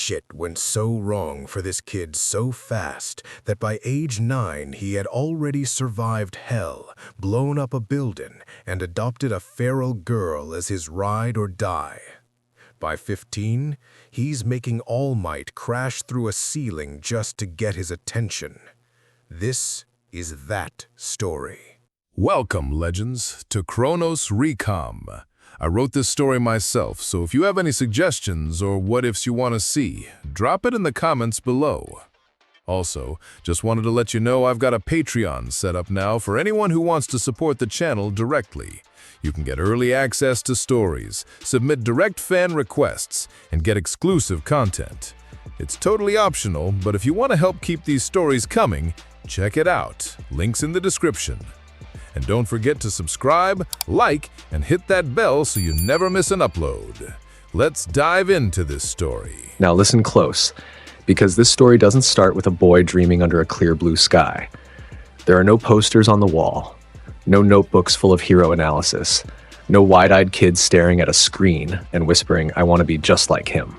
Shit went so wrong for this kid so fast that by age 9 he had already survived hell, blown up a building, and adopted a feral girl as his ride or die. By 15, he's making All Might crash through a ceiling just to get his attention. This is that story. Welcome, legends, to Chronos Recom. I wrote this story myself, so if you have any suggestions or what-ifs you want to see, drop it in the comments below. Also, just wanted to let you know I've got a Patreon set up now for anyone who wants to support the channel directly. You can get early access to stories, submit direct fan requests, and get exclusive content. It's totally optional, but if you want to help keep these stories coming, check it out. Links in the description. And don't forget to subscribe, like, and hit that bell so you never miss an upload. Let's dive into this story. Now listen close, because this story doesn't start with a boy dreaming under a clear blue sky. There are no posters on the wall, no notebooks full of hero analysis, no wide-eyed kids staring at a screen and whispering, "I want to be just like him."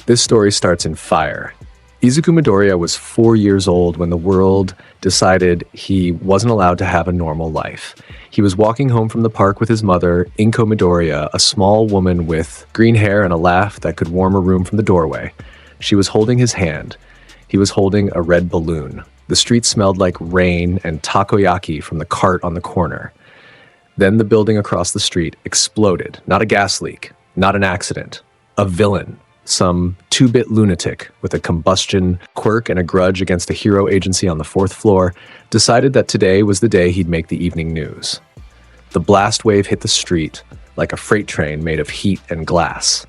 This story starts in fire. Izuku Midoriya was 4 years old when the world decided he wasn't allowed to have a normal life. He was walking home from the park with his mother, Izuku Midoriya, a small woman with green hair and a laugh that could warm a room from the doorway. She was holding his hand. He was holding a red balloon. The street smelled like rain and takoyaki from the cart on the corner. Then the building across the street exploded. Not a gas leak, not an accident. A villain. Some 2-bit lunatic with a combustion quirk and a grudge against a hero agency on the 4th floor decided that today was the day he'd make the evening news. The blast wave hit the street like a freight train made of heat and glass.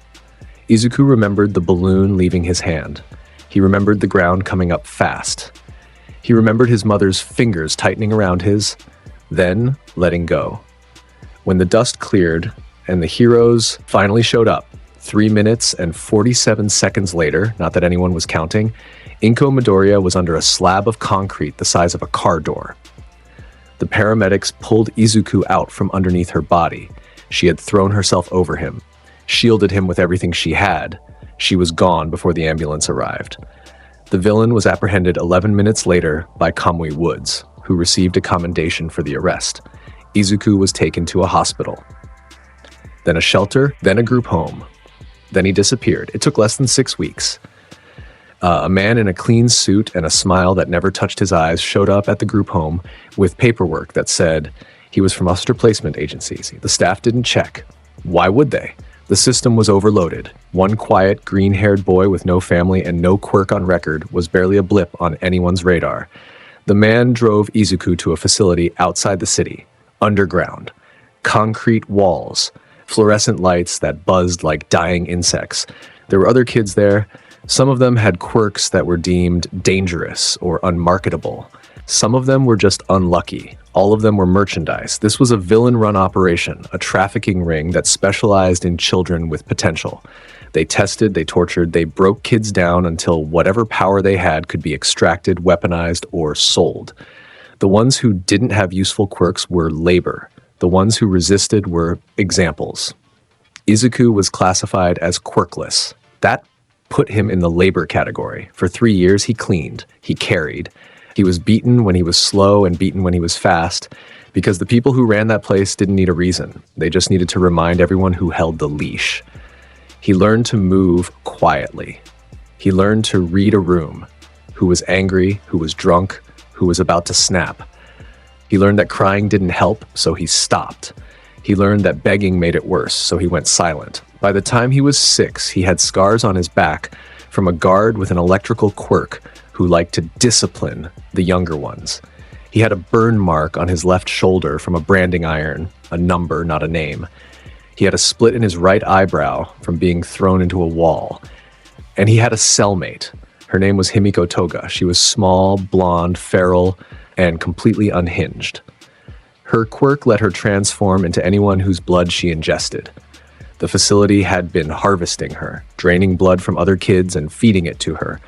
Izuku remembered the balloon leaving his hand. He remembered the ground coming up fast. He remembered his mother's fingers tightening around his, then letting go. When the dust cleared and the heroes finally showed up, 3 minutes and 47 seconds later, not that anyone was counting, Izuku Midoriya was under a slab of concrete the size of a car door. The paramedics pulled Izuku out from underneath her body. She had thrown herself over him, shielded him with everything she had. She was gone before the ambulance arrived. The villain was apprehended 11 minutes later by Kamui Woods, who received a commendation for the arrest. Izuku was taken to a hospital, then a shelter, then a group home. Then he disappeared. It took less than 6 weeks. A man in a clean suit and a smile that never touched his eyes showed up at the group home with paperwork that said he was from foster placement agencies. The staff didn't check. Why would they? The system was overloaded. One quiet, green-haired boy with no family and no quirk on record was barely a blip on anyone's radar. The man drove Izuku to a facility outside the city, underground, concrete walls, fluorescent lights that buzzed like dying insects. There were other kids there. Some of them had quirks that were deemed dangerous or unmarketable. Some of them were just unlucky. All of them were merchandise. This was a villain-run operation, a trafficking ring that specialized in children with potential. They tested, they tortured, they broke kids down until whatever power they had could be extracted, weaponized, or sold. The ones who didn't have useful quirks were labor. The ones who resisted were examples. Izuku was classified as Quirkless. That put him in the labor category. For 3 years, he cleaned, he carried. He was beaten when he was slow and beaten when he was fast, because the people who ran that place didn't need a reason. They just needed to remind everyone who held the leash. He learned to move quietly. He learned to read a room, who was angry, who was drunk, who was about to snap. He learned that crying didn't help, so he stopped. He learned that begging made it worse, so he went silent. By the time he was 6, he had scars on his back from a guard with an electrical quirk who liked to discipline the younger ones. He had a burn mark on his left shoulder from a branding iron, a number, not a name. He had a split in his right eyebrow from being thrown into a wall. And he had a cellmate. Her name was Himiko Toga. She was small, blonde, feral, and completely unhinged. Her quirk let her transform into anyone whose blood she ingested. The facility had been harvesting her, draining blood from other kids and feeding it to her,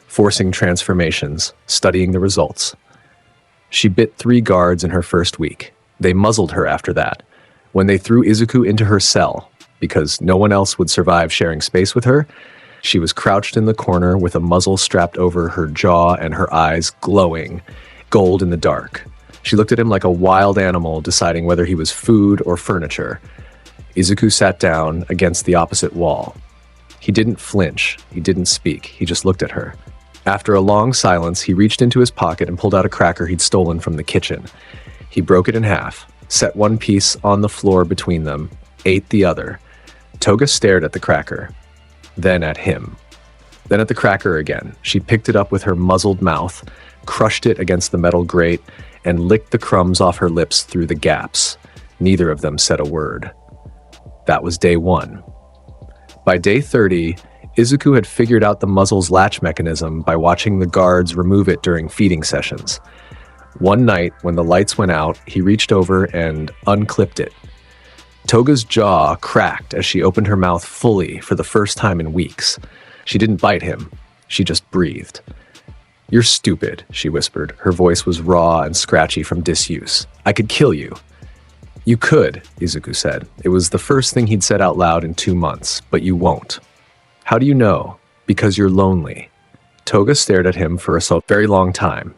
forcing transformations, studying the results. She bit 3 guards in her first week. They muzzled her after that. When they threw Izuku into her cell, because no one else would survive sharing space with her, She was crouched in the corner with a muzzle strapped over her jaw and her eyes glowing, gold in the dark. She looked at him like a wild animal, deciding whether he was food or furniture. Izuku sat down against the opposite wall. He didn't flinch. He didn't speak. He just looked at her. After a long silence, he reached into his pocket and pulled out a cracker he'd stolen from the kitchen. He broke it in half, set one piece on the floor between them, ate the other. Toga stared at the cracker, then at him. Then at the cracker again. She picked it up with her muzzled mouth, crushed it against the metal grate, and licked the crumbs off her lips through the gaps. Neither of them said a word. That was day 1. By day 30, Izuku had figured out the muzzle's latch mechanism by watching the guards remove it during feeding sessions. One night, when the lights went out, he reached over and unclipped it. Toga's jaw cracked as she opened her mouth fully for the first time in weeks. She didn't bite him. She just breathed. "You're stupid," she whispered. Her voice was raw and scratchy from disuse. "I could kill you." "You could," Izuku said. It was the first thing he'd said out loud in 2 months, "but you won't." "How do you know?" "Because you're lonely." Toga stared at him for a very long time.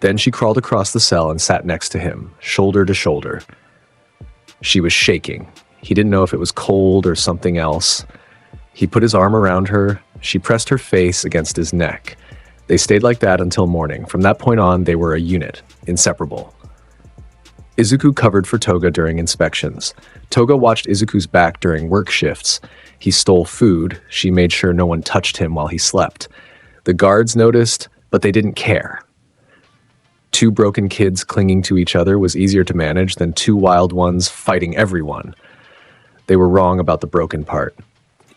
Then she crawled across the cell and sat next to him, shoulder to shoulder. She was shaking. He didn't know if it was cold or something else. He put his arm around her. She pressed her face against his neck. They stayed like that until morning. From that point on, they were a unit, inseparable. Izuku covered for Toga during inspections. Toga watched Izuku's back during work shifts. He stole food. She made sure no one touched him while he slept. The guards noticed, but they didn't care. 2 broken kids clinging to each other was easier to manage than 2 wild ones fighting everyone. They were wrong about the broken part.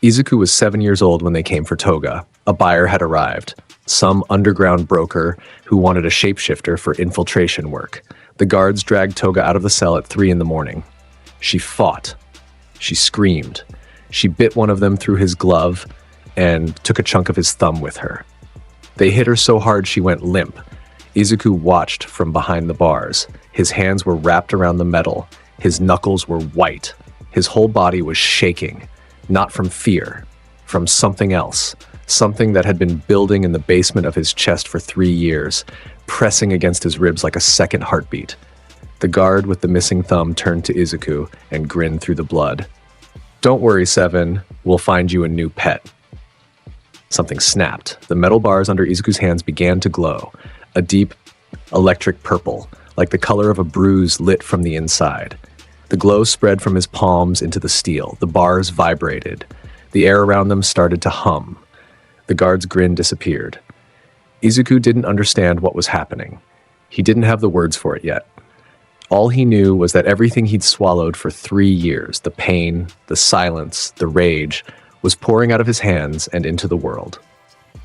Izuku was 7 years old when they came for Toga. A buyer had arrived. Some underground broker who wanted a shapeshifter for infiltration work. The guards dragged Toga out of the cell at 3 in the morning. She fought. She screamed. She bit one of them through his glove and took a chunk of his thumb with her. They hit her so hard she went limp. Izuku watched from behind the bars. His hands were wrapped around the metal. His knuckles were white. His whole body was shaking. Not from fear, from something else. Something that had been building in the basement of his chest for 3 years, pressing against his ribs like a second heartbeat. The guard with the missing thumb turned to Izuku and grinned through the blood. "Don't worry, 7. We'll find you a new pet." Something snapped. The metal bars under Izuku's hands began to glow. A deep, electric purple, like the color of a bruise lit from the inside. The glow spread from his palms into the steel. The bars vibrated. The air around them started to hum. The guard's grin disappeared. Izuku didn't understand what was happening. He didn't have the words for it yet. All he knew was that everything he'd swallowed for 3 years, the pain, the silence, the rage, was pouring out of his hands and into the world.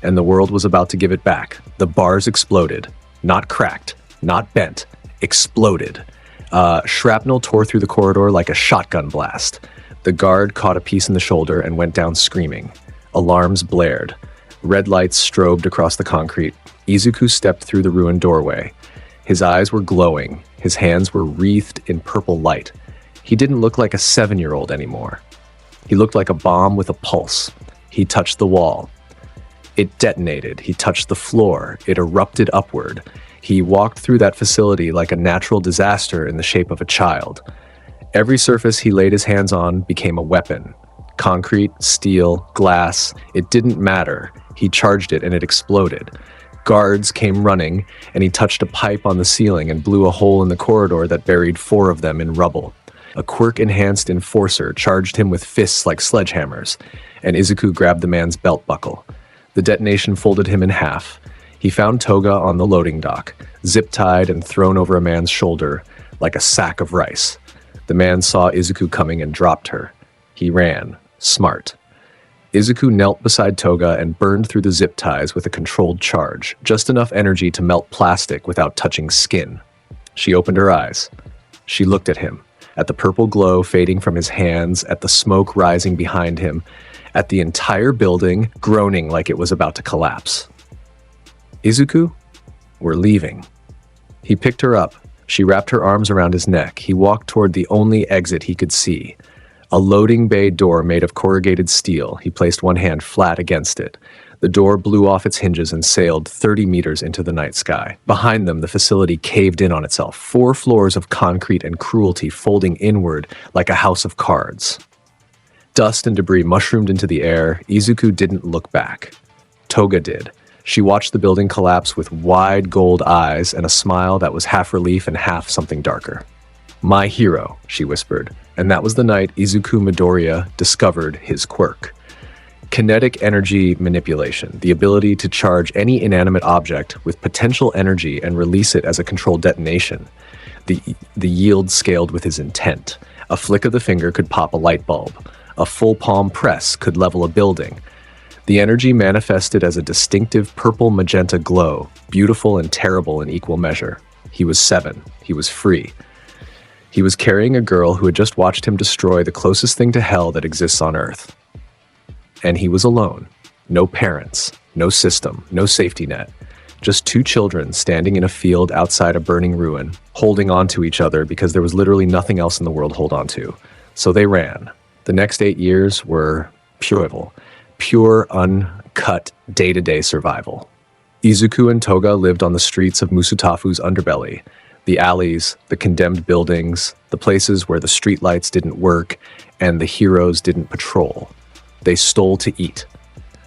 And the world was about to give it back. The bars exploded. Not cracked, not bent, exploded. Shrapnel tore through the corridor like a shotgun blast. The guard caught a piece in the shoulder and went down screaming. Alarms blared. Red lights strobed across the concrete. Izuku stepped through the ruined doorway. His eyes were glowing. His hands were wreathed in purple light. He didn't look like a 7-year-old anymore. He looked like a bomb with a pulse. He touched the wall. It detonated. He touched the floor. It erupted upward. He walked through that facility like a natural disaster in the shape of a child. Every surface he laid his hands on became a weapon. Concrete, steel, glass, it didn't matter. He charged it and it exploded. Guards came running, and he touched a pipe on the ceiling and blew a hole in the corridor that buried 4 of them in rubble. A quirk-enhanced enforcer charged him with fists like sledgehammers, and Izuku grabbed the man's belt buckle. The detonation folded him in half. He found Toga on the loading dock, zip-tied and thrown over a man's shoulder like a sack of rice. The man saw Izuku coming and dropped her. He ran, smart. Izuku knelt beside Toga and burned through the zip ties with a controlled charge, just enough energy to melt plastic without touching skin. She opened her eyes. She looked at him, at the purple glow fading from his hands, at the smoke rising behind him, at the entire building groaning like it was about to collapse. "Izuku, we're leaving." He picked her up. She wrapped her arms around his neck. He walked toward the only exit he could see. A loading bay door made of corrugated steel. He placed one hand flat against it. The door blew off its hinges and sailed 30 meters into the night sky. Behind them, the facility caved in on itself, 4 floors of concrete and cruelty folding inward like a house of cards. Dust and debris mushroomed into the air. Izuku didn't look back. Toga did. She watched the building collapse with wide gold eyes and a smile that was half relief and half something darker. "My hero," she whispered, and that was the night Izuku Midoriya discovered his quirk. Kinetic energy manipulation, the ability to charge any inanimate object with potential energy and release it as a controlled detonation. The yield scaled with his intent. A flick of the finger could pop a light bulb. A full palm press could level a building. The energy manifested as a distinctive purple-magenta glow, beautiful and terrible in equal measure. He was 7. He was free. He was carrying a girl who had just watched him destroy the closest thing to hell that exists on Earth. And he was alone. No parents, no system, no safety net. Just 2 children standing in a field outside a burning ruin, holding on to each other because there was literally nothing else in the world to hold on to. So they ran. The next 8 years were pure, uncut, day-to-day survival. Izuku and Toga lived on the streets of Musutafu's underbelly. The alleys, the condemned buildings, the places where the streetlights didn't work and the heroes didn't patrol. They stole to eat.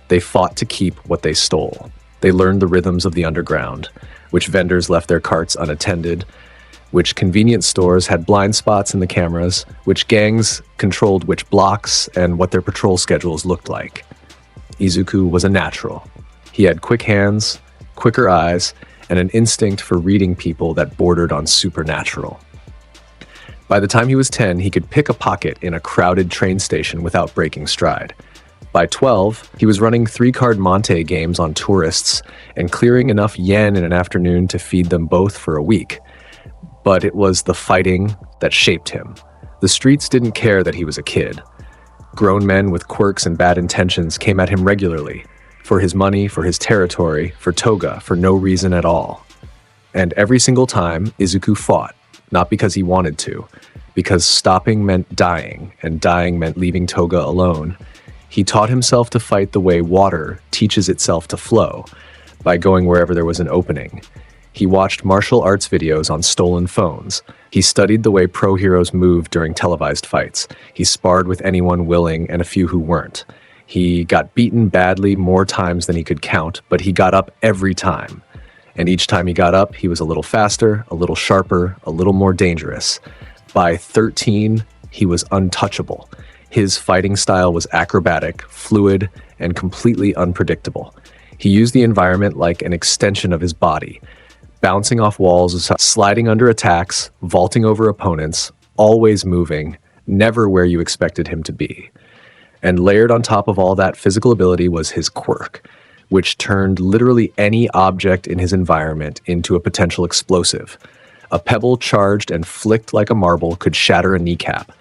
They fought to keep what they stole. They learned the rhythms of the underground, which vendors left their carts unattended, which convenience stores had blind spots in the cameras, which gangs controlled which blocks, and what their patrol schedules looked like. Izuku was a natural. He had quick hands, quicker eyes, and an instinct for reading people that bordered on supernatural. By the time he was 10, he could pick a pocket in a crowded train station without breaking stride. By 12, he was running 3-card Monte games on tourists and clearing enough yen in an afternoon to feed them both for a week. But it was the fighting that shaped him. The streets didn't care that he was a kid. Grown men with quirks and bad intentions came at him regularly, for his money, for his territory, for Toga, for no reason at all. And every single time, Izuku fought. Not because he wanted to, because stopping meant dying, and dying meant leaving Toga alone. He taught himself to fight the way water teaches itself to flow, by going wherever there was an opening. He watched martial arts videos on stolen phones. He studied the way pro heroes moved during televised fights. He sparred with anyone willing and a few who weren't. He got beaten badly more times than he could count, but he got up every time. And each time he got up, he was a little faster, a little sharper, a little more dangerous. By 13, he was untouchable. His fighting style was acrobatic, fluid, and completely unpredictable. He used the environment like an extension of his body, bouncing off walls, sliding under attacks, vaulting over opponents, always moving, never where you expected him to be. And layered on top of all that physical ability was his quirk, which turned literally any object in his environment into a potential explosive. A pebble charged and flicked like a marble could shatter a kneecap.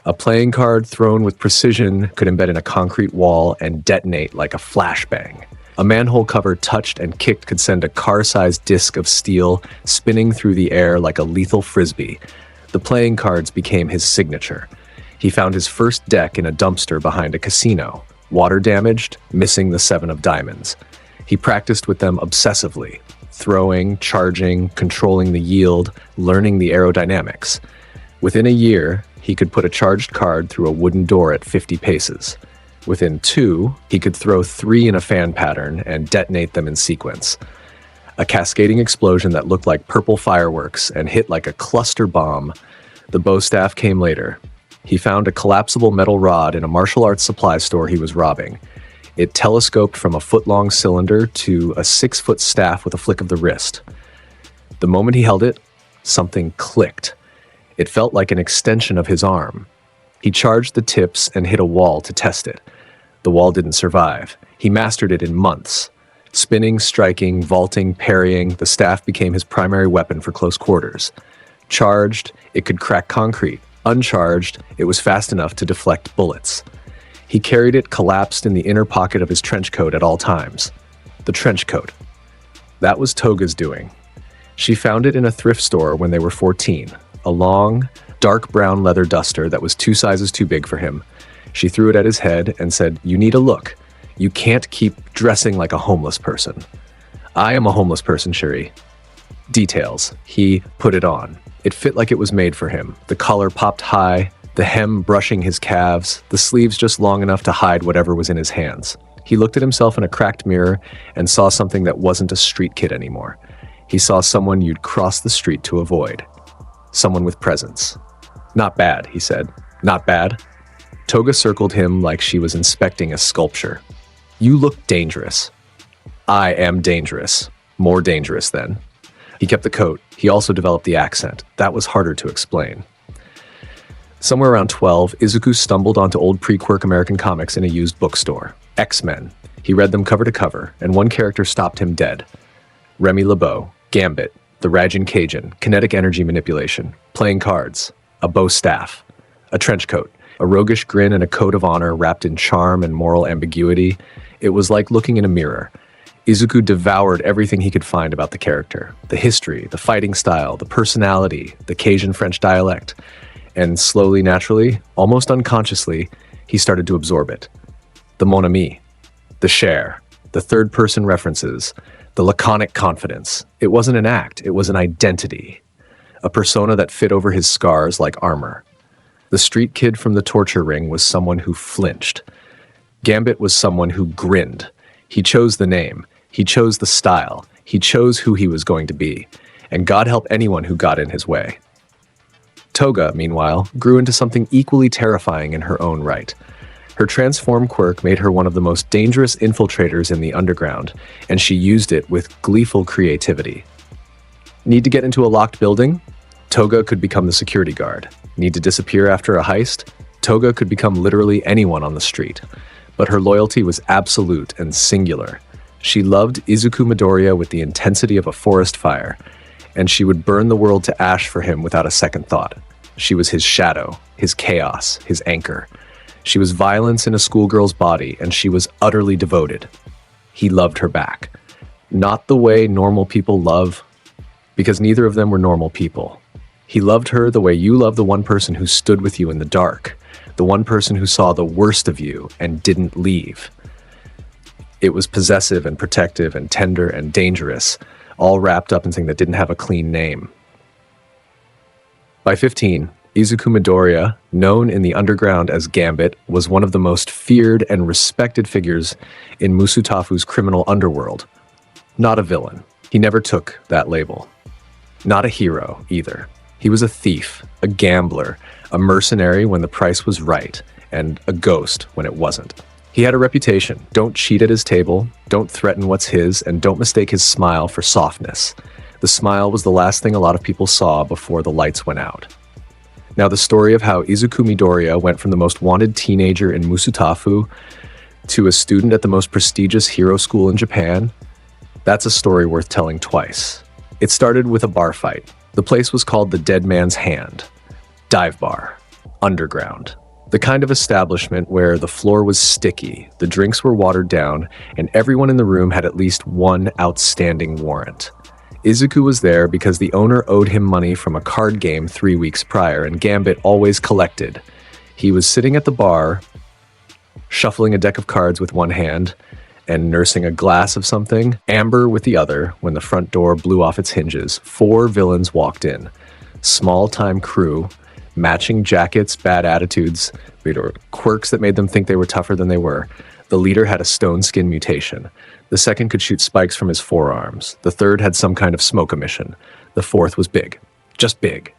A playing card thrown with precision could embed in a concrete wall and detonate like a flashbang. A manhole cover touched and kicked could send a car-sized disc of steel spinning through the air like a lethal frisbee. The playing cards became his signature. He found his first deck in a dumpster behind a casino. Water damaged, missing the 7 of diamonds. He practiced with them obsessively, throwing, charging, controlling the yield, learning the aerodynamics. Within a year, he could put a charged card through a wooden door at 50 paces. Within 2, he could throw 3 in a fan pattern and detonate them in sequence. A cascading explosion that looked like purple fireworks and hit like a cluster bomb. The bow staff came later. He found a collapsible metal rod in a martial arts supply store he was robbing. It telescoped from a foot-long cylinder to a 6-foot staff with a flick of the wrist. The moment he held it, something clicked. It felt like an extension of his arm. He charged the tips and hit a wall to test it. The wall didn't survive. He mastered it in months. Spinning, striking, vaulting, parrying, the staff became his primary weapon for close quarters. Charged, it could crack concrete. Uncharged, it was fast enough to deflect bullets. He carried it collapsed in the inner pocket of his trench coat at all times. The trench coat. That was Toga's doing. She found it in a thrift store when they were 14. A long, dark brown leather duster that was 2 sizes too big for him. She threw it at his head and said, "You need a look. You can't keep dressing like a homeless person." "I am a homeless person, Cherie." Details. He put it on. It fit like it was made for him. The collar popped high, the hem brushing his calves, the sleeves just long enough to hide whatever was in his hands. He looked at himself in a cracked mirror and saw something that wasn't a street kid anymore. He saw someone you'd cross the street to avoid. Someone with presence. "Not bad," he said. "Not bad." Toga circled him like she was inspecting a sculpture. "You look dangerous." "I am dangerous. More dangerous then." He kept the coat. He also developed the accent. That was harder to explain. Somewhere around 12, Izuku stumbled onto old pre-Quirk American comics in a used bookstore. Xmen. He read them cover to cover, and one character stopped him dead. Remy LeBeau, Gambit, the Rajin Cajun, kinetic energy manipulation, playing cards, a bow staff, a trench coat, a roguish grin and a code of honor wrapped in charm and moral ambiguity. It was like looking in a mirror. Izuku devoured everything he could find about the character, the history, the fighting style, the personality, the Cajun French dialect. And slowly, naturally, almost unconsciously, he started to absorb it. The mon ami, the cher, the third-person references, the laconic confidence. It wasn't an act, it was an identity. A persona that fit over his scars like armor. The street kid from the torture ring was someone who flinched. Gambit was someone who grinned. He chose the name. He chose the style. He chose who he was going to be. And God help anyone who got in his way. Toga, meanwhile, grew into something equally terrifying in her own right. Her transform quirk made her one of the most dangerous infiltrators in the underground, and she used it with gleeful creativity. Need to get into a locked building? Toga could become the security guard. Need to disappear after a heist? Toga could become literally anyone on the street. But her loyalty was absolute and singular. She loved Izuku Midoriya with the intensity of a forest fire, and she would burn the world to ash for him without a second thought. She was his shadow, his chaos, his anchor. She was violence in a schoolgirl's body, and she was utterly devoted. He loved her back. Not the way normal people love, because neither of them were normal people. He loved her the way you love the one person who stood with you in the dark, the one person who saw the worst of you and didn't leave. It was possessive and protective and tender and dangerous, all wrapped up in something that didn't have a clean name. By 15, Izuku Midoriya, known in the underground as Gambit, was one of the most feared and respected figures in Musutafu's criminal underworld. Not a villain. He never took that label. Not a hero, either. He was a thief, a gambler, a mercenary when the price was right, and a ghost when it wasn't. He had a reputation. Don't cheat at his table, don't threaten what's his, and don't mistake his smile for softness. The smile was the last thing a lot of people saw before the lights went out. Now, the story of how Izuku Midoriya went from the most wanted teenager in Musutafu to a student at the most prestigious hero school in Japan, that's a story worth telling twice. It started with a bar fight. The place was called the Dead Man's Hand. Dive bar. Underground. The kind of establishment where the floor was sticky, the drinks were watered down, and everyone in the room had at least one outstanding warrant. Izuku was there because the owner owed him money from a card game 3 weeks prior, and Gambit always collected. He was sitting at the bar, shuffling a deck of cards with one hand, and nursing a glass of something, amber with the other, when the front door blew off its hinges. 4 villains walked in. Small-time crew, matching jackets, bad attitudes, quirks that made them think they were tougher than they were. The leader had a stone skin mutation. The second could shoot spikes from his forearms. The third had some kind of smoke emission. The fourth was big. Just big.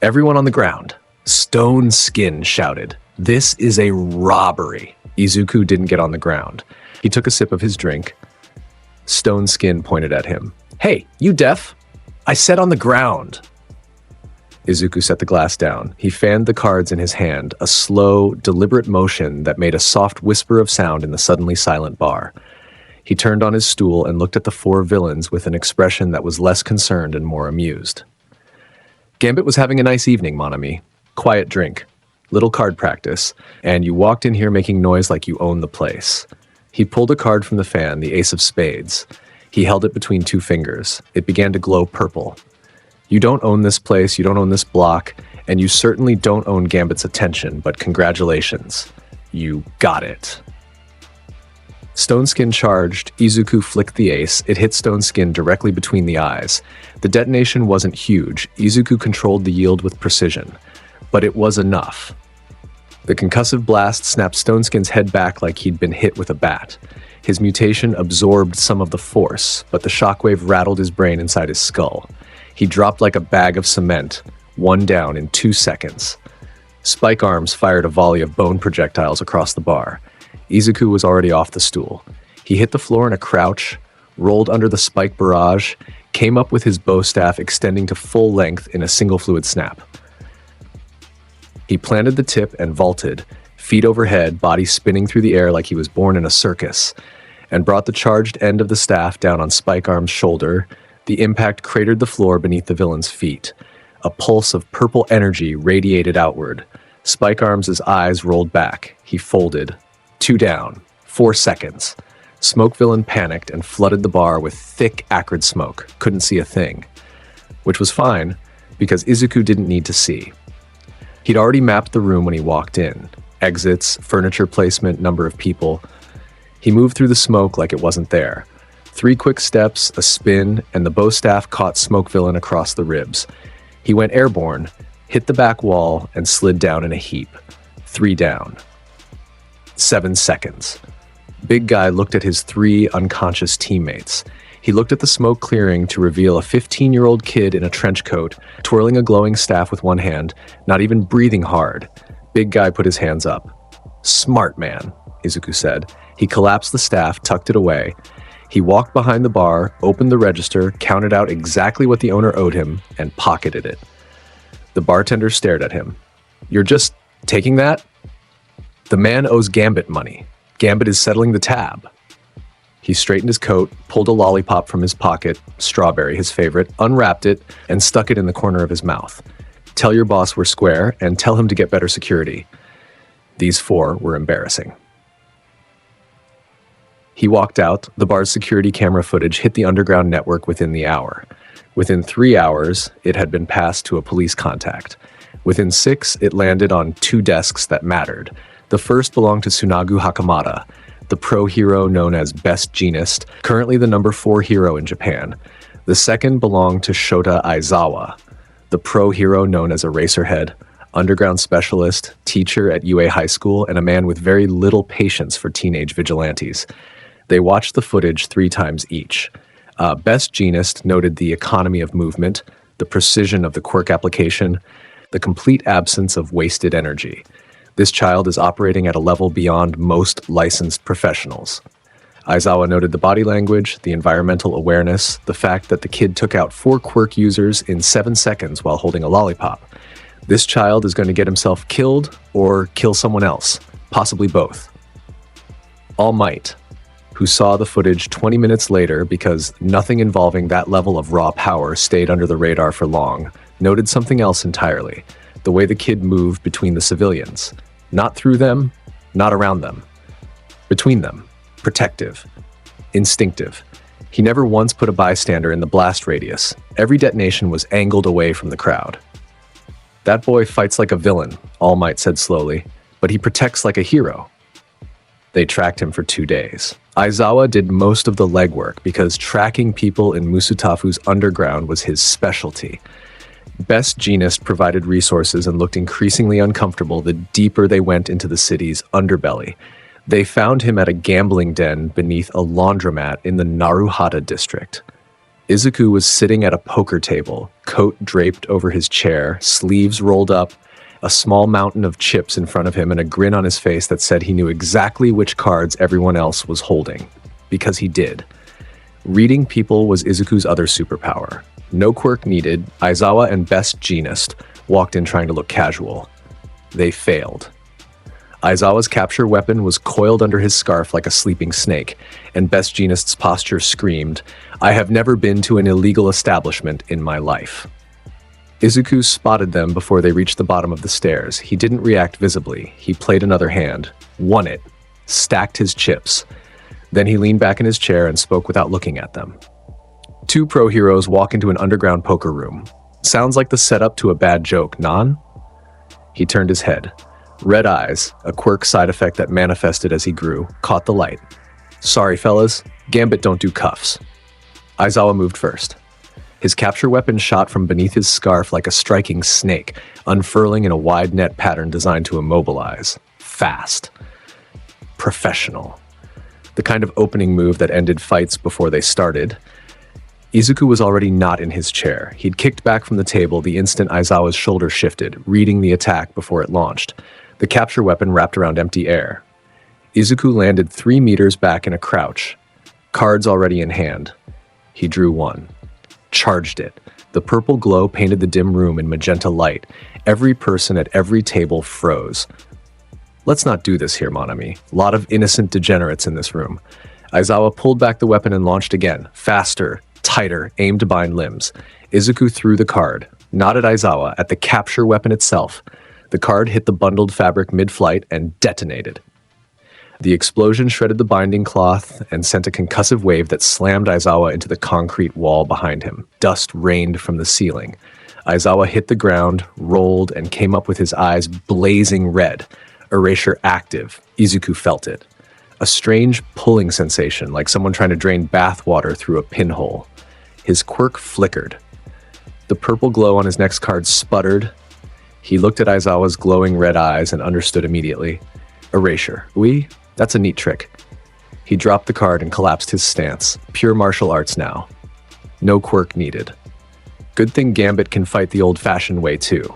Everyone on the ground. Stone Skin shouted, "This is a robbery." Izuku didn't get on the ground. He took a sip of his drink. Stone Skin pointed at him. "Hey, you deaf? I said on the ground." Izuku set the glass down. He fanned the cards in his hand, a slow, deliberate motion that made a soft whisper of sound in the suddenly silent bar. He turned on his stool and looked at the 4 villains with an expression that was less concerned and more amused. Gambit was having a nice evening, mon ami. Quiet drink, little card practice, and you walked in here making noise like you own the place. He pulled a card from the fan, the ace of spades. He held it between 2 fingers. It began to glow purple. You don't own this place, you don't own this block, And you certainly don't own Gambit's attention, but congratulations. You got it. Stone Skin charged, Izuku flicked the ace, it hit Stone Skin directly between the eyes. The detonation wasn't huge, Izuku controlled the yield with precision. But it was enough. The concussive blast snapped Stone Skin's head back like he'd been hit with a bat. His mutation absorbed some of the force, but the shockwave rattled his brain inside his skull. He dropped like a bag of cement, one down in 2 seconds. Spike Arms fired a volley of bone projectiles across the bar. Izuku was already off the stool. He hit the floor in a crouch, rolled under the spike barrage, came up with his bow staff extending to full length in a single fluid snap. He planted the tip and vaulted, feet overhead, body spinning through the air like he was born in a circus, and brought the charged end of the staff down on Spike Arm's shoulder. The impact cratered the floor beneath the villain's feet. A pulse of purple energy radiated outward. Spike Arms' eyes rolled back. He folded. 2 down. 4 seconds. Smoke Villain panicked and flooded the bar with thick, acrid smoke. Couldn't see a thing. Which was fine, because Izuku didn't need to see. He'd already mapped the room when he walked in. Exits, furniture placement, number of people. He moved through the smoke like it wasn't there. 3 quick steps, a spin, and the bow staff caught Smoke Villain across the ribs. He went airborne, hit the back wall, and slid down in a heap. 3 down. 7 seconds. Big Guy looked at his 3 unconscious teammates. He looked at the smoke clearing to reveal a 15-year-old kid in a trench coat, twirling a glowing staff with one hand, not even breathing hard. Big Guy put his hands up. "Smart man," Izuku said. He collapsed the staff, tucked it away. He walked behind the bar, opened the register, counted out exactly what the owner owed him, and pocketed it. The bartender stared at him. "You're just taking that?" "The man owes Gambit money. Gambit is settling the tab." He straightened his coat, pulled a lollipop from his pocket, strawberry, his favorite, unwrapped it, and stuck it in the corner of his mouth. "Tell your boss we're square, and tell him to get better security." These 4 were embarrassing. He walked out. The bar's security camera footage hit the underground network within the hour. Within 3 hours, it had been passed to a police contact. Within 6, it landed on 2 desks that mattered. The first belonged to Tsunagu Hakamata, the pro hero known as Best Genist, currently the number 4 hero in Japan. The second belonged to Shota Aizawa, the pro hero known as Eraserhead, underground specialist, teacher at UA High School, and a man with very little patience for teenage vigilantes. They watched the footage 3 times each. Best Genist noted the economy of movement, the precision of the quirk application, the complete absence of wasted energy. This child is operating at a level beyond most licensed professionals. Aizawa noted the body language, the environmental awareness, the fact that the kid took out 4 quirk users in 7 seconds while holding a lollipop. This child is going to get himself killed or kill someone else, possibly both. All Might, who saw the footage 20 minutes later because nothing involving that level of raw power stayed under the radar for long, noted something else entirely: the way the kid moved between the civilians. Not through them, not around them. Between them. Protective. Instinctive. He never once put a bystander in the blast radius. Every detonation was angled away from the crowd. "That boy fights like a villain," All Might said slowly, "but he protects like a hero." They tracked him for 2 days. Aizawa did most of the legwork because tracking people in Musutafu's underground was his specialty. Best Genist provided resources and looked increasingly uncomfortable the deeper they went into the city's underbelly. They found him at a gambling den beneath a laundromat in the Naruhata district. Izuku was sitting at a poker table, coat draped over his chair, sleeves rolled up, a small mountain of chips in front of him, and a grin on his face that said he knew exactly which cards everyone else was holding. Because he did. Reading people was Izuku's other superpower. No quirk needed, Aizawa and Best Genist walked in trying to look casual. They failed. Aizawa's capture weapon was coiled under his scarf like a sleeping snake, and Best Genist's posture screamed, "I have never been to an illegal establishment in my life." Izuku spotted them before they reached the bottom of the stairs. He didn't react visibly. He played another hand, won it, stacked his chips. Then he leaned back in his chair and spoke without looking at them. 2 pro heroes walk into an underground poker room. Sounds like the setup to a bad joke, non? He turned his head. Red eyes, a quirk side effect that manifested as he grew, caught the light. Sorry, fellas. Gambit don't do cuffs. Aizawa moved first. His capture weapon shot from beneath his scarf like a striking snake, unfurling in a wide net pattern designed to immobilize. Fast. Professional. The kind of opening move that ended fights before they started. Izuku was already not in his chair. He'd kicked back from the table the instant Aizawa's shoulder shifted, reading the attack before it launched. The capture weapon wrapped around empty air. Izuku landed 3 meters back in a crouch, cards already in hand. He drew one. Charged it. The purple glow painted the dim room in magenta light. Every person at every table froze. Let's not do this here, Monami. Lot of innocent degenerates in this room. Aizawa pulled back the weapon and launched again. Faster, tighter, aimed to bind limbs. Izuku threw the card, not at Aizawa, at the capture weapon itself. The card hit the bundled fabric mid-flight and detonated. The explosion shredded the binding cloth and sent a concussive wave that slammed Aizawa into the concrete wall behind him. Dust rained from the ceiling. Aizawa hit the ground, rolled, and came up with his eyes blazing red. Erasure active. Izuku felt it. A strange pulling sensation, like someone trying to drain bath water through a pinhole. His quirk flickered. The purple glow on his next card sputtered. He looked at Aizawa's glowing red eyes and understood immediately. Erasure. Oui? That's a neat trick. He dropped the card and collapsed his stance. Pure martial arts now. No quirk needed. Good thing Gambit can fight the old-fashioned way too.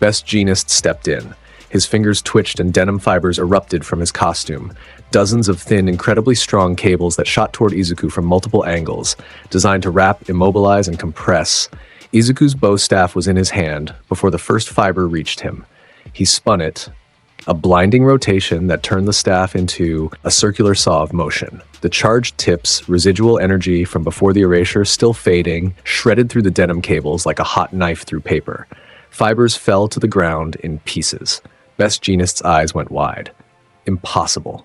Best Genist stepped in. His fingers twitched and denim fibers erupted from his costume. Dozens of thin, incredibly strong cables that shot toward Izuku from multiple angles, designed to wrap, immobilize, and compress. Izuku's bow staff was in his hand before the first fiber reached him. He spun it, a blinding rotation that turned the staff into a circular saw of motion. The charged tips, residual energy from before the erasure still fading, shredded through the denim cables like a hot knife through paper. Fibers fell to the ground in pieces. Best Genist's eyes went wide. Impossible.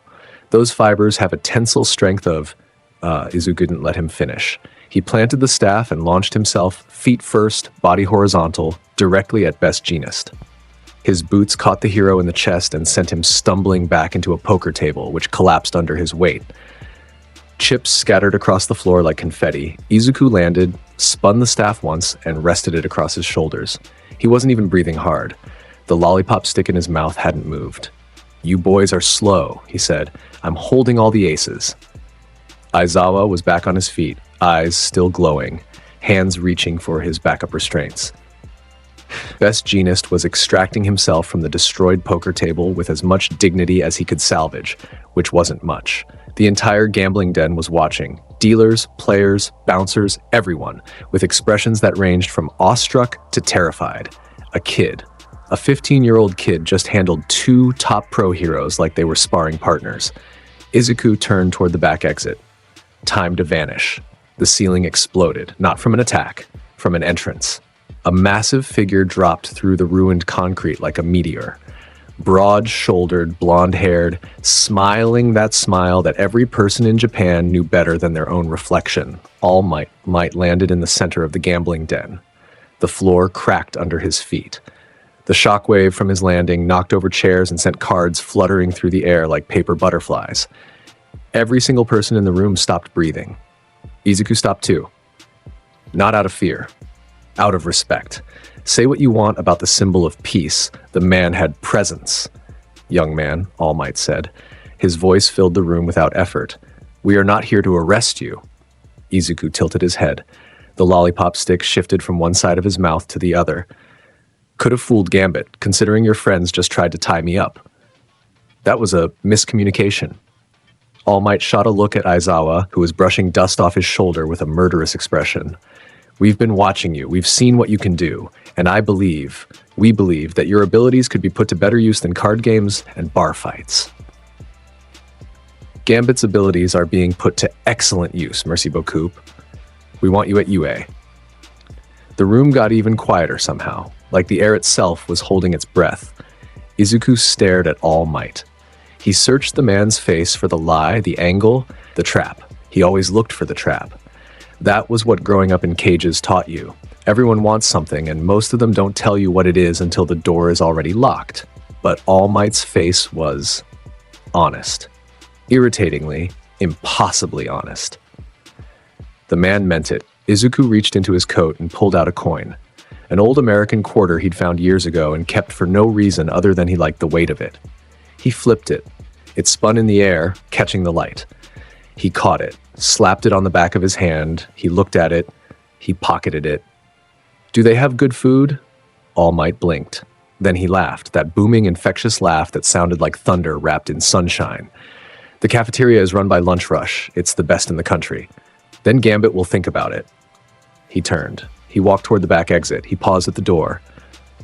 Those fibers have a tensile strength of... Izuku didn't let him finish. He planted the staff and launched himself, feet first, body horizontal, directly at Best Genist. His boots caught the hero in the chest and sent him stumbling back into a poker table, which collapsed under his weight. Chips scattered across the floor like confetti. Izuku landed, spun the staff once, and rested it across his shoulders. He wasn't even breathing hard. The lollipop stick in his mouth hadn't moved. You boys are slow, he said. I'm holding all the aces. Aizawa was back on his feet, eyes still glowing, hands reaching for his backup restraints. Best Genist was extracting himself from the destroyed poker table with as much dignity as he could salvage, which wasn't much. The entire gambling den was watching. Dealers, players, bouncers, everyone, with expressions that ranged from awestruck to terrified. A kid. A 15-year-old kid just handled 2 top pro heroes like they were sparring partners. Izuku turned toward the back exit. Time to vanish. The ceiling exploded, not from an attack, from an entrance. A massive figure dropped through the ruined concrete like a meteor. Broad-shouldered, blonde-haired, smiling that smile that every person in Japan knew better than their own reflection. All Might landed in the center of the gambling den. The floor cracked under his feet. The shockwave from his landing knocked over chairs and sent cards fluttering through the air like paper butterflies. Every single person in the room stopped breathing. Izuku stopped too. Not out of fear. Out of respect. Say what you want about the symbol of peace. The man had presence. Young man, All Might said. His voice filled the room without effort. We are not here to arrest you. Izuku tilted his head. The lollipop stick shifted from one side of his mouth to the other. Could have fooled Gambit, considering your friends just tried to tie me up. That was a miscommunication. All Might shot a look at Aizawa, who was brushing dust off his shoulder with a murderous expression. We've been watching you, we've seen what you can do, and we believe that your abilities could be put to better use than card games and bar fights. Gambit's abilities are being put to excellent use, merci beaucoup. We want you at UA. The room got even quieter somehow, like the air itself was holding its breath. Izuku stared at All Might. He searched the man's face for the lie, the angle, the trap. He always looked for the trap. That was what growing up in cages taught you. Everyone wants something, and most of them don't tell you what it is until the door is already locked. But All Might's face was honest. Irritatingly, impossibly honest. The man meant it. Izuku reached into his coat and pulled out a coin. An old American quarter he'd found years ago and kept for no reason other than he liked the weight of it. He flipped it. It spun in the air, catching the light. He caught it, slapped it on the back of his hand. He looked at it. He pocketed it. Do they have good food? All Might blinked. Then he laughed, that booming, infectious laugh that sounded like thunder wrapped in sunshine. The cafeteria is run by Lunch Rush. It's the best in the country. Then Gambit will think about it. He turned. He walked toward the back exit. He paused at the door.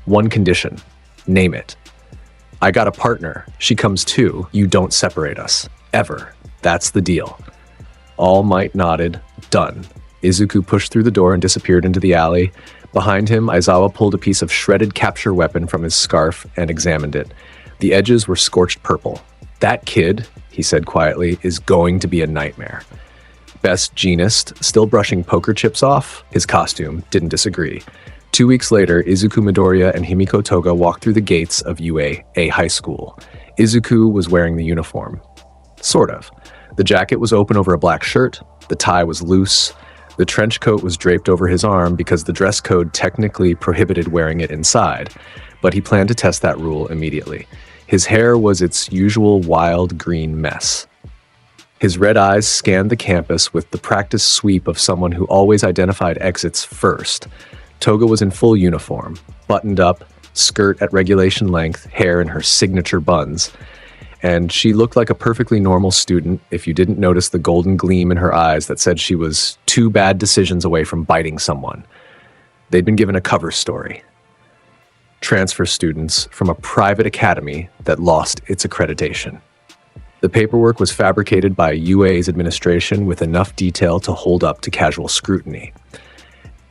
One condition. Name it. I got a partner. She comes too. You don't separate us. Ever. That's the deal. All Might nodded. Done. Izuku pushed through the door and disappeared into the alley. Behind him, Aizawa pulled a piece of shredded capture weapon from his scarf and examined it. The edges were scorched purple. That kid, he said quietly, is going to be a nightmare. Best Genist, still brushing poker chips off, his costume, didn't disagree. 2 weeks later, Izuku Midoriya and Himiko Toga walked through the gates of UA High School. Izuku was wearing the uniform. Sort of. The jacket was open over a black shirt, the tie was loose, the trench coat was draped over his arm because the dress code technically prohibited wearing it inside, but he planned to test that rule immediately. His hair was its usual wild green mess. His red eyes scanned the campus with the practiced sweep of someone who always identified exits first. Toga was in full uniform, buttoned up, skirt at regulation length, hair in her signature buns. And she looked like a perfectly normal student if you didn't notice the golden gleam in her eyes that said she was 2 bad decisions away from biting someone. They'd been given a cover story. Transfer students from a private academy that lost its accreditation. The paperwork was fabricated by UA's administration with enough detail to hold up to casual scrutiny.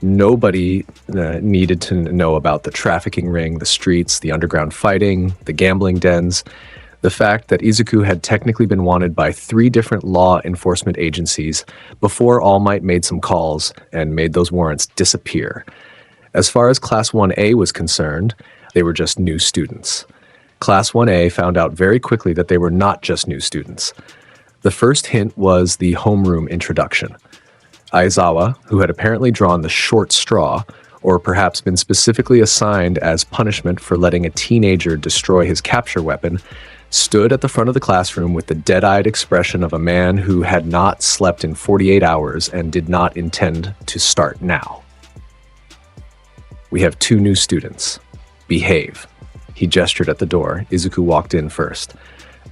Nobody needed to know about the trafficking ring, the streets, the underground fighting, the gambling dens. The fact that Izuku had technically been wanted by 3 different law enforcement agencies before All Might made some calls and made those warrants disappear. As far as Class 1A was concerned, they were just new students. Class 1A found out very quickly that they were not just new students. The first hint was the homeroom introduction. Aizawa, who had apparently drawn the short straw, or perhaps been specifically assigned as punishment for letting a teenager destroy his capture weapon, stood at the front of the classroom with the dead-eyed expression of a man who had not slept in 48 hours and did not intend to start now. We have 2 new students. Behave. He gestured at the door. Izuku walked in first.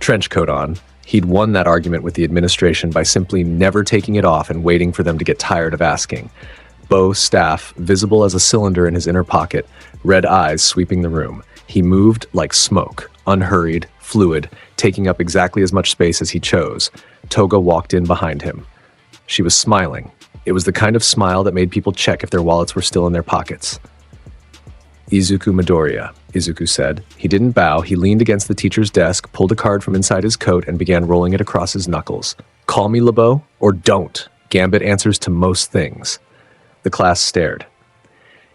Trench coat on. He'd won that argument with the administration by simply never taking it off and waiting for them to get tired of asking. Bow staff, visible as a cylinder in his inner pocket, red eyes sweeping the room. He moved like smoke, unhurried, fluid, taking up exactly as much space as he chose. Toga walked in behind him. She was smiling. It was the kind of smile that made people check if their wallets were still in their pockets. Izuku Midoriya, Izuku said. He didn't bow. He leaned against the teacher's desk, pulled a card from inside his coat, and began rolling it across his knuckles. Call me LeBeau, or don't. Gambit answers to most things. The class stared.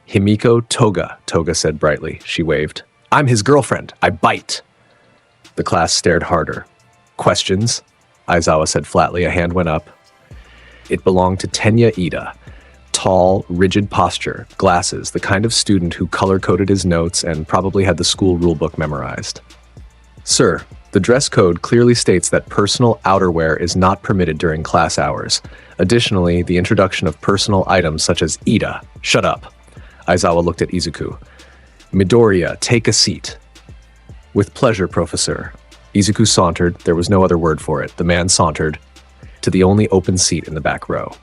Himiko Toga, Toga said brightly. She waved. I'm his girlfriend. I bite. The class stared harder. Questions? Aizawa said flatly. A hand went up. It belonged to Tenya Ida. Tall, rigid posture, glasses, the kind of student who color-coded his notes and probably had the school rulebook memorized. Sir, the dress code clearly states that personal outerwear is not permitted during class hours. Additionally, the introduction of personal items such as Ida. Shut up. Aizawa looked at Izuku. Midoriya, take a seat. With pleasure, Professor. Izuku sauntered, there was no other word for it. The man sauntered to the only open seat in the back row.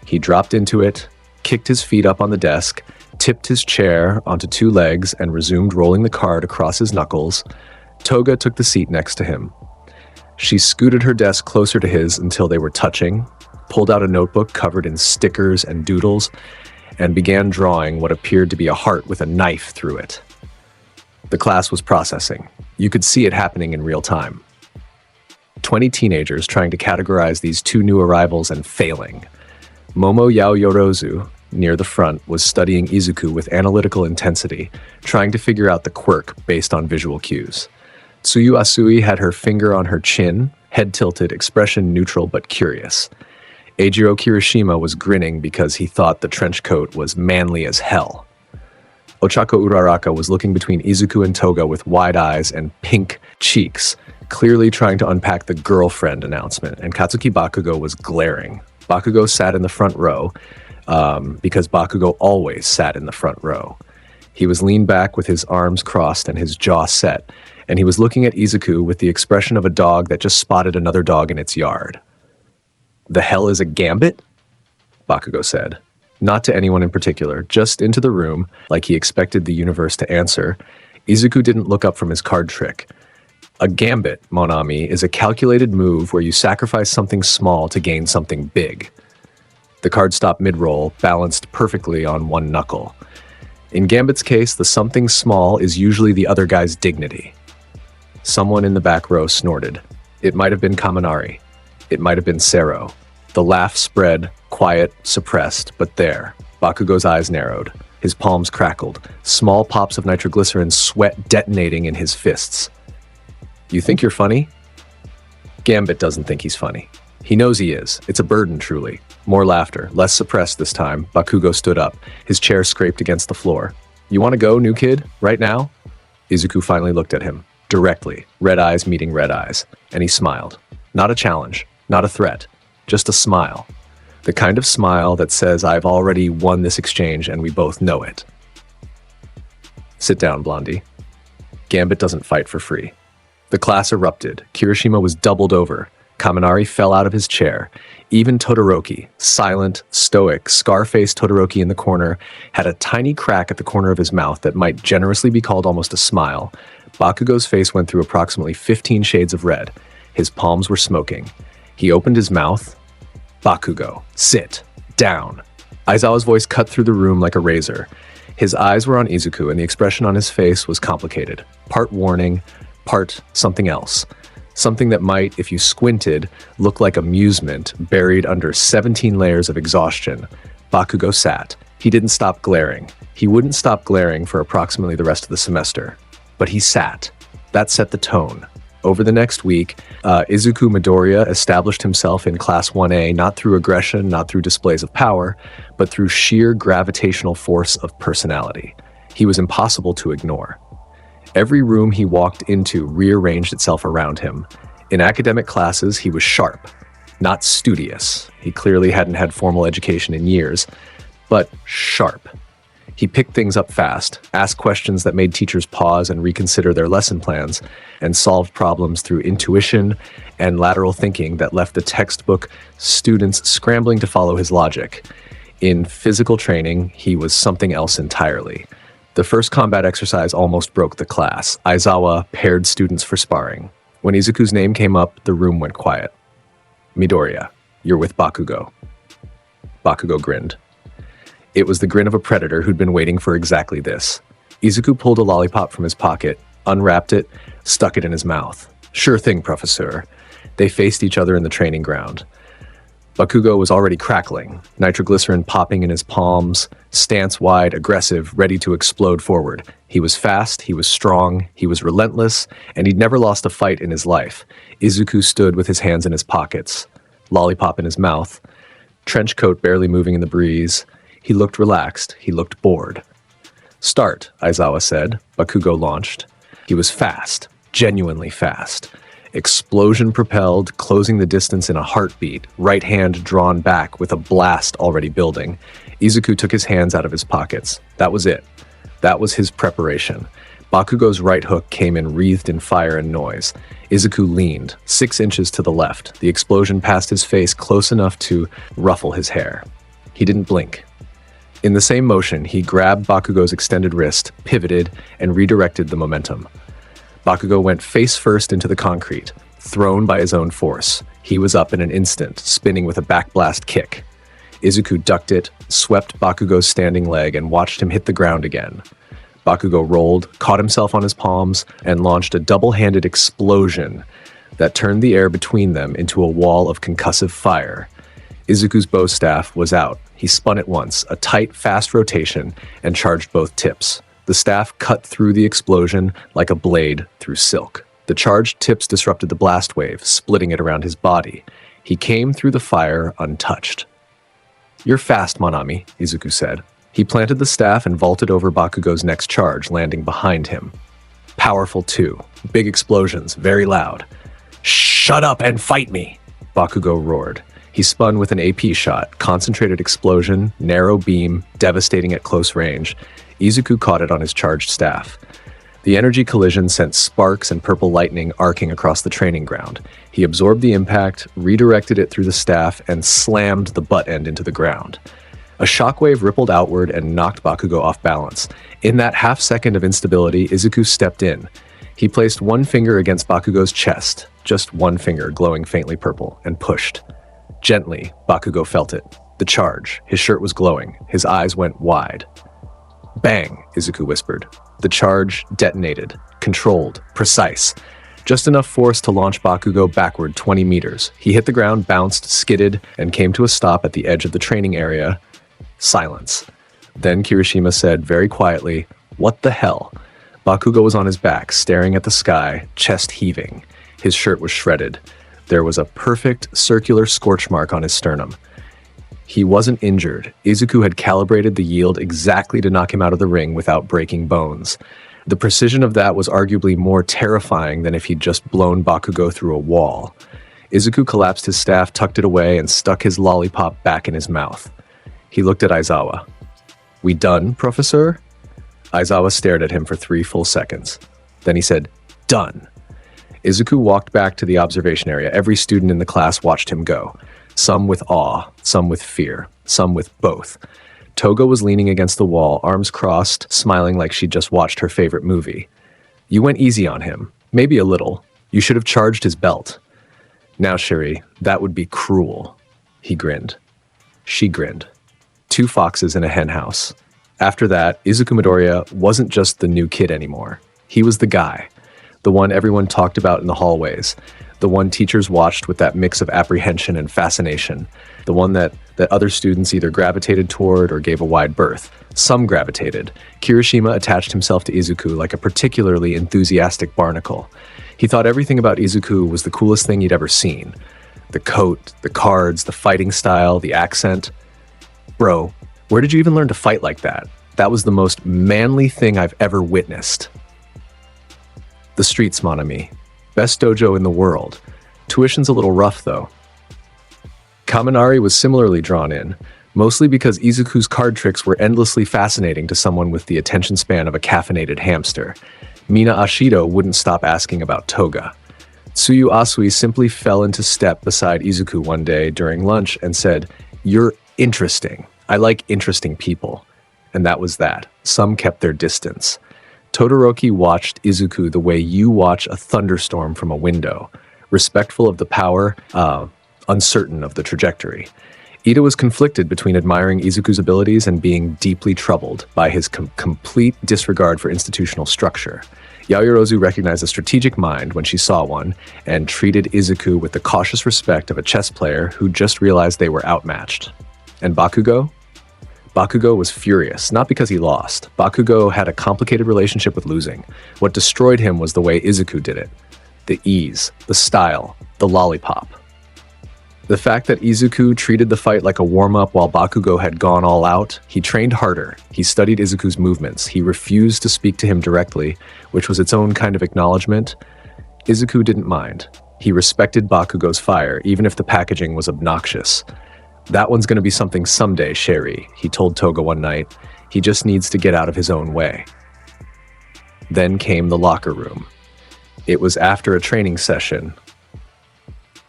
He dropped into it, kicked his feet up on the desk, tipped his chair onto 2 legs, and resumed rolling the card across his knuckles. Toga took the seat next to him. She scooted her desk closer to his until they were touching, pulled out a notebook covered in stickers and doodles, and began drawing what appeared to be a heart with a knife through it. The class was processing. You could see it happening in real time. 20 teenagers trying to categorize these 2 new arrivals and failing. Momo Yaoyorozu, near the front, was studying Izuku with analytical intensity, trying to figure out the quirk based on visual cues. Tsuyu Asui had her finger on her chin, head tilted, expression neutral but curious. Eijiro Kirishima was grinning because he thought the trench coat was manly as hell. Ochako Uraraka was looking between Izuku and Toga with wide eyes and pink cheeks, clearly trying to unpack the girlfriend announcement, and Katsuki Bakugo was glaring. Bakugo sat in the front row, because Bakugo always sat in the front row. He was leaned back with his arms crossed and his jaw set, and he was looking at Izuku with the expression of a dog that just spotted another dog in its yard. "The hell is a Gambit?" Bakugo said. Not to anyone in particular, just into the room, like he expected the universe to answer. Izuku didn't look up from his card trick. A Gambit, mon ami, is a calculated move where you sacrifice something small to gain something big. The card stopped mid-roll, balanced perfectly on one knuckle. In Gambit's case, the something small is usually the other guy's dignity. Someone in the back row snorted. It might have been Kaminari. It might have been Sero. The laugh spread, quiet, suppressed, but there. Bakugo's eyes narrowed. His palms crackled, small pops of nitroglycerin sweat detonating in his fists. "You think you're funny?" Gambit doesn't think he's funny. He knows he is. It's a burden, truly. More laughter, less suppressed this time. Bakugo stood up. His chair scraped against the floor. "You want to go, new kid? Right now?" Izuku finally looked at him, directly, red eyes meeting red eyes, and he smiled. Not a challenge, not a threat, just a smile. The kind of smile that says, "I've already won this exchange and we both know it." "Sit down, Blondie." Gambit doesn't fight for free. The class erupted. Kirishima was doubled over. Kaminari fell out of his chair. Even Todoroki, silent, stoic, scar-faced Todoroki in the corner, had a tiny crack at the corner of his mouth that might generously be called almost a smile. Bakugo's face went through approximately 15 shades of red. His palms were smoking. He opened his mouth. "Bakugo, sit. Down." Aizawa's voice cut through the room like a razor. His eyes were on Izuku, and the expression on his face was complicated. Part warning, part something else. Something that might, if you squinted, look like amusement buried under 17 layers of exhaustion. Bakugo sat. He didn't stop glaring. He wouldn't stop glaring for approximately the rest of the semester. But he sat. That set the tone. Over the next week, Izuku Midoriya established himself in Class 1A not through aggression, not through displays of power, but through sheer gravitational force of personality. He was impossible to ignore. Every room he walked into rearranged itself around him. In academic classes, he was sharp, not studious. He clearly hadn't had formal education in years, but sharp. He picked things up fast, asked questions that made teachers pause and reconsider their lesson plans, and solved problems through intuition and lateral thinking that left the textbook students scrambling to follow his logic. In physical training, he was something else entirely. The first combat exercise almost broke the class. Aizawa paired students for sparring. When Izuku's name came up, the room went quiet. "Midoriya, you're with Bakugo." Bakugo grinned. It was the grin of a predator who'd been waiting for exactly this. Izuku pulled a lollipop from his pocket, unwrapped it, stuck it in his mouth. "Sure thing, Professor." They faced each other in the training ground. Bakugo was already crackling, nitroglycerin popping in his palms, stance wide, aggressive, ready to explode forward. He was fast, he was strong, he was relentless, and he'd never lost a fight in his life. Izuku stood with his hands in his pockets, lollipop in his mouth, trench coat barely moving in the breeze. He looked relaxed, he looked bored. "Start," Aizawa said. Bakugo launched. He was fast, genuinely fast. Explosion propelled, closing the distance in a heartbeat, right hand drawn back with a blast already building. Izuku took his hands out of his pockets. That was it. That was his preparation. Bakugo's right hook came in wreathed in fire and noise. Izuku leaned, 6 inches to the left. The explosion passed his face close enough to ruffle his hair. He didn't blink. In the same motion, he grabbed Bakugo's extended wrist, pivoted, and redirected the momentum. Bakugo went face first into the concrete, thrown by his own force. He was up in an instant, spinning with a backblast kick. Izuku ducked it, swept Bakugo's standing leg, and watched him hit the ground again. Bakugo rolled, caught himself on his palms, and launched a double-handed explosion that turned the air between them into a wall of concussive fire. Izuku's bow staff was out. He spun it once, a tight, fast rotation, and charged both tips. The staff cut through the explosion like a blade through silk. The charged tips disrupted the blast wave, splitting it around his body. He came through the fire untouched. "You're fast, Monami," Izuku said. He planted the staff and vaulted over Bakugo's next charge, landing behind him. Powerful too. Big explosions, very loud. "Shut up and fight me!" Bakugo roared. He spun with an AP shot, concentrated explosion, narrow beam, devastating at close range. Izuku caught it on his charged staff. The energy collision sent sparks and purple lightning arcing across the training ground. He absorbed the impact, redirected it through the staff, and slammed the butt end into the ground. A shockwave rippled outward and knocked Bakugo off balance. In that half-second of instability, Izuku stepped in. He placed one finger against Bakugo's chest, just one finger glowing faintly purple, and pushed. Gently, Bakugo felt it. The charge. His shirt was glowing. His eyes went wide. "Bang," Izuku whispered. The charge detonated. Controlled. Precise. Just enough force to launch Bakugo backward 20 meters. He hit the ground, bounced, skidded, and came to a stop at the edge of the training area. Silence. Then Kirishima said very quietly, "What the hell?" Bakugo was on his back, staring at the sky, chest heaving. His shirt was shredded. There was a perfect circular scorch mark on his sternum. He wasn't injured. Izuku had calibrated the yield exactly to knock him out of the ring without breaking bones. The precision of that was arguably more terrifying than if he'd just blown Bakugo through a wall. Izuku collapsed his staff, tucked it away, and stuck his lollipop back in his mouth. He looked at Aizawa. "We done, Professor?" Aizawa stared at him for 3 full seconds. Then he said, "Done." Izuku walked back to the observation area. Every student in the class watched him go. Some with awe, some with fear, some with both. Toga was leaning against the wall, arms crossed, smiling like she'd just watched her favorite movie. "You went easy on him. Maybe a little. You should have charged his belt." "Now, Shiri, that would be cruel." He grinned. She grinned. 2 foxes in a hen house. After that, Izuku Midoriya wasn't just the new kid anymore. He was the guy. The one everyone talked about in the hallways. The one teachers watched with that mix of apprehension and fascination. The one that other students either gravitated toward or gave a wide berth. Some gravitated. Kirishima attached himself to Izuku like a particularly enthusiastic barnacle. He thought everything about Izuku was the coolest thing he'd ever seen. The coat, the cards, the fighting style, the accent. "Bro, where did you even learn to fight like that? That was the most manly thing I've ever witnessed." "The streets, Monami. Best dojo in the world. Tuition's a little rough, though." Kaminari was similarly drawn in, mostly because Izuku's card tricks were endlessly fascinating to someone with the attention span of a caffeinated hamster. Mina Ashido wouldn't stop asking about Toga. Tsuyu Asui simply fell into step beside Izuku one day during lunch and said, "You're interesting. I like interesting people." And that was that. Some kept their distance. Todoroki watched Izuku the way you watch a thunderstorm from a window, respectful of the power, uncertain of the trajectory. Ida was conflicted between admiring Izuku's abilities and being deeply troubled by his complete disregard for institutional structure. Yaoyorozu recognized a strategic mind when she saw one, and treated Izuku with the cautious respect of a chess player who just realized they were outmatched. And Bakugo? Bakugo was furious, not because he lost. Bakugo had a complicated relationship with losing. What destroyed him was the way Izuku did it. The ease, the style, the lollipop. The fact that Izuku treated the fight like a warm-up while Bakugo had gone all out, he trained harder. He studied Izuku's movements. He refused to speak to him directly, which was its own kind of acknowledgement. Izuku didn't mind. He respected Bakugo's fire, even if the packaging was obnoxious. "That one's going to be something someday, Sherry," he told Toga one night. "He just needs to get out of his own way." Then came the locker room. It was after a training session.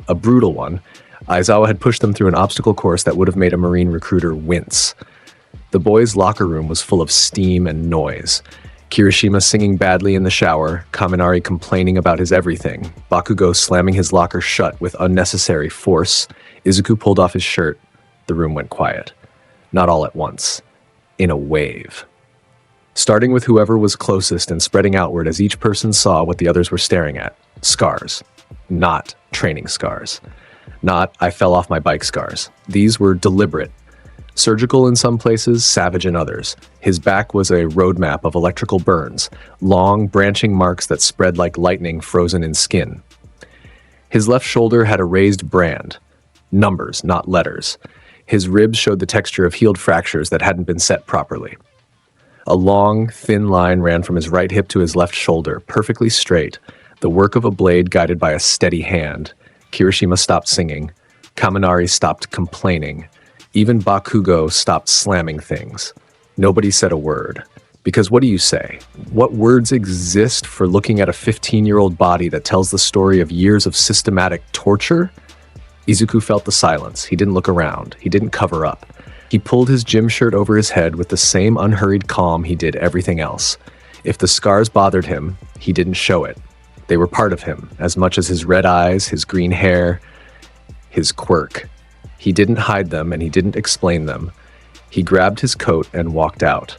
A brutal one. Aizawa had pushed them through an obstacle course that would have made a Marine recruiter wince. The boys' locker room was full of steam and noise. Kirishima singing badly in the shower, Kaminari complaining about his everything, Bakugo slamming his locker shut with unnecessary force. Izuku pulled off his shirt. The room went quiet. Not all at once. In a wave. Starting with whoever was closest and spreading outward as each person saw what the others were staring at. Scars. Not training scars. not "I fell off my bike" scars. These were deliberate. Surgical in some places, savage in others. His back was a roadmap of electrical burns, long, branching marks that spread like lightning frozen in skin. His left shoulder had a raised brand. Numbers, not letters. His ribs showed the texture of healed fractures that hadn't been set properly. A long, thin line ran from his right hip to his left shoulder, perfectly straight, the work of a blade guided by a steady hand. Kirishima stopped singing. Kaminari stopped complaining. Even Bakugo stopped slamming things. Nobody said a word. Because what do you say? What words exist for looking at a 15-year-old body that tells the story of years of systematic torture? Izuku felt the silence. He didn't look around. He didn't cover up. He pulled his gym shirt over his head with the same unhurried calm he did everything else. If the scars bothered him, he didn't show it. They were part of him, as much as his red eyes, his green hair, his quirk. He didn't hide them and he didn't explain them. He grabbed his coat and walked out.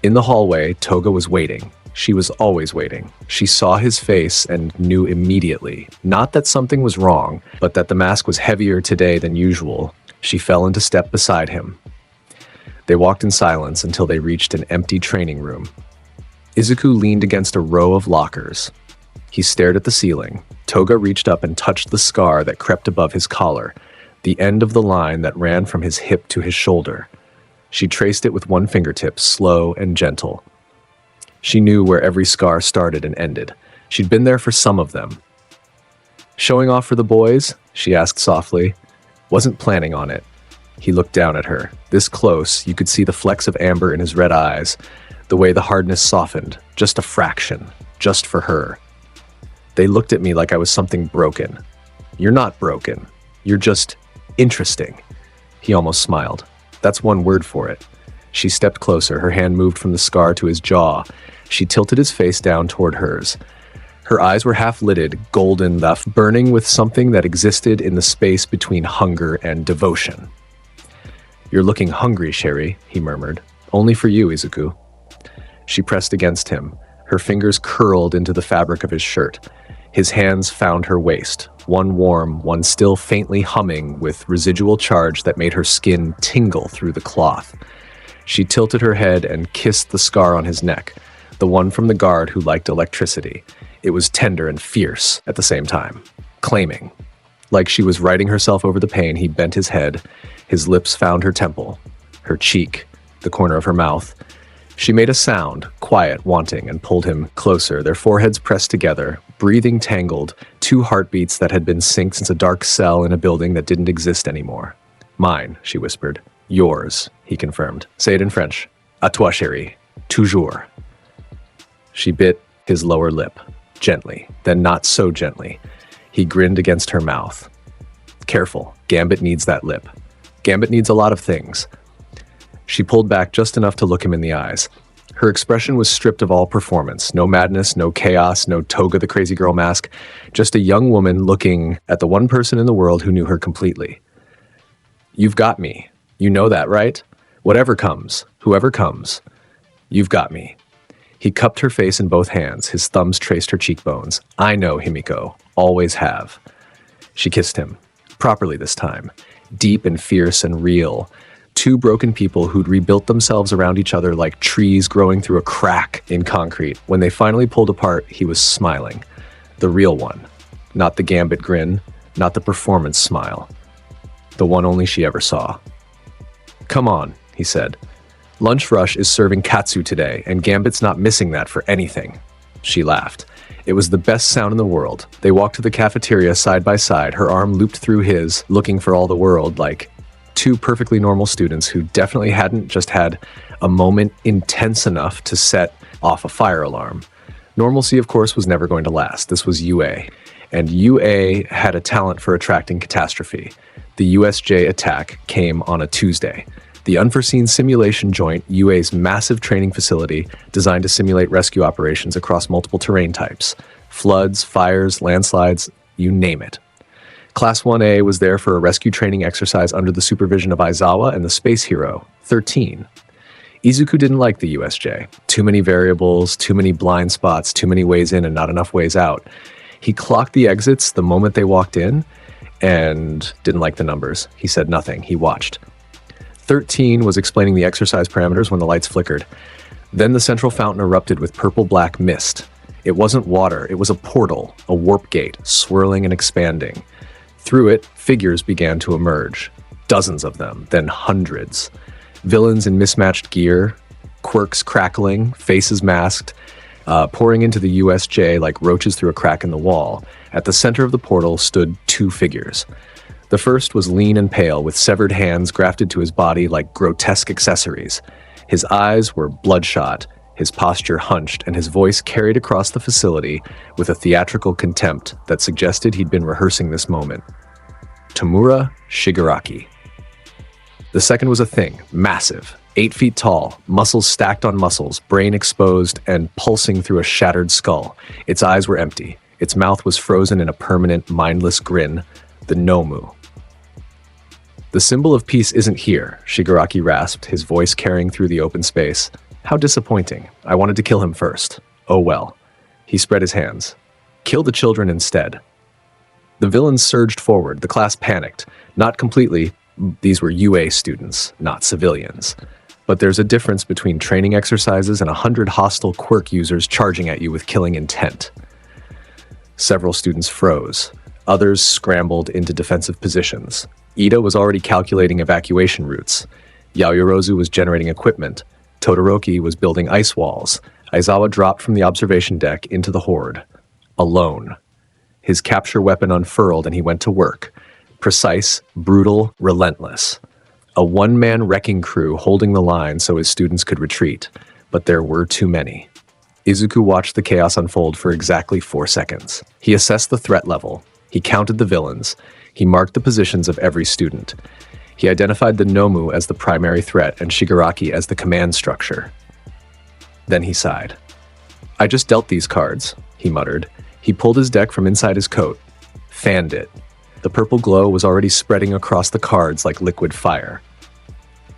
In the hallway, Toga was waiting. She was always waiting. She saw his face and knew immediately, not that something was wrong, but that the mask was heavier today than usual. She fell into step beside him. They walked in silence until they reached an empty training room. Izuku leaned against a row of lockers. He stared at the ceiling. Toga reached up and touched the scar that crept above his collar, the end of the line that ran from his hip to his shoulder. She traced it with one fingertip, slow and gentle. She knew where every scar started and ended. She'd been there for some of them. "Showing off for the boys?" she asked softly. Wasn't planning on it. He looked down at her. This close, you could see the flecks of amber in his red eyes, the way the hardness softened, just a fraction, just for her. They looked at me like I was something broken. "You're not broken. You're just interesting." He almost smiled. That's one word for it. She stepped closer. Her hand moved from the scar to his jaw. She tilted his face down toward hers. Her eyes were half-lidded, golden, burning with something that existed in the space between hunger and devotion. "You're looking hungry, Sherry," he murmured. "Only for you, Izuku." She pressed against him. Her fingers curled into the fabric of his shirt. His hands found her waist, one warm, one still faintly humming with residual charge that made her skin tingle through the cloth. She tilted her head and kissed the scar on his neck, the one from the guard who liked electricity. It was tender and fierce at the same time, claiming. Like she was writing herself over the pain, he bent his head. His lips found her temple, her cheek, the corner of her mouth. She made a sound, quiet, wanting, and pulled him closer, their foreheads pressed together, breathing tangled, two heartbeats that had been synced since a dark cell in a building that didn't exist anymore. "Mine," she whispered. "Yours," he confirmed. "Say it in French. À toi, chérie. Toujours." She bit his lower lip, gently, then not so gently. He grinned against her mouth. "Careful, Gambit needs that lip. Gambit needs a lot of things." She pulled back just enough to look him in the eyes. Her expression was stripped of all performance. No madness, no chaos, no Toga the crazy girl mask. Just a young woman looking at the one person in the world who knew her completely. "You've got me. You know that, right? Whatever comes, whoever comes, you've got me." He cupped her face in both hands. His thumbs traced her cheekbones. "I know, Himiko. Always have." She kissed him. Properly this time. Deep and fierce and real. Two broken people who'd rebuilt themselves around each other like trees growing through a crack in concrete. When they finally pulled apart, he was smiling. The real one. Not the Gambit grin, not the performance smile. The one only she ever saw. "Come on," he said. "Lunch Rush is serving katsu today, and Gambit's not missing that for anything." She laughed. It was the best sound in the world. They walked to the cafeteria side by side, her arm looped through his, looking for all the world like two perfectly normal students who definitely hadn't just had a moment intense enough to set off a fire alarm. Normalcy, of course, was never going to last. This was UA, and UA had a talent for attracting catastrophe. The USJ attack came on a Tuesday. The unforeseen simulation joint, UA's massive training facility designed to simulate rescue operations across multiple terrain types. Floods, fires, landslides, you name it. Class 1A was there for a rescue training exercise under the supervision of Aizawa and the space hero, 13. Izuku didn't like the USJ. Too many variables, too many blind spots, too many ways in and not enough ways out. He clocked the exits the moment they walked in, and didn't like the numbers. He said nothing. He watched. 13 was explaining the exercise parameters when the lights flickered. Then the central fountain erupted with purple-black mist. It wasn't water, it was a portal, a warp gate, swirling and expanding. Through it, figures began to emerge. Dozens of them, then hundreds. Villains in mismatched gear, quirks crackling, faces masked, pouring into the USJ like roaches through a crack in the wall. At the center of the portal stood two figures. The first was lean and pale, with severed hands grafted to his body like grotesque accessories. His eyes were bloodshot, his posture hunched, and his voice carried across the facility with a theatrical contempt that suggested he'd been rehearsing this moment. Tamura Shigaraki. The second was a thing, massive, 8 feet tall, muscles stacked on muscles, brain exposed and pulsing through a shattered skull. Its eyes were empty. Its mouth was frozen in a permanent, mindless grin, the Nomu. The symbol of peace isn't here, Shigaraki rasped, his voice carrying through the open space. How disappointing. I wanted to kill him first. Oh well. He spread his hands. Kill the children instead. The villains surged forward. The class panicked. Not completely. These were UA students, not civilians. But there's a difference between training exercises and 100 hostile quirk users charging at you with killing intent. Several students froze. Others scrambled into defensive positions. Ida was already calculating evacuation routes. Yaoyorozu was generating equipment. Todoroki was building ice walls. Aizawa dropped from the observation deck into the horde. Alone. His capture weapon unfurled and he went to work. Precise, brutal, relentless. A one-man wrecking crew holding the line so his students could retreat. But there were too many. Izuku watched the chaos unfold for exactly 4 seconds. He assessed the threat level. He counted the villains. He marked the positions of every student. He identified the Nomu as the primary threat and Shigaraki as the command structure. Then he sighed. I just dealt these cards, he muttered. He pulled his deck from inside his coat, fanned it. The purple glow was already spreading across the cards like liquid fire.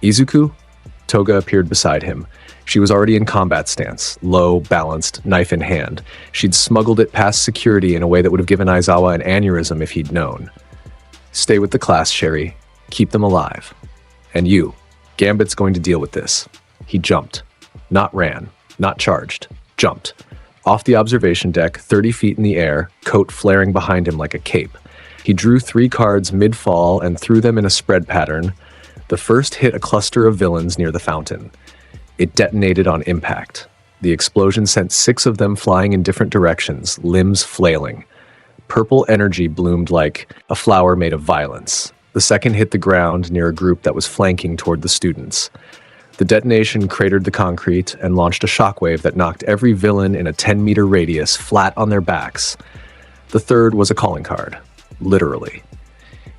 Izuku? Toga appeared beside him. She was already in combat stance, low, balanced, knife in hand. She'd smuggled it past security in a way that would have given Aizawa an aneurysm if he'd known. Stay with the class, Sherry. Keep them alive. And you, Gambit's going to deal with this. He jumped. Not ran. Not charged. Jumped. Off the observation deck, 30 feet in the air, coat flaring behind him like a cape. He drew 3 cards mid-fall and threw them in a spread pattern. The first hit a cluster of villains near the fountain. It detonated on impact. The explosion sent 6 of them flying in different directions, limbs flailing. Purple energy bloomed like a flower made of violence. The second hit the ground near a group that was flanking toward the students. The detonation cratered the concrete and launched a shockwave that knocked every villain in a 10-meter radius flat on their backs. The third was a calling card, literally.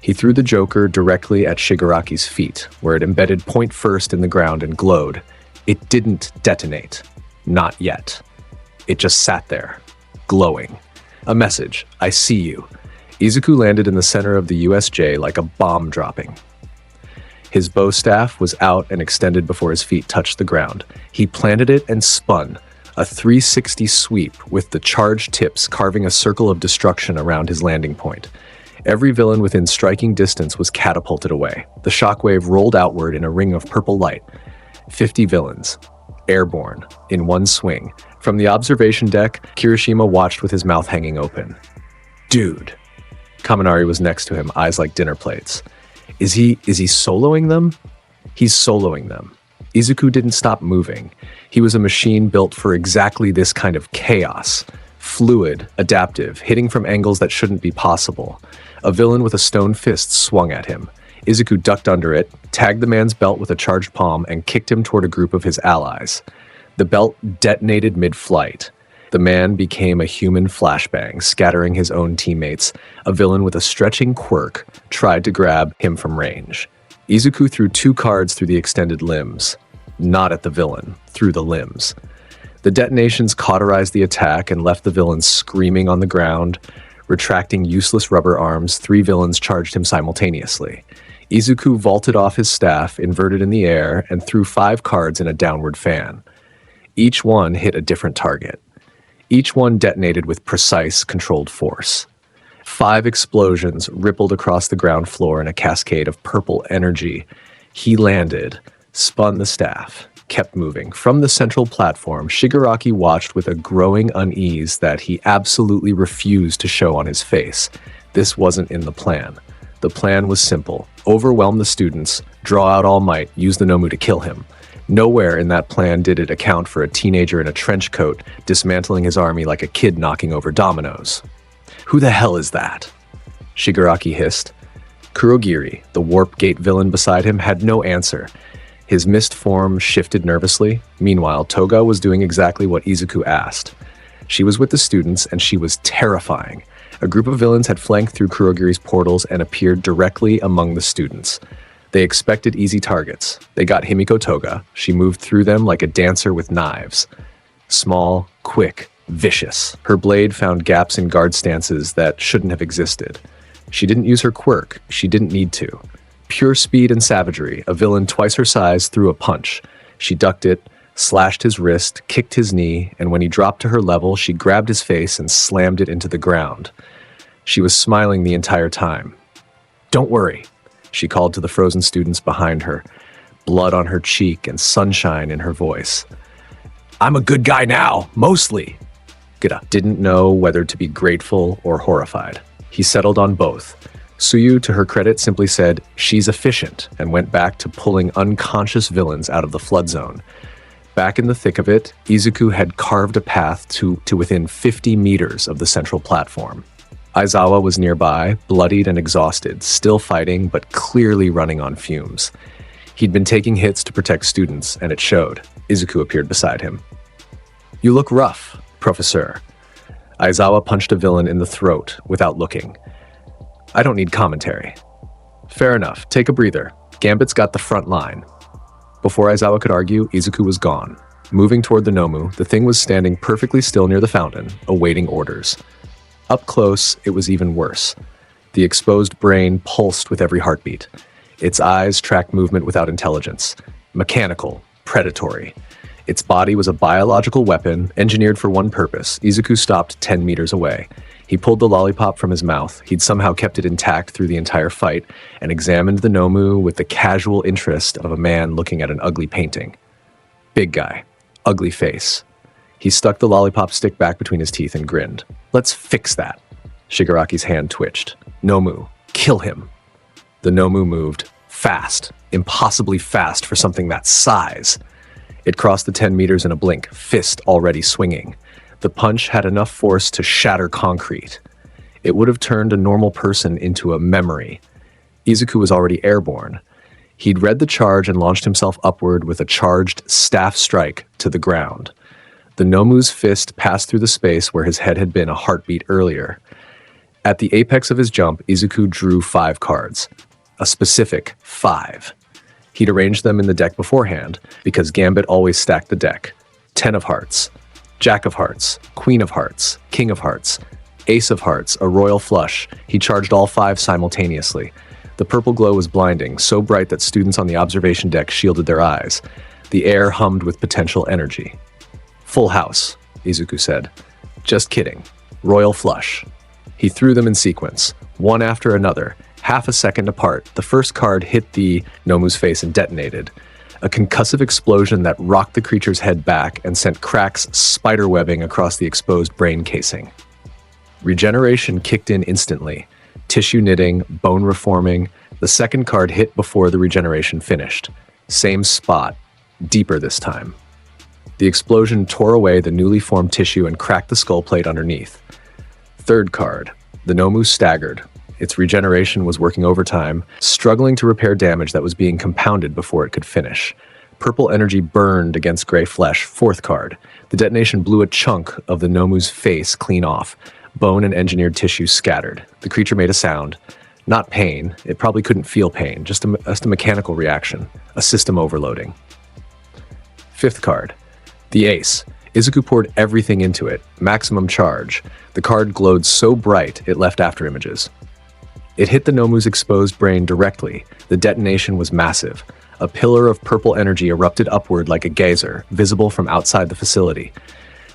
He threw the Joker directly at Shigaraki's feet, where it embedded point first in the ground and glowed. It didn't detonate. Not yet. It just sat there, glowing. A message, I see you. Izuku landed in the center of the USJ like a bomb dropping. His bow staff was out and extended before his feet touched the ground. He planted it and spun, a 360 sweep with the charged tips carving a circle of destruction around his landing point. Every villain within striking distance was catapulted away. The shockwave rolled outward in a ring of purple light. 50 villains, airborne, in one swing. From the observation deck, Kirishima watched with his mouth hanging open. Dude. Kaminari was next to him, eyes like dinner plates. Is he soloing them? He's soloing them. Izuku didn't stop moving. He was a machine built for exactly this kind of chaos. Fluid, adaptive, hitting from angles that shouldn't be possible. A villain with a stone fist swung at him. Izuku ducked under it, tagged the man's belt with a charged palm, and kicked him toward a group of his allies. The belt detonated mid-flight. The man became a human flashbang, scattering his own teammates. A villain with a stretching quirk tried to grab him from range. Izuku threw 2 cards through the extended limbs. Not at the villain, through the limbs. The detonations cauterized the attack and left the villain screaming on the ground. Retracting useless rubber arms, 3 villains charged him simultaneously. Izuku vaulted off his staff, inverted in the air, and threw 5 cards in a downward fan. Each one hit a different target. Each one detonated with precise, controlled force. 5 explosions rippled across the ground floor in a cascade of purple energy. He landed, spun the staff, kept moving. From the central platform, Shigaraki watched with a growing unease that he absolutely refused to show on his face. This wasn't in the plan. The plan was simple. Overwhelm the students, draw out all might, use the Nomu to kill him. Nowhere in that plan did it account for a teenager in a trench coat dismantling his army like a kid knocking over dominoes. Who the hell is that? Shigaraki hissed. Kurogiri, the warp gate villain beside him, had no answer. His mist form shifted nervously. Meanwhile, Toga was doing exactly what Izuku asked. She was with the students, and she was terrifying. A group of villains had flanked through Kurogiri's portals and appeared directly among the students. They expected easy targets. They got Himiko Toga. She moved through them like a dancer with knives. Small, quick, vicious. Her blade found gaps in guard stances that shouldn't have existed. She didn't use her quirk. She didn't need to. Pure speed and savagery, a villain twice her size threw a punch. She ducked it, slashed his wrist, kicked his knee, and when he dropped to her level, she grabbed his face and slammed it into the ground. She was smiling the entire time. "Don't worry," she called to the frozen students behind her, blood on her cheek and sunshine in her voice. "I'm a good guy now, mostly." Gura didn't know whether to be grateful or horrified. He settled on both. Suyu, to her credit, simply said, "She's efficient," and went back to pulling unconscious villains out of the flood zone. Back in the thick of it, Izuku had carved a path to within 50 meters of the central platform. Aizawa was nearby, bloodied and exhausted, still fighting but clearly running on fumes. He'd been taking hits to protect students, and it showed. Izuku appeared beside him. "You look rough, Professor." Aizawa punched a villain in the throat without looking. "I don't need commentary." "Fair enough, take a breather. Gambit's got the front line." Before Aizawa could argue, Izuku was gone. Moving toward the Nomu, the thing was standing perfectly still near the fountain, awaiting orders. Up close, it was even worse. The exposed brain pulsed with every heartbeat. Its eyes tracked movement without intelligence. Mechanical, predatory. Its body was a biological weapon, engineered for one purpose. Izuku stopped 10 meters away. He pulled the lollipop from his mouth. He'd somehow kept it intact through the entire fight, and examined the Nomu with the casual interest of a man looking at an ugly painting. Big guy. Ugly face. He stuck the lollipop stick back between his teeth and grinned. "Let's fix that." Shigaraki's hand twitched. "Nomu, kill him." The Nomu moved. Fast. Impossibly fast for something that size. It crossed the 10 meters in a blink, fist already swinging. The punch had enough force to shatter concrete. It would have turned a normal person into a memory. Izuku was already airborne. He'd read the charge and launched himself upward with a charged staff strike to the ground. The Nomu's fist passed through the space where his head had been a heartbeat earlier. At the apex of his jump, Izuku drew 5 cards. A specific 5. He'd arranged them in the deck beforehand, because Gambit always stacked the deck. 10 of hearts, Jack of hearts, Queen of hearts, King of hearts, Ace of hearts, a royal flush. He charged all 5 simultaneously. The purple glow was blinding, so bright that students on the observation deck shielded their eyes. The air hummed with potential energy. "Full house," Izuku said. "Just kidding. Royal flush." He threw them in sequence, one after another, half a second apart. The first card hit the Nomu's face and detonated. A concussive explosion that rocked the creature's head back and sent cracks spiderwebbing across the exposed brain casing. Regeneration kicked in instantly. Tissue knitting, bone reforming. The second card hit before the regeneration finished. Same spot, deeper this time. The explosion tore away the newly formed tissue and cracked the skull plate underneath. Third card. The Nomu staggered. Its regeneration was working overtime, struggling to repair damage that was being compounded before it could finish. Purple energy burned against gray flesh. Fourth card. The detonation blew a chunk of the Nomu's face clean off. Bone and engineered tissue scattered. The creature made a sound. Not pain. It probably couldn't feel pain. Just a mechanical reaction. A system overloading. Fifth card. The ace. Izuku poured everything into it. Maximum charge. The card glowed so bright it left afterimages. It hit the Nomu's exposed brain directly. The detonation was massive. A pillar of purple energy erupted upward like a geyser, visible from outside the facility.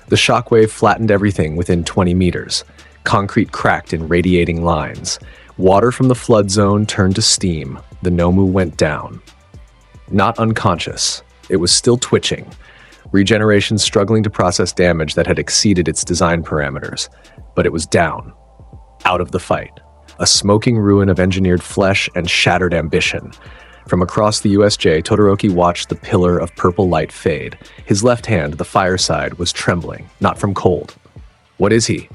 The shockwave flattened everything within 20 meters. Concrete cracked in radiating lines. Water from the flood zone turned to steam. The Nomu went down. Not unconscious. It was still twitching. Regeneration struggling to process damage that had exceeded its design parameters. But it was down. Out of the fight. A smoking ruin of engineered flesh and shattered ambition. From across the USJ, Todoroki watched the pillar of purple light fade. His left hand, the fireside, was trembling, not from cold. "What is he?"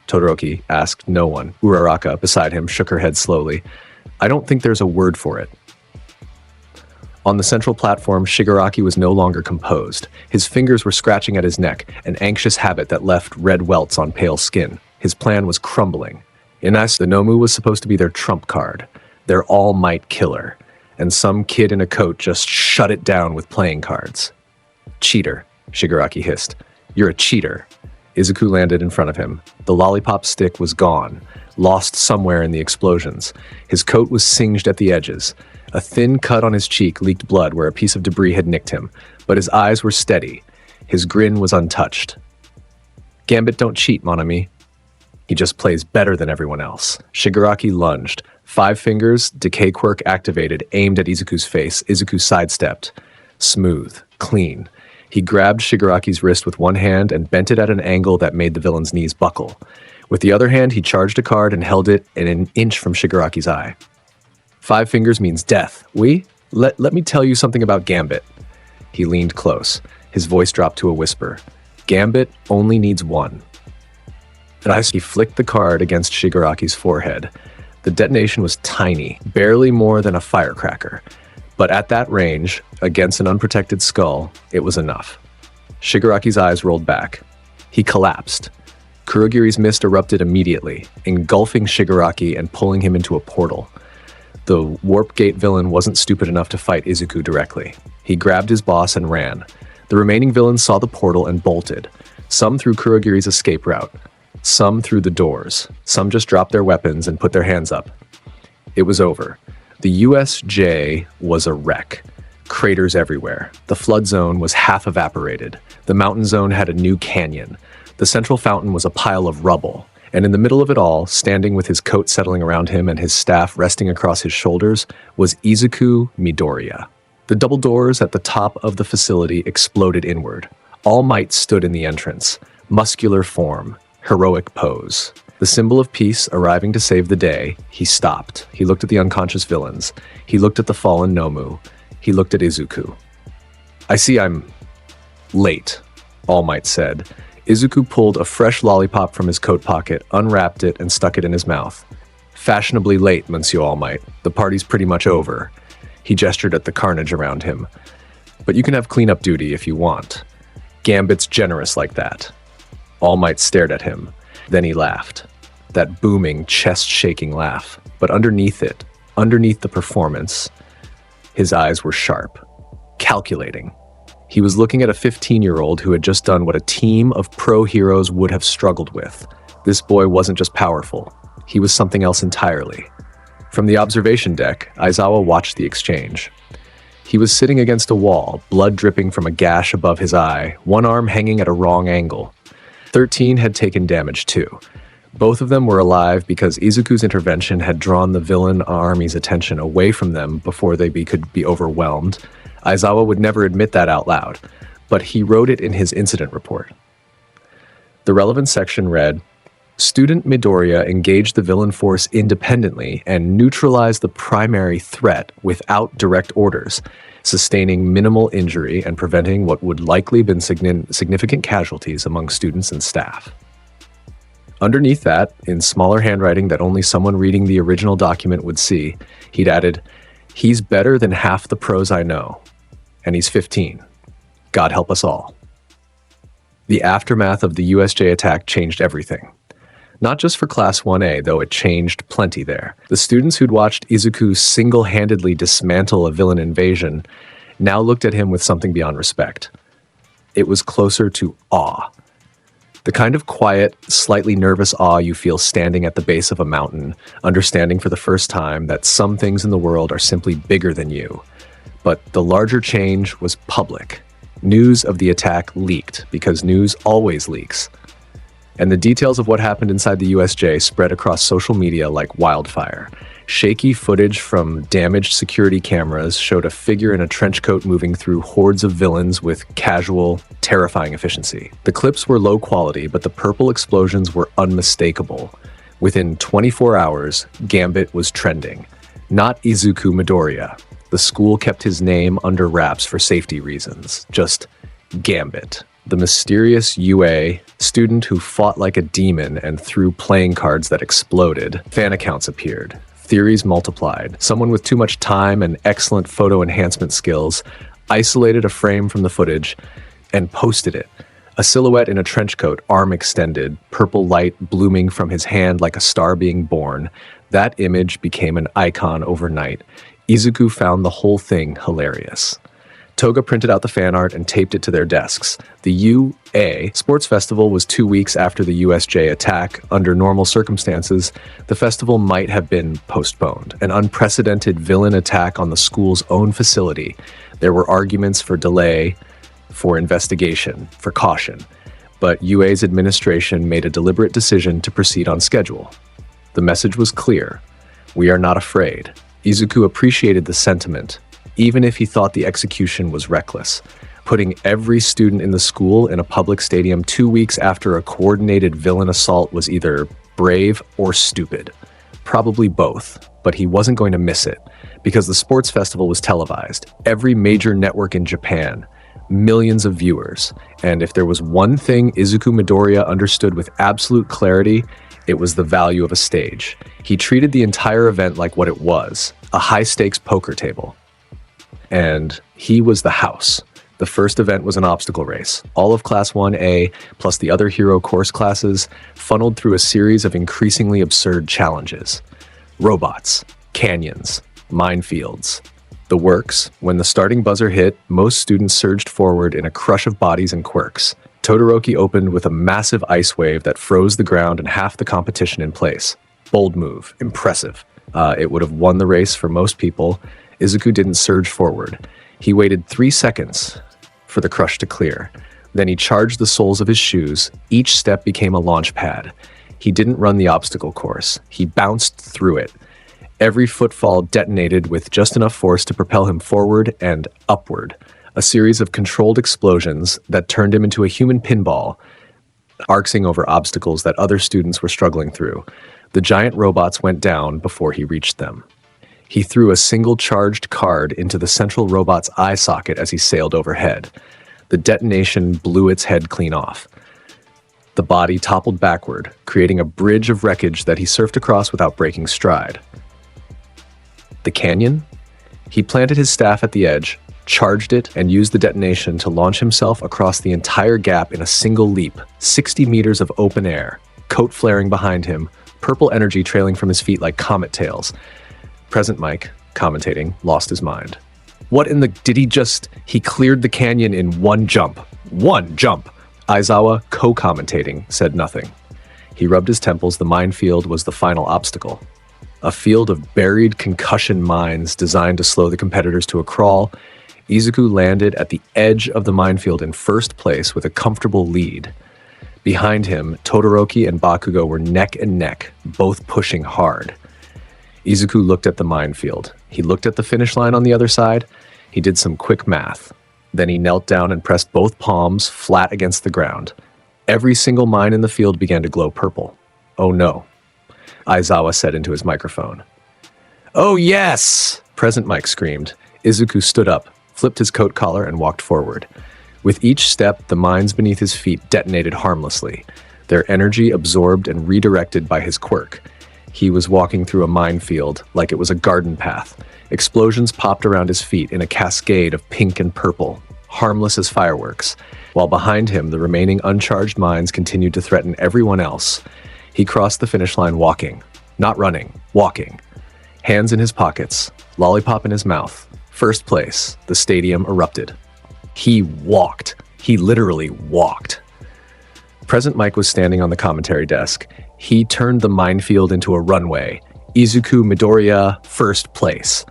Todoroki asked no one. Uraraka, beside him, shook her head slowly. "I don't think there's a word for it." On the central platform, Shigaraki was no longer composed. His fingers were scratching at his neck, an anxious habit that left red welts on pale skin. His plan was crumbling. In us, the Nomu was supposed to be their trump card, their all-might killer. And some kid in a coat just shut it down with playing cards. "Cheater," Shigaraki hissed. "You're a cheater." Izuku landed in front of him. The lollipop stick was gone, lost somewhere in the explosions. His coat was singed at the edges. A thin cut on his cheek leaked blood where a piece of debris had nicked him, but his eyes were steady. His grin was untouched. "Gambit don't cheat, mon ami. He just plays better than everyone else." Shigaraki lunged. 5 fingers, decay quirk activated, aimed at Izuku's face. Izuku sidestepped. Smooth, clean. He grabbed Shigaraki's wrist with one hand and bent it at an angle that made the villain's knees buckle. With the other hand, he charged a card and held it an inch from Shigaraki's eye. 5 fingers means death. Let me tell you something about Gambit. He leaned close. His voice dropped to a whisper. Gambit only needs one. He flicked the card against Shigaraki's forehead. The detonation was tiny, barely more than a firecracker. But at that range, against an unprotected skull, it was enough. Shigaraki's eyes rolled back. He collapsed. Kurogiri's mist erupted immediately, engulfing Shigaraki and pulling him into a portal. The Warp Gate villain wasn't stupid enough to fight Izuku directly. He grabbed his boss and ran. The remaining villains saw the portal and bolted. Some through Kurogiri's escape route. Some through the doors. Some just dropped their weapons and put their hands up. It was over. The USJ was a wreck. Craters everywhere. The flood zone was half evaporated. The mountain zone had a new canyon. The central fountain was a pile of rubble. And in the middle of it all, standing with his coat settling around him and his staff resting across his shoulders, was Izuku Midoriya. The double doors at the top of the facility exploded inward. All Might stood in the entrance. Muscular form. Heroic pose. The symbol of peace arriving to save the day, he stopped. He looked at the unconscious villains. He looked at the fallen Nomu. He looked at Izuku. "I see I'm late," All Might said. Izuku pulled a fresh lollipop from his coat pocket, unwrapped it, and stuck it in his mouth. "Fashionably late, Monsieur All Might. The party's pretty much over." He gestured at the carnage around him. "But you can have cleanup duty if you want. Gambit's generous like that." All Might stared at him. Then he laughed. That booming, chest-shaking laugh. But underneath it, underneath the performance, his eyes were sharp, calculating. He was looking at a 15-year-old who had just done what a team of pro heroes would have struggled with. This boy wasn't just powerful. He was something else entirely. From the observation deck, Aizawa watched the exchange. He was sitting against a wall, blood dripping from a gash above his eye, one arm hanging at a wrong angle. 13 had taken damage too. Both of them were alive because Izuku's intervention had drawn the villain army's attention away from them before they could be overwhelmed. Aizawa would never admit that out loud, but he wrote it in his incident report. The relevant section read, "Student Midoriya engaged the villain force independently and neutralized the primary threat without direct orders, sustaining minimal injury and preventing what would likely been significant casualties among students and staff." Underneath that, in smaller handwriting that only someone reading the original document would see, he'd added, "He's better than half the pros I know. And he's 15. God help us all." The aftermath of the USJ attack changed everything. Not just for Class 1A, though it changed plenty there. The students who'd watched Izuku single-handedly dismantle a villain invasion now looked at him with something beyond respect. It was closer to awe. The kind of quiet, slightly nervous awe you feel standing at the base of a mountain, understanding for the first time that some things in the world are simply bigger than you. But the larger change was public. News of the attack leaked, because news always leaks. And the details of what happened inside the USJ spread across social media like wildfire. Shaky footage from damaged security cameras showed a figure in a trench coat moving through hordes of villains with casual, terrifying efficiency. The clips were low quality, but the purple explosions were unmistakable. Within 24 hours, Gambit was trending. Not Izuku Midoriya. The school kept his name under wraps for safety reasons. Just Gambit. The mysterious UA student who fought like a demon and threw playing cards that exploded. Fan accounts appeared. Theories multiplied. Someone with too much time and excellent photo enhancement skills isolated a frame from the footage and posted it. A silhouette in a trench coat, arm extended, purple light blooming from his hand like a star being born. That image became an icon overnight. Izuku found the whole thing hilarious. Toga printed out the fan art and taped it to their desks. The UA Sports Festival was 2 weeks after the USJ attack. Under normal circumstances, the festival might have been postponed. An unprecedented villain attack on the school's own facility. There were arguments for delay, for investigation, for caution. But UA's administration made a deliberate decision to proceed on schedule. The message was clear. We are not afraid. Izuku appreciated the sentiment, even if he thought the execution was reckless. Putting every student in the school in a public stadium 2 weeks after a coordinated villain assault was either brave or stupid. Probably both, but he wasn't going to miss it, because the sports festival was televised. Every major network in Japan, millions of viewers. And if there was one thing Izuku Midoriya understood with absolute clarity, it was the value of a stage. He treated the entire event like what it was, a high-stakes poker table. And he was the house. The first event was an obstacle race. All of Class 1A, plus the other hero course classes, funneled through a series of increasingly absurd challenges. Robots, canyons, minefields. The works. When the starting buzzer hit, most students surged forward in a crush of bodies and quirks. Todoroki opened with a massive ice wave that froze the ground and half the competition in place. Bold move. Impressive. It would have won the race for most people. Izuku didn't surge forward. He waited 3 seconds for the crush to clear. Then he charged the soles of his shoes. Each step became a launch pad. He didn't run the obstacle course. He bounced through it. Every footfall detonated with just enough force to propel him forward and upward. A series of controlled explosions that turned him into a human pinball, arcing over obstacles that other students were struggling through. The giant robots went down before he reached them. He threw a single charged card into the central robot's eye socket as he sailed overhead. The detonation blew its head clean off. The body toppled backward, creating a bridge of wreckage that he surfed across without breaking stride. The canyon? He planted his staff at the edge, charged it, and used the detonation to launch himself across the entire gap in a single leap, 60 meters of open air, coat flaring behind him, purple energy trailing from his feet like comet tails. Present Mike, commentating, lost his mind. What in the... He cleared the canyon in one jump. One jump! Aizawa, co-commentating, said nothing. He rubbed his temples. The minefield was the final obstacle. A field of buried concussion mines designed to slow the competitors to a crawl. Izuku landed at the edge of the minefield in first place with a comfortable lead. Behind him, Todoroki and Bakugo were neck and neck, both pushing hard. Izuku looked at the minefield. He looked at the finish line on the other side. He did some quick math. Then he knelt down and pressed both palms flat against the ground. Every single mine in the field began to glow purple. Oh no, Aizawa said into his microphone. Oh yes, Present Mike screamed. Izuku stood up, flipped his coat collar, and walked forward. With each step, the mines beneath his feet detonated harmlessly, their energy absorbed and redirected by his quirk. He was walking through a minefield like it was a garden path. Explosions popped around his feet in a cascade of pink and purple, harmless as fireworks, while behind him the remaining uncharged mines continued to threaten everyone else. He crossed the finish line walking, not running, walking. Hands in his pockets, lollipop in his mouth. First place, the stadium erupted. He walked. He literally walked. Present Mike was standing on the commentary desk. He turned the minefield into a runway. Izuku Midoriya, first place.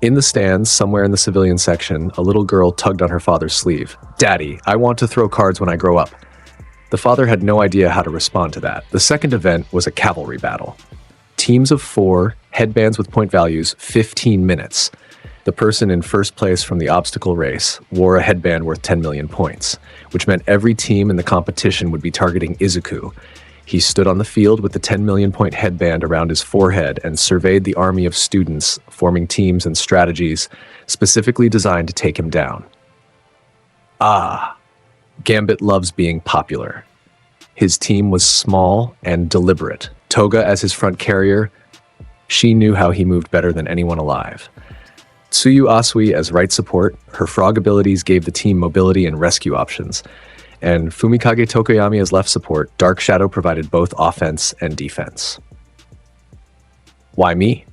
In the stands, somewhere in the civilian section, a little girl tugged on her father's sleeve. Daddy, I want to throw cards when I grow up. The father had no idea how to respond to that. The second event was a cavalry battle. Teams of 4, headbands with point values, 15 minutes. The person in first place from the obstacle race wore a headband worth 10 million points, which meant every team in the competition would be targeting Izuku. He stood on the field with the 10 million point headband around his forehead and surveyed the army of students, forming teams and strategies specifically designed to take him down. Gambit loves being popular. His team was small and deliberate. Toga as his front carrier, she knew how he moved better than anyone alive. Tsuyu Asui as right support, her frog abilities gave the team mobility and rescue options. And Fumikage Tokoyami as left support, Dark Shadow provided both offense and defense. Why me?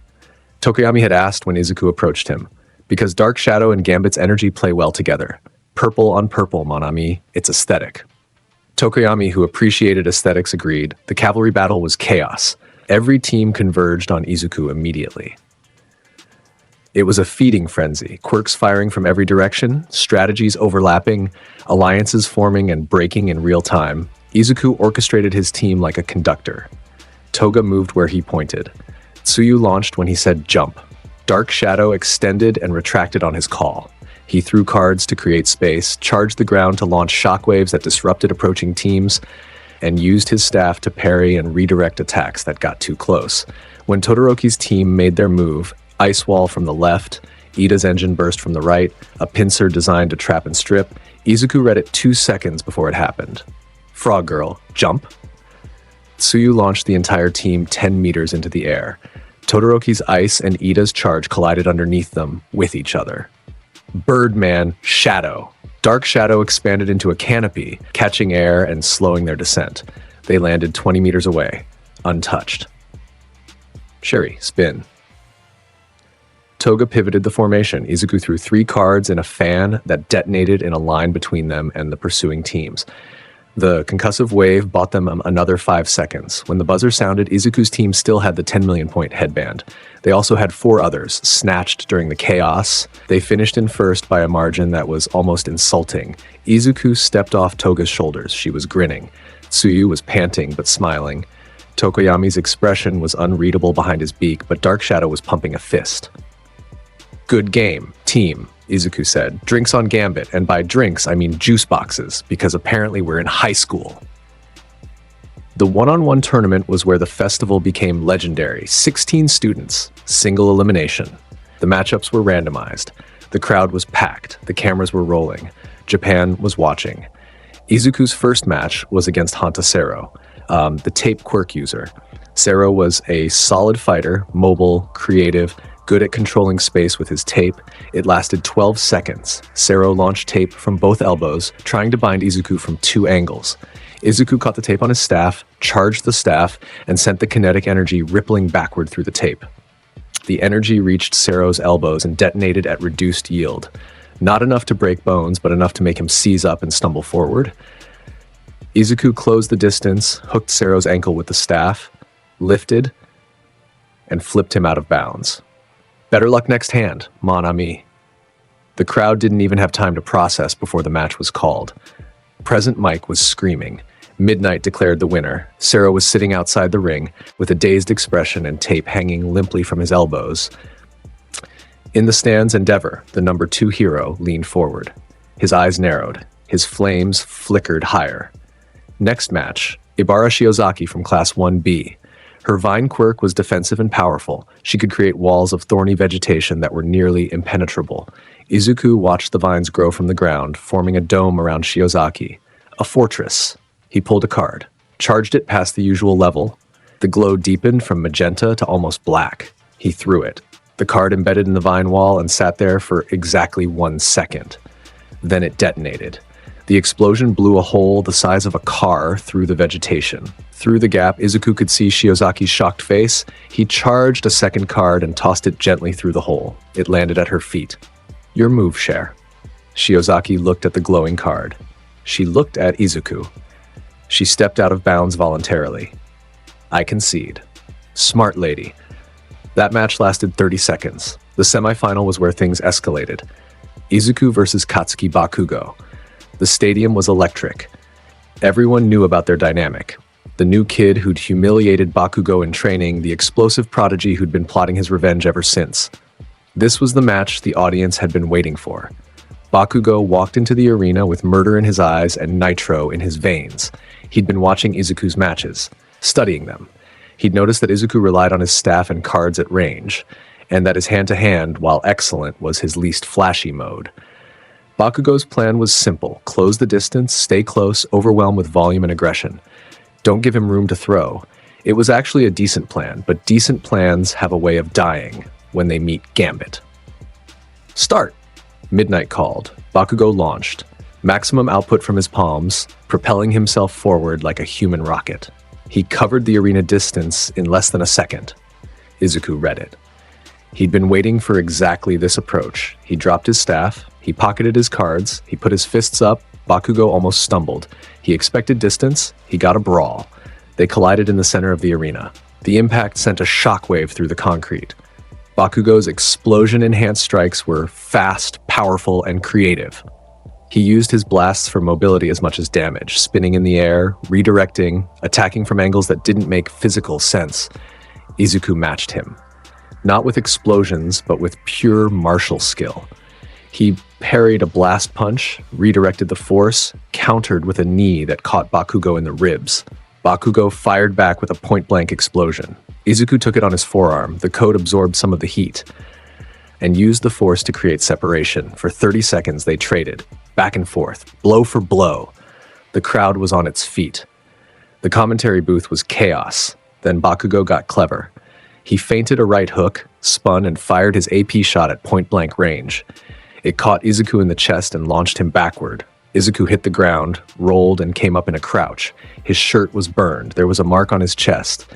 Tokoyami had asked when Izuku approached him. Because Dark Shadow and Gambit's energy play well together. Purple on purple, mon ami, it's aesthetic. Tokoyami, who appreciated aesthetics, agreed. The cavalry battle was chaos. Every team converged on Izuku immediately. It was a feeding frenzy, quirks firing from every direction, strategies overlapping, alliances forming and breaking in real time. Izuku orchestrated his team like a conductor. Toga moved where he pointed. Tsuyu launched when he said jump. Dark Shadow extended and retracted on his call. He threw cards to create space, charged the ground to launch shockwaves that disrupted approaching teams, and used his staff to parry and redirect attacks that got too close. When Todoroki's team made their move, Ice Wall from the left, Ida's engine burst from the right, a pincer designed to trap and strip, Izuku read it 2 seconds before it happened. Frog Girl, jump. Tsuyu launched the entire team 10 meters into the air. Todoroki's ice and Ida's charge collided underneath them with each other. Birdman, Shadow. Dark Shadow expanded into a canopy, catching air and slowing their descent. They landed 20 meters away, untouched. Shuri, spin. Toga pivoted the formation. Izuku threw 3 cards in a fan that detonated in a line between them and the pursuing teams. The concussive wave bought them another 5 seconds. When the buzzer sounded, Izuku's team still had the 10 million point headband. They also had 4 others, snatched during the chaos. They finished in first by a margin that was almost insulting. Izuku stepped off Toga's shoulders. She was grinning. Tsuyu was panting but smiling. Tokoyami's expression was unreadable behind his beak, but Dark Shadow was pumping a fist. Good game, team, Izuku said. Drinks on Gambit, and by drinks, I mean juice boxes, because apparently we're in high school. The one-on-one tournament was where the festival became legendary. 16 students, single elimination. The matchups were randomized. The crowd was packed. The cameras were rolling. Japan was watching. Izuku's first match was against Hanta Sero, the tape quirk user. Sero was a solid fighter, mobile, creative, good at controlling space with his tape. It lasted 12 seconds. Sero launched tape from both elbows, trying to bind Izuku from 2 angles. Izuku caught the tape on his staff, charged the staff, and sent the kinetic energy rippling backward through the tape. The energy reached Sero's elbows and detonated at reduced yield. Not enough to break bones, but enough to make him seize up and stumble forward. Izuku closed the distance, hooked Sero's ankle with the staff, lifted, and flipped him out of bounds. Better luck next hand, mon ami. The crowd didn't even have time to process before the match was called. Present Mike was screaming. Midnight declared the winner. Sero was sitting outside the ring with a dazed expression and tape hanging limply from his elbows. In the stands, Endeavor, the number 2 hero, leaned forward. His eyes narrowed. His flames flickered higher. Next match, Ibara Shiozaki from Class 1B. Her vine quirk was defensive and powerful. She could create walls of thorny vegetation that were nearly impenetrable. Izuku watched the vines grow from the ground, forming a dome around Shiozaki. A fortress. He pulled a card, charged it past the usual level. The glow deepened from magenta to almost black. He threw it. The card embedded in the vine wall and sat there for exactly 1 second. Then it detonated. The explosion blew a hole the size of a car through the vegetation. Through the gap, Izuku could see Shiozaki's shocked face. He charged a second card and tossed it gently through the hole. It landed at her feet. Your move, Cher. Shiozaki looked at the glowing card. She looked at Izuku. She stepped out of bounds voluntarily. I concede. Smart lady. That match lasted 30 seconds. The semifinal was where things escalated. Izuku versus Katsuki Bakugo. The stadium was electric. Everyone knew about their dynamic. The new kid who'd humiliated Bakugo in training, the explosive prodigy who'd been plotting his revenge ever since. This was the match the audience had been waiting for. Bakugo walked into the arena with murder in his eyes and nitro in his veins. He'd been watching Izuku's matches, studying them. He'd noticed that Izuku relied on his staff and cards at range, and that his hand-to-hand, while excellent, was his least flashy mode. Bakugo's plan was simple: close the distance, stay close, overwhelm with volume and aggression. Don't give him room to throw. It was actually a decent plan, but decent plans have a way of dying when they meet Gambit. Start! Midnight called. Bakugo launched. Maximum output from his palms, propelling himself forward like a human rocket. He covered the arena distance in less than a second. Izuku read it. He'd been waiting for exactly this approach. He dropped his staff, he pocketed his cards, he put his fists up. Bakugo almost stumbled. He expected distance, he got a brawl. They collided in the center of the arena. The impact sent a shockwave through the concrete. Bakugo's explosion-enhanced strikes were fast, powerful, and creative. He used his blasts for mobility as much as damage, spinning in the air, redirecting, attacking from angles that didn't make physical sense. Izuku matched him. Not with explosions, but with pure martial skill. He parried a blast punch, redirected the force, countered with a knee that caught Bakugo in the ribs. Bakugo fired back with a point-blank explosion. Izuku took it on his forearm. The coat absorbed some of the heat and used the force to create separation. For 30 seconds, they traded, back and forth, blow for blow. The crowd was on its feet. The commentary booth was chaos. Then Bakugo got clever. He feinted a right hook, spun, and fired his AP shot at point-blank range. It caught Izuku in the chest and launched him backward. Izuku hit the ground, rolled, and came up in a crouch. His shirt was burned. There was a mark on his chest.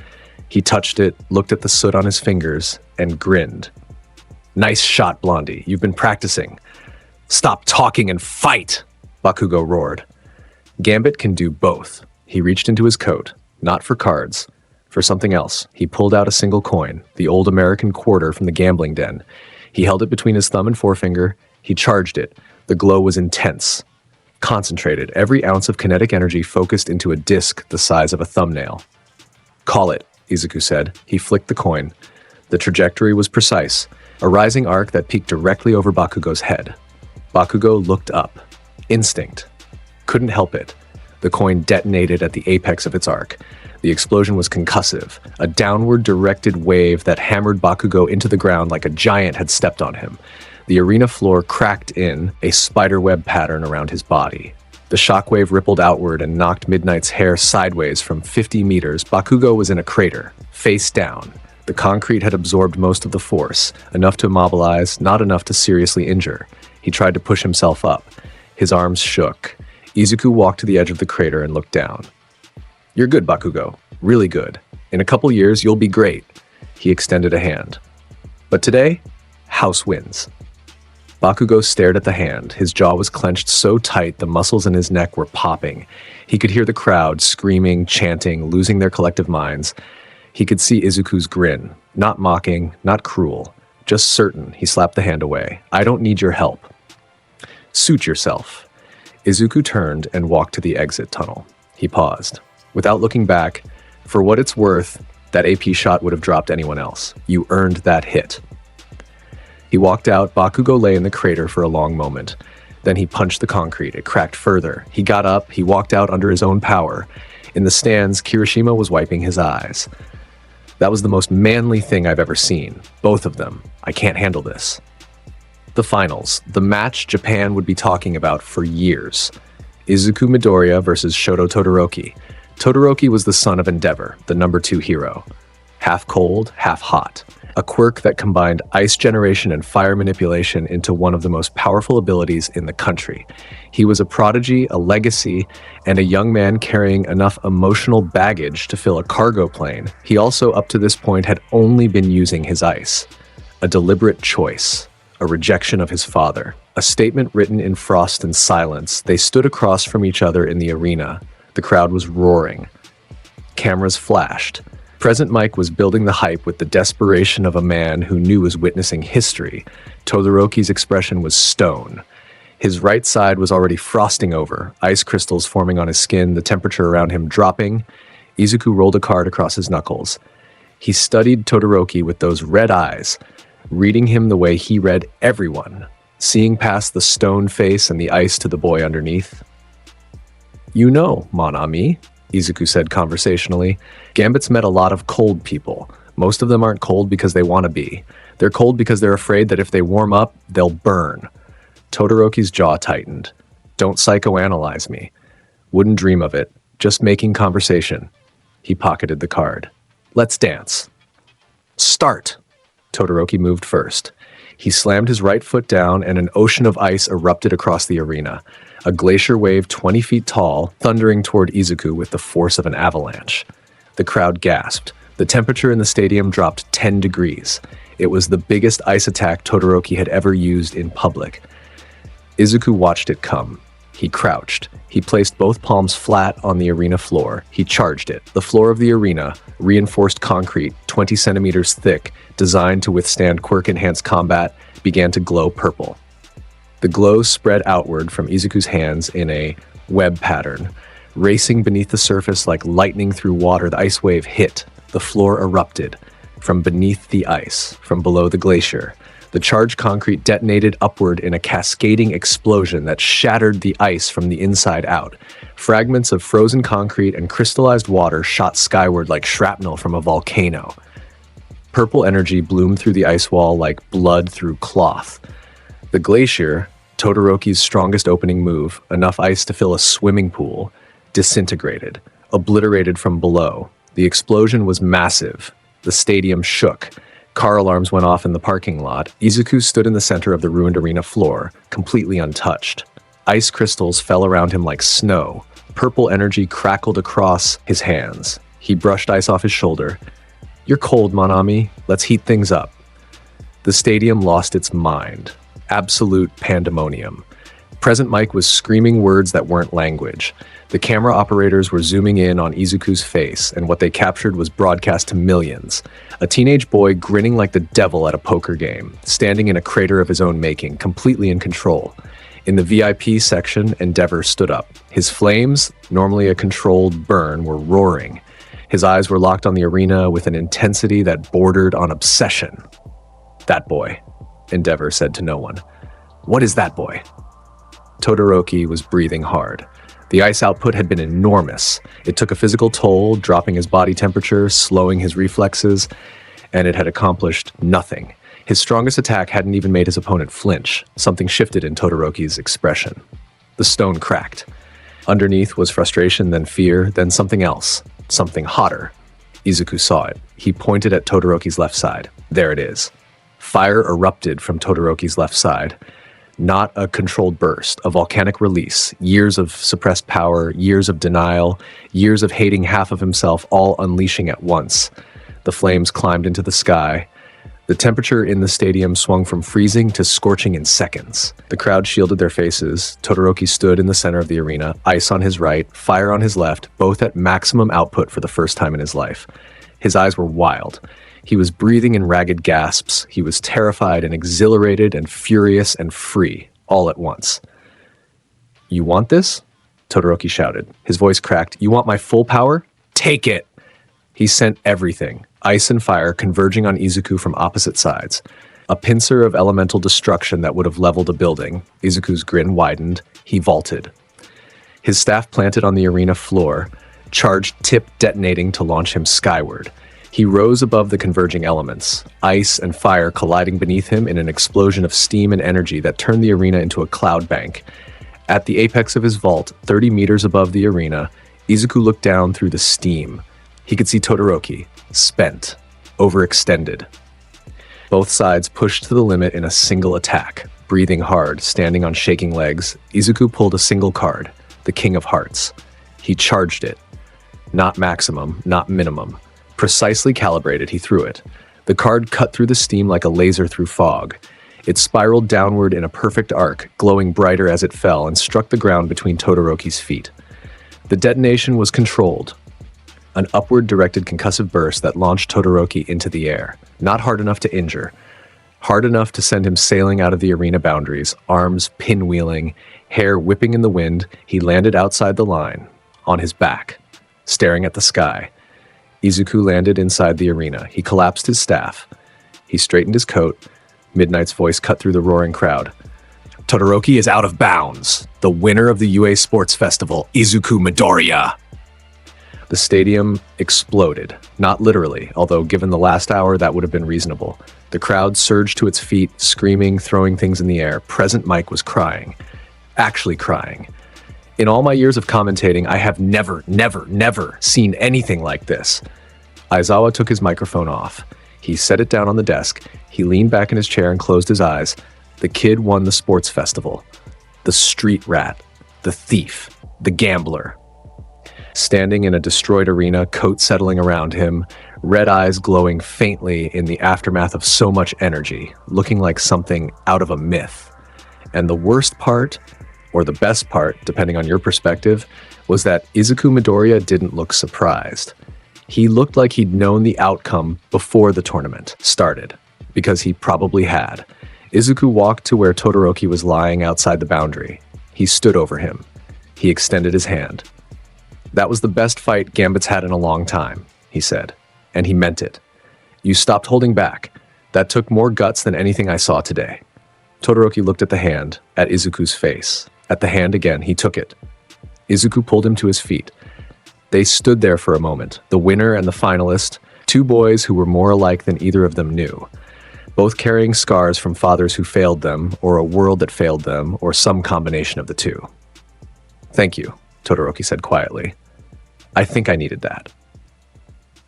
He touched it, looked at the soot on his fingers, and grinned. "Nice shot, Blondie. You've been practicing." "Stop talking and fight!" Bakugo roared. Gambit can do both. He reached into his coat, not for cards, for something else. He pulled out a single coin, the old American quarter from the gambling den. He held it between his thumb and forefinger. He charged it. The glow was intense, concentrated, every ounce of kinetic energy focused into a disc the size of a thumbnail. "Call it," Izuku said. He flicked the coin. The trajectory was precise, a rising arc that peaked directly over Bakugo's head. Bakugo looked up. Instinct. Couldn't help it. The coin detonated at the apex of its arc. The explosion was concussive, a downward-directed wave that hammered Bakugo into the ground like a giant had stepped on him. The arena floor cracked in, a spiderweb pattern around his body. The shockwave rippled outward and knocked Midnight's hair sideways from 50 meters. Bakugo was in a crater, face down. The concrete had absorbed most of the force, enough to immobilize, not enough to seriously injure. He tried to push himself up. His arms shook. Izuku walked to the edge of the crater and looked down. "You're good, Bakugo. Really good. In a couple years, you'll be great." He extended a hand. But today, House wins. Bakugo stared at the hand. His jaw was clenched so tight the muscles in his neck were popping. He could hear the crowd screaming, chanting, losing their collective minds. He could see Izuku's grin. Not mocking, not cruel. Just certain. He slapped the hand away. "I don't need your help." "Suit yourself." Izuku turned and walked to the exit tunnel. He paused. Without looking back, for what it's worth, that AP shot would have dropped anyone else. You earned that hit. He walked out. Bakugo lay in the crater for a long moment. Then he punched the concrete. It cracked further. He got up. He walked out under his own power. In the stands, Kirishima was wiping his eyes. "That was the most manly thing I've ever seen. Both of them. I can't handle this." The finals. The match Japan would be talking about for years. Izuku Midoriya versus Shoto Todoroki. Todoroki was the son of Endeavor, the #2 hero. Half cold, half hot. A quirk that combined ice generation and fire manipulation into one of the most powerful abilities in the country. He was a prodigy, a legacy, and a young man carrying enough emotional baggage to fill a cargo plane. He also, up to this point, had only been using his ice. A deliberate choice. A rejection of his father. A statement written in frost and silence. They stood across from each other in the arena. The crowd was roaring. Cameras flashed. Present Mike was building the hype with the desperation of a man who knew was witnessing history. Todoroki's expression was stone. His right side was already frosting over, ice crystals forming on his skin, the temperature around him dropping. Izuku rolled a card across his knuckles. He studied Todoroki with those red eyes, reading him the way he read everyone, seeing past the stone face and the ice to the boy underneath. "You know, mon ami," Izuku said conversationally, "Gambit's met a lot of cold people. Most of them aren't cold because they want to be. They're cold because they're afraid that if they warm up, they'll burn." Todoroki's jaw tightened. "Don't psychoanalyze me. Wouldn't dream of it. Just making conversation." He pocketed the card. "Let's dance." "Start." Todoroki moved first. He slammed his right foot down and an ocean of ice erupted across the arena. A glacier wave 20 feet tall, thundering toward Izuku with the force of an avalanche. The crowd gasped. The temperature in the stadium dropped 10 degrees. It was the biggest ice attack Todoroki had ever used in public. Izuku watched it come. He crouched. He placed both palms flat on the arena floor. He charged it. The floor of the arena, reinforced concrete, 20 centimeters thick, designed to withstand quirk-enhanced combat, began to glow purple. The glow spread outward from Izuku's hands in a web pattern. Racing beneath the surface like lightning through water, the ice wave hit. The floor erupted. From beneath the ice, from below the glacier, the charged concrete detonated upward in a cascading explosion that shattered the ice from the inside out. Fragments of frozen concrete and crystallized water shot skyward like shrapnel from a volcano. Purple energy bloomed through the ice wall like blood through cloth. The glacier, Todoroki's strongest opening move, enough ice to fill a swimming pool, disintegrated, obliterated from below. The explosion was massive. The stadium shook. Car alarms went off in the parking lot. Izuku stood in the center of the ruined arena floor, completely untouched. Ice crystals fell around him like snow. Purple energy crackled across his hands. He brushed ice off his shoulder. "You're cold, mon ami. Let's heat things up." The stadium lost its mind. Absolute pandemonium. Present Mike was screaming words that weren't language. The camera operators were zooming in on Izuku's face, and what they captured was broadcast to millions. A teenage boy grinning like the devil at a poker game, standing in a crater of his own making, completely in control. In the VIP section, Endeavor stood up. His flames, normally a controlled burn, were roaring. His eyes were locked on the arena with an intensity that bordered on obsession. "That boy," Endeavor said to no one. "What is that boy?" Todoroki was breathing hard. The ice output had been enormous. It took a physical toll, dropping his body temperature, slowing his reflexes, and it had accomplished nothing. His strongest attack hadn't even made his opponent flinch. Something shifted in Todoroki's expression. The stone cracked. Underneath was frustration, then fear, then something else. Something hotter. Izuku saw it. He pointed at Todoroki's left side. There it is. Fire erupted from Todoroki's left side. Not a controlled burst, a volcanic release, years of suppressed power, years of denial, years of hating half of himself, all unleashing at once. The flames climbed into the sky. The temperature in the stadium swung from freezing to scorching in seconds. The crowd shielded their faces. Todoroki stood in the center of the arena, ice on his right, fire on his left, both at maximum output for the first time in his life. His eyes were wild. He was breathing in ragged gasps. He was terrified and exhilarated and furious and free, all at once. "You want this?" Todoroki shouted. His voice cracked. "You want my full power? Take it!" He sent everything, ice and fire converging on Izuku from opposite sides. A pincer of elemental destruction that would have leveled a building. Izuku's grin widened. He vaulted. His staff planted on the arena floor, charged tip detonating to launch him skyward. He rose above the converging elements, ice and fire colliding beneath him in an explosion of steam and energy that turned the arena into a cloud bank. At the apex of his vault, 30 meters above the arena, Izuku looked down through the steam. He could see Todoroki, spent, overextended. Both sides pushed to the limit in a single attack. Breathing hard, standing on shaking legs, Izuku pulled a single card, the King of Hearts. He charged it. Not maximum, not minimum. Precisely calibrated, he threw it. The card cut through the steam like a laser through fog. It spiraled downward in a perfect arc, glowing brighter as it fell, and struck the ground between Todoroki's feet. The detonation was controlled. An upward-directed concussive burst that launched Todoroki into the air. Not hard enough to injure. Hard enough to send him sailing out of the arena boundaries, arms pinwheeling, hair whipping in the wind, he landed outside the line, on his back, staring at the sky. Izuku landed inside the arena. He collapsed his staff. He straightened his coat. Midnight's voice cut through the roaring crowd. Todoroki is out of bounds. The winner of the UA Sports Festival, Izuku Midoriya. The stadium exploded. Not literally, although given the last hour, that would have been reasonable. The crowd surged to its feet, screaming, throwing things in the air. Present Mike was crying. Actually crying. In all my years of commentating, I have never seen anything like this. Aizawa took his microphone off. He set it down on the desk. He leaned back in his chair and closed his eyes. The kid won the sports festival. The street rat. The thief. The gambler. Standing in a destroyed arena, coat settling around him, red eyes glowing faintly in the aftermath of so much energy, looking like something out of a myth. And the worst part, or the best part, depending on your perspective, was that Izuku Midoriya didn't look surprised. He looked like he'd known the outcome before the tournament started, because he probably had. Izuku walked to where Todoroki was lying outside the boundary. He stood over him. He extended his hand. "That was the best fight Gambit's had in a long time," he said, and he meant it. "You stopped holding back. That took more guts than anything I saw today." Todoroki looked at the hand, at Izuku's face. At the hand again, he took it. Izuku pulled him to his feet. They stood there for a moment, the winner and the finalist, two boys who were more alike than either of them knew, both carrying scars from fathers who failed them, or a world that failed them, or some combination of the two. "Thank you," Todoroki said quietly. "I think I needed that."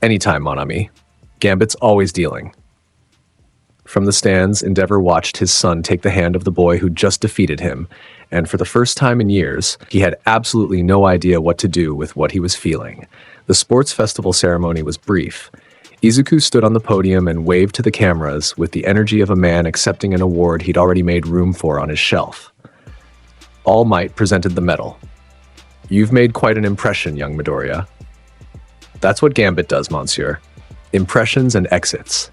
"Anytime, mon ami. Gambit's always dealing." From the stands, Endeavor watched his son take the hand of the boy who just defeated him, and for the first time in years, he had absolutely no idea what to do with what he was feeling. The sports festival ceremony was brief. Izuku stood on the podium and waved to the cameras with the energy of a man accepting an award he'd already made room for on his shelf. All Might presented the medal. "You've made quite an impression, young Midoriya." "That's what Gambit does, monsieur. Impressions and exits."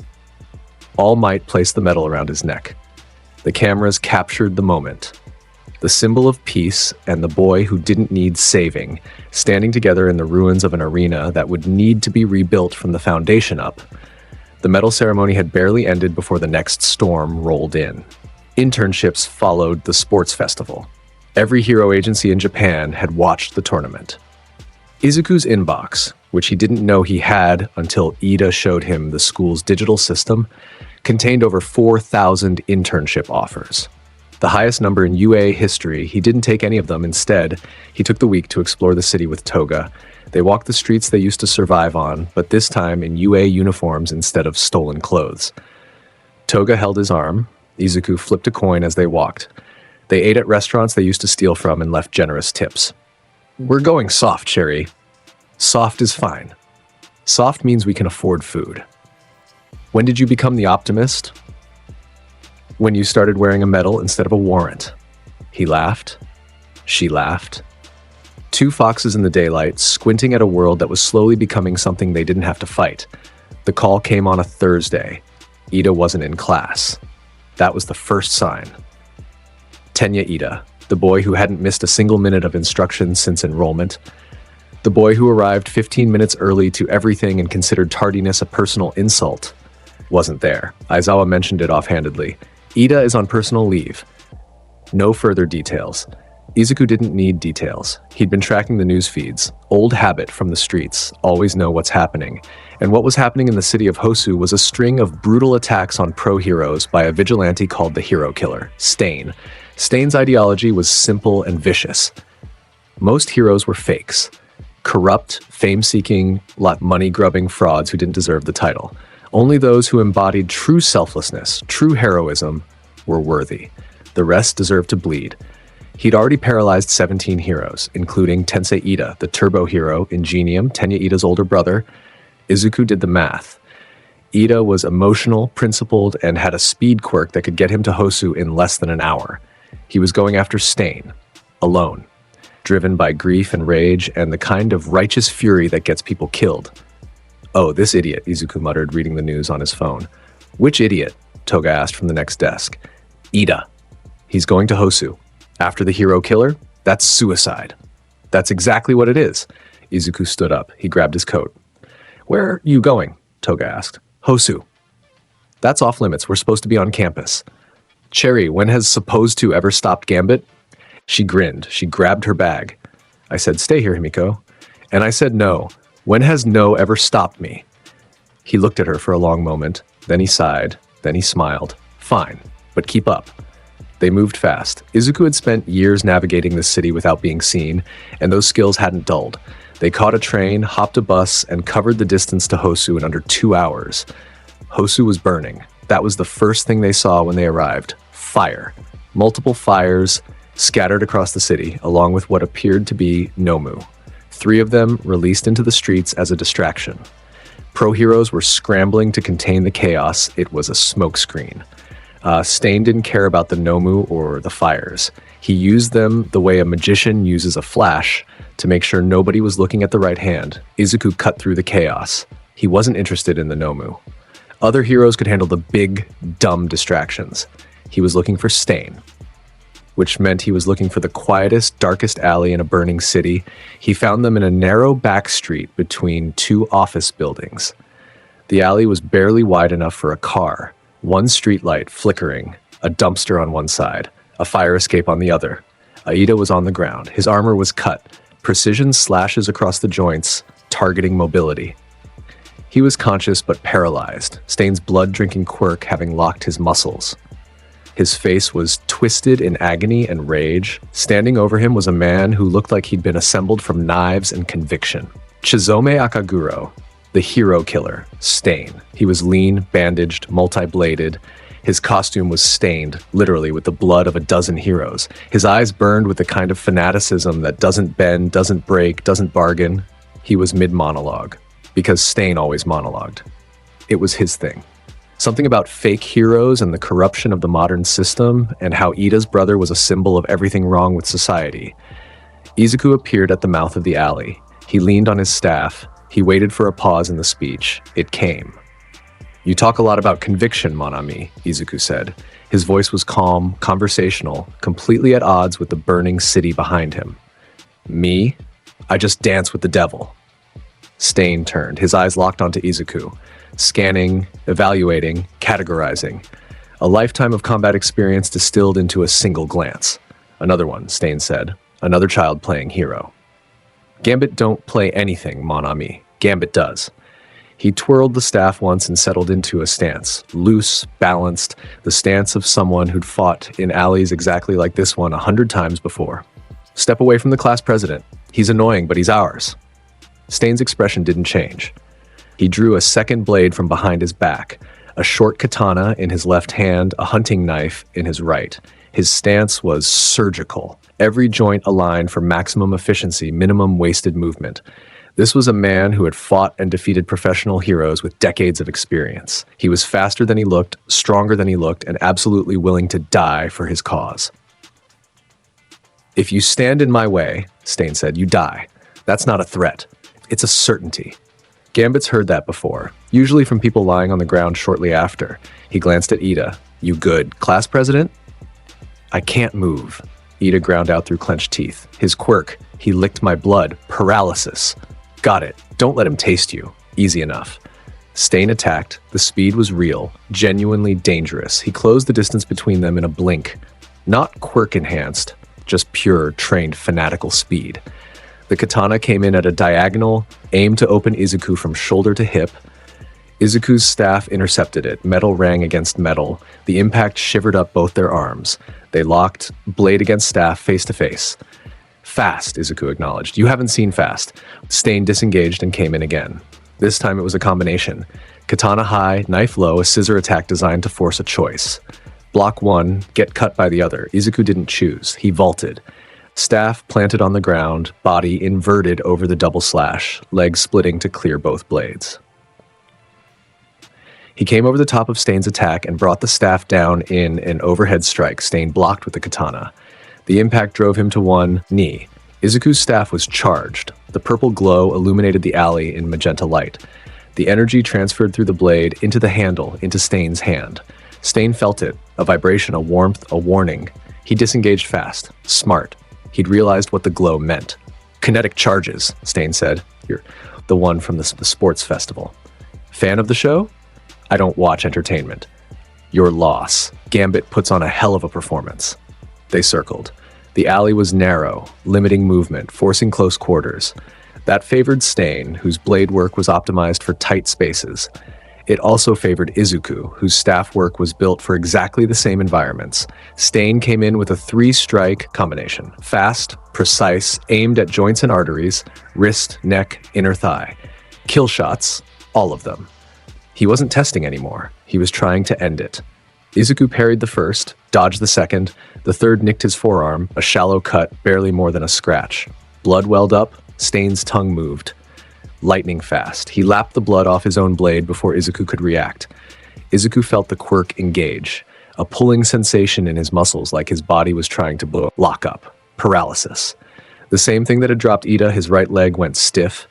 All Might placed the medal around his neck. The cameras captured the moment. The symbol of peace and the boy who didn't need saving, standing together in the ruins of an arena that would need to be rebuilt from the foundation up. The medal ceremony had barely ended before the next storm rolled in. Internships followed the sports festival. Every hero agency in Japan had watched the tournament. Izuku's inbox, which he didn't know he had until Ida showed him the school's digital system, contained over 4,000 internship offers. The highest number in UA history. He didn't take any of them. Instead, he took the week to explore the city with Toga. They walked the streets they used to survive on, but this time in UA uniforms instead of stolen clothes. Toga held his arm. Izuku flipped a coin as they walked. They ate at restaurants they used to steal from and left generous tips. "We're going soft, Sherry." "Soft is fine. Soft means we can afford food." "When did you become the optimist?" "When you started wearing a medal instead of a warrant." He laughed. She laughed. Two foxes in the daylight, squinting at a world that was slowly becoming something they didn't have to fight. The call came on a Thursday. Ida wasn't in class. That was the first sign. Tenya Ida, the boy who hadn't missed a single minute of instruction since enrollment. The boy who arrived 15 minutes early to everything and considered tardiness a personal insult. Wasn't there. Aizawa mentioned it offhandedly. Ida is on personal leave. No further details. Izuku didn't need details. He'd been tracking the news feeds. Old habit from the streets. Always know what's happening. And what was happening in the city of Hosu was a string of brutal attacks on pro-heroes by a vigilante called the Hero Killer, Stain. Stain's ideology was simple and vicious. Most heroes were fakes. Corrupt, fame-seeking, money-grubbing frauds who didn't deserve the title. Only those who embodied true selflessness, true heroism, were worthy. The rest deserved to bleed. He'd already paralyzed 17 heroes, including Tensei Ida, the turbo hero, Ingenium, Tenya Ida's older brother. Izuku did the math. Ida was emotional, principled, and had a speed quirk that could get him to Hosu in less than an hour. He was going after Stain, alone, driven by grief and rage and the kind of righteous fury that gets people killed. "Oh, this idiot," Izuku muttered, reading the news on his phone. "Which idiot?" Toga asked from the next desk. Ida. He's going to Hosu. After the hero killer, that's suicide. That's exactly what it is. Izuku stood up. He grabbed his coat. Where are you going? Toga asked. Hosu. That's off limits. We're supposed to be on campus. Cherry, when has supposed to ever stopped Gambit? She grinned. She grabbed her bag. I said, stay here, Himiko. And I said no. When has no ever stopped me? He looked at her for a long moment. Then he sighed. Then he smiled. Fine, but keep up. They moved fast. Izuku had spent years navigating the city without being seen, and those skills hadn't dulled. They caught a train, hopped a bus, and covered the distance to Hosu in under 2 hours. Hosu was burning. That was the first thing they saw when they arrived. Fire. Multiple fires scattered across the city, along with what appeared to be Nomu. 3 of them released into the streets as a distraction. Pro-heroes were scrambling to contain the chaos. It was a smokescreen. Stain didn't care about the Nomu or the fires. He used them the way a magician uses a flash to make sure nobody was looking at the right hand. Izuku cut through the chaos. He wasn't interested in the Nomu. Other heroes could handle the big, dumb distractions. He was looking for Stain, which meant he was looking for the quietest, darkest alley in a burning city. He found them in a narrow back street between 2 office buildings. The alley was barely wide enough for a car. 1 streetlight flickering, a dumpster on one side, a fire escape on the other. Aida was on the ground. His armor was cut, precision slashes across the joints, targeting mobility. He was conscious but paralyzed, Stain's blood-drinking quirk having locked his muscles. His face was twisted in agony and rage. Standing over him was a man who looked like he'd been assembled from knives and conviction. Chizome Akaguro, the hero killer, Stain. He was lean, bandaged, multi-bladed. His costume was stained, literally, with the blood of a dozen heroes. His eyes burned with the kind of fanaticism that doesn't bend, doesn't break, doesn't bargain. He was mid-monologue, because Stain always monologued. It was his thing. Something about fake heroes and the corruption of the modern system, and how Ida's brother was a symbol of everything wrong with society. Izuku appeared at the mouth of the alley. He leaned on his staff. He waited for a pause in the speech. It came. You talk a lot about conviction, mon ami, Izuku said. His voice was calm, conversational, completely at odds with the burning city behind him. Me? I just dance with the devil. Stain turned. His eyes locked onto Izuku. Scanning, evaluating, categorizing. A lifetime of combat experience distilled into a single glance. Another one, Stain said. Another child playing hero. Gambit don't play anything, mon ami. Gambit does. He twirled the staff once and settled into a stance. Loose, balanced, the stance of someone who'd fought in alleys exactly like this one 100 times before. Step away from the class president. He's annoying, but he's ours. Stain's expression didn't change. He drew a second blade from behind his back, a short katana in his left hand, a hunting knife in his right. His stance was surgical, every joint aligned for maximum efficiency, minimum wasted movement. This was a man who had fought and defeated professional heroes with decades of experience. He was faster than he looked, stronger than he looked, and absolutely willing to die for his cause. If you stand in my way, Stain said, you die. That's not a threat. It's a certainty. Gambit's heard that before, usually from people lying on the ground shortly after. He glanced at Ida. You good, class president? I can't move. Ida ground out through clenched teeth. His quirk, he licked my blood. Paralysis. Got it. Don't let him taste you. Easy enough. Stain attacked. The speed was real, genuinely dangerous. He closed the distance between them in a blink. Not quirk-enhanced, just pure, trained, fanatical speed. The katana came in at a diagonal, aimed to open Izuku from shoulder to hip. Izuku's staff intercepted it. Metal rang against metal. The impact shivered up both their arms. They locked, blade against staff, face to face. Fast, Izuku acknowledged. You haven't seen fast. Stain disengaged and came in again. This time it was a combination. Katana high, knife low, a scissor attack designed to force a choice. Block one, get cut by the other. Izuku didn't choose. He vaulted. Staff planted on the ground, body inverted over the double slash, legs splitting to clear both blades. He came over the top of Stain's attack and brought the staff down in an overhead strike. Stain blocked with the katana. The impact drove him to one knee. Izuku's staff was charged. The purple glow illuminated the alley in magenta light. The energy transferred through the blade into the handle, into Stain's hand. Stain felt it, a vibration, a warmth, a warning. He disengaged fast, smart. He'd realized what the glow meant. Kinetic charges, Stain said. You're the one from the sports festival. Fan of the show? I don't watch entertainment. Your loss. Gambit puts on a hell of a performance. They circled. The alley was narrow, limiting movement, forcing close quarters. That favored Stain, whose blade work was optimized for tight spaces. It also favored Izuku, whose staff work was built for exactly the same environments. Stain came in with a 3-strike combination. Fast, precise, aimed at joints and arteries, wrist, neck, inner thigh. Kill shots, all of them. He wasn't testing anymore. He was trying to end it. Izuku parried the first, dodged the second. The third nicked his forearm, a shallow cut, barely more than a scratch. Blood welled up, Stain's tongue moved. Lightning fast. He lapped the blood off his own blade before Izuku could react. Izuku felt the quirk engage, a pulling sensation in his muscles like his body was trying to lock up. Paralysis. The same thing that had dropped Ida, his right leg went stiff.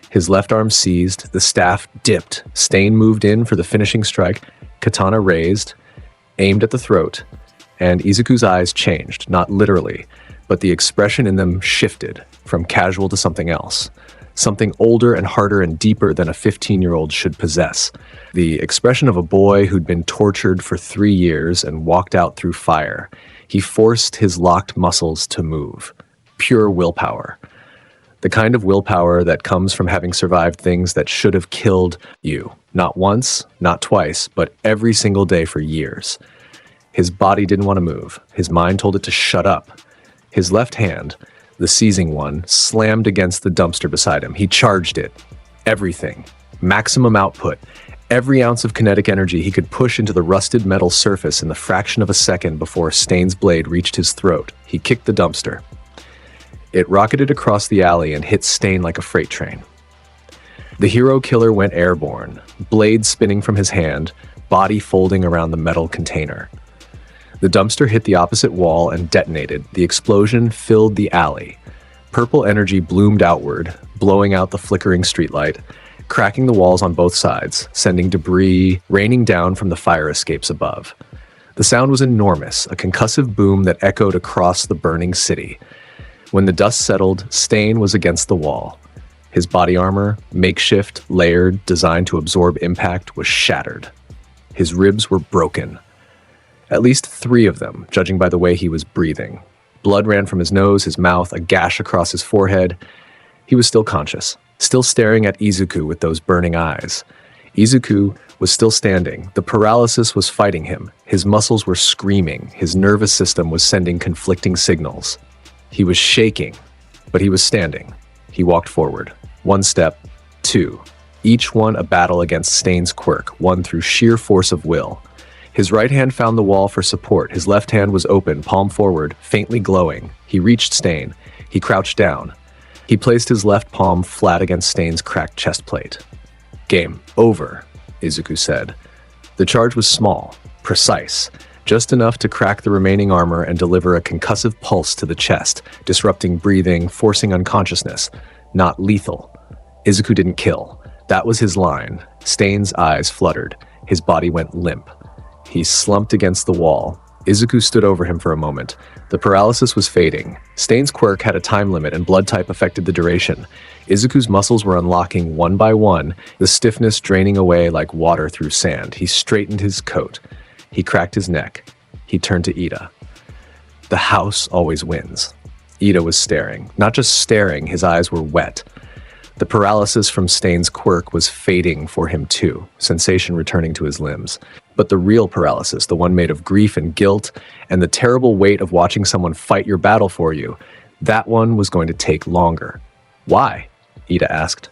His left arm seized, the staff dipped. Stain moved in for the finishing strike, katana raised, aimed at the throat, and Izuku's eyes changed, not literally, but the expression in them shifted from casual to something else. Something older and harder and deeper than a 15-year-old should possess. The expression of a boy who'd been tortured for 3 years and walked out through fire. He forced his locked muscles to move. Pure willpower. The kind of willpower that comes from having survived things that should have killed you. Not once, not twice, but every single day for years. His body didn't want to move. His mind told it to shut up. His left hand, the seizing one, slammed against the dumpster beside him. He charged it. Everything. Maximum output. Every ounce of kinetic energy he could push into the rusted metal surface in the fraction of a second before Stain's blade reached his throat. He kicked the dumpster. It rocketed across the alley and hit Stain like a freight train. The hero killer went airborne, blade spinning from his hand, body folding around the metal container. The dumpster hit the opposite wall and detonated. The explosion filled the alley. Purple energy bloomed outward, blowing out the flickering streetlight, cracking the walls on both sides, sending debris raining down from the fire escapes above. The sound was enormous, a concussive boom that echoed across the burning city. When the dust settled, Stain was against the wall. His body armor, makeshift, layered, designed to absorb impact, was shattered. His ribs were broken. At least 3 of them, judging by the way he was breathing. Blood ran from his nose, his mouth, a gash across his forehead. He was still conscious, still staring at Izuku with those burning eyes. Izuku was still standing. The paralysis was fighting him. His muscles were screaming. His nervous system was sending conflicting signals. He was shaking, but he was standing. He walked forward. 1 step, 2. Each one a battle against Stain's quirk, won through sheer force of will. His right hand found the wall for support. His left hand was open, palm forward, faintly glowing. He reached Stain. He crouched down. He placed his left palm flat against Stain's cracked chest plate. Game over, Izuku said. The charge was small, precise, just enough to crack the remaining armor and deliver a concussive pulse to the chest, disrupting breathing, forcing unconsciousness. Not lethal. Izuku didn't kill. That was his line. Stain's eyes fluttered. His body went limp. He slumped against the wall. Izuku stood over him for a moment. The paralysis was fading. Stain's quirk had a time limit and blood type affected the duration. Izuku's muscles were unlocking one by one, the stiffness draining away like water through sand. He straightened his coat. He cracked his neck. He turned to Ida. The house always wins. Ida was staring. Not just staring, his eyes were wet. The paralysis from Stain's quirk was fading for him too, sensation returning to his limbs. But the real paralysis, the one made of grief and guilt, and the terrible weight of watching someone fight your battle for you, that one was going to take longer. Why? Ida asked.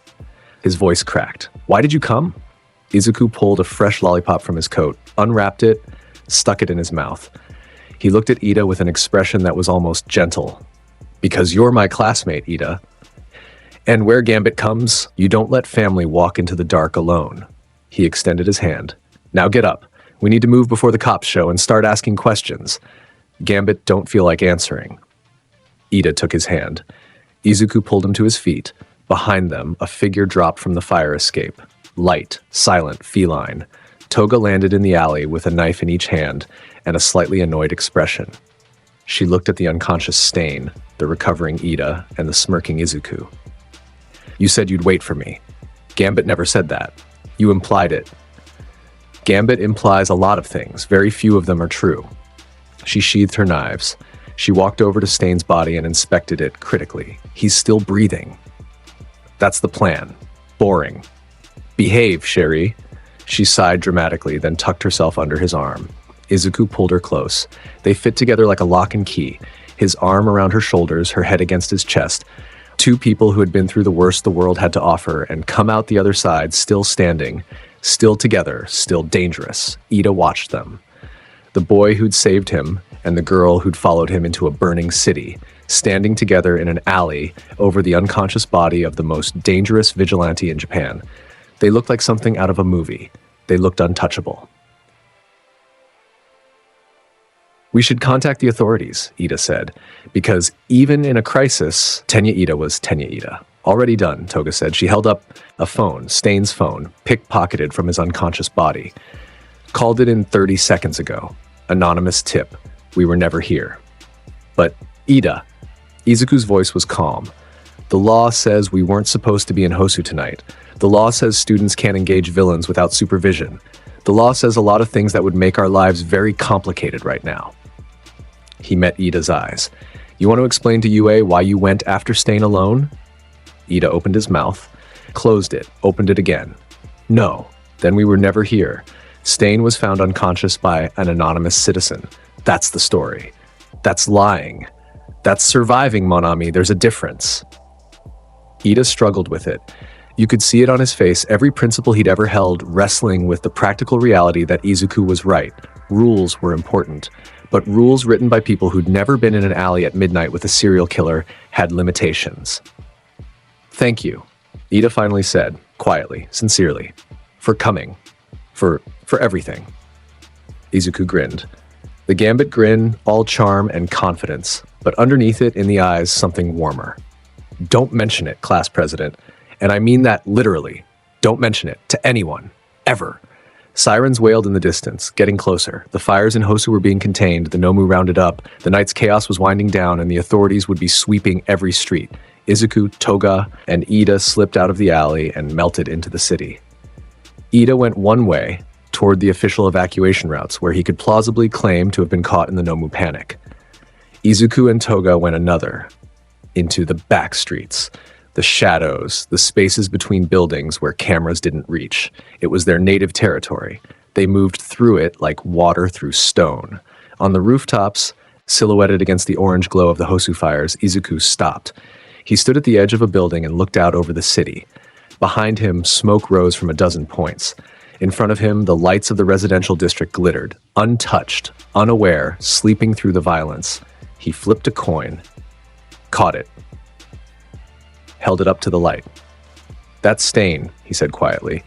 His voice cracked. Why did you come? Izuku pulled a fresh lollipop from his coat, unwrapped it, stuck it in his mouth. He looked at Ida with an expression that was almost gentle. Because you're my classmate, Ida. And where Gambit comes, you don't let family walk into the dark alone. He extended his hand. Now get up. We need to move before the cops show and start asking questions. Gambit don't feel like answering. Ida took his hand. Izuku pulled him to his feet. Behind them, a figure dropped from the fire escape. Light, silent, feline. Toga landed in the alley with a knife in each hand and a slightly annoyed expression. She looked at the unconscious Stain, the recovering Ida, and the smirking Izuku. You said you'd wait for me. Gambit never said that. You implied it. Gambit implies a lot of things. Very few of them are true. She sheathed her knives. She walked over to Stain's body and inspected it critically. He's still breathing. That's the plan. Boring. Behave, Sherry. She sighed dramatically, then tucked herself under his arm. Izuku pulled her close. They fit together like a lock and key, his arm around her shoulders, her head against his chest. Two people who had been through the worst the world had to offer and come out the other side still standing, still together, still dangerous. Ida watched them. The boy who'd saved him and the girl who'd followed him into a burning city, standing together in an alley over the unconscious body of the most dangerous vigilante in Japan. They looked like something out of a movie. They looked untouchable. We should contact the authorities, Ida said, because even in a crisis, Tenya Ida was Tenya Ida. Already done, Toga said. She held up a phone, Stain's phone, pickpocketed from his unconscious body. Called it in 30 seconds ago. Anonymous tip. We were never here. But Ida. Izuku's voice was calm. The law says we weren't supposed to be in Hosu tonight. The law says students can't engage villains without supervision. The law says a lot of things that would make our lives very complicated right now. He met Ida's eyes. You want to explain to UA why you went after Stain alone? Ida opened his mouth, closed it, opened it again. No. Then we were never here. Stain was found unconscious by an anonymous citizen. That's the story. That's lying. That's surviving, mon ami. There's a difference. Ida struggled with it. You could see it on his face, every principle he'd ever held wrestling with the practical reality that Izuku was right. Rules were important. But rules written by people who'd never been in an alley at midnight with a serial killer had limitations. Thank you, Ida finally said, quietly, sincerely, for coming, for everything. Izuku grinned. The Gambit grin, all charm and confidence, but underneath it, in the eyes, something warmer. Don't mention it, class president. And I mean that literally. Don't mention it to anyone, ever. Sirens wailed in the distance, getting closer. The fires in Hosu were being contained, the Nomu rounded up, the night's chaos was winding down, and the authorities would be sweeping every street. Izuku, Toga, and Ida slipped out of the alley and melted into the city. Ida went one way, toward the official evacuation routes, where he could plausibly claim to have been caught in the Nomu panic. Izuku and Toga went another, into the back streets. The shadows, the spaces between buildings where cameras didn't reach. It was their native territory. They moved through it like water through stone. On the rooftops, silhouetted against the orange glow of the Hosu fires, Izuku stopped. He stood at the edge of a building and looked out over the city. Behind him, smoke rose from a dozen points. In front of him, the lights of the residential district glittered, untouched, unaware, sleeping through the violence. He flipped a coin, caught it, held it up to the light. That's Stain, he said quietly.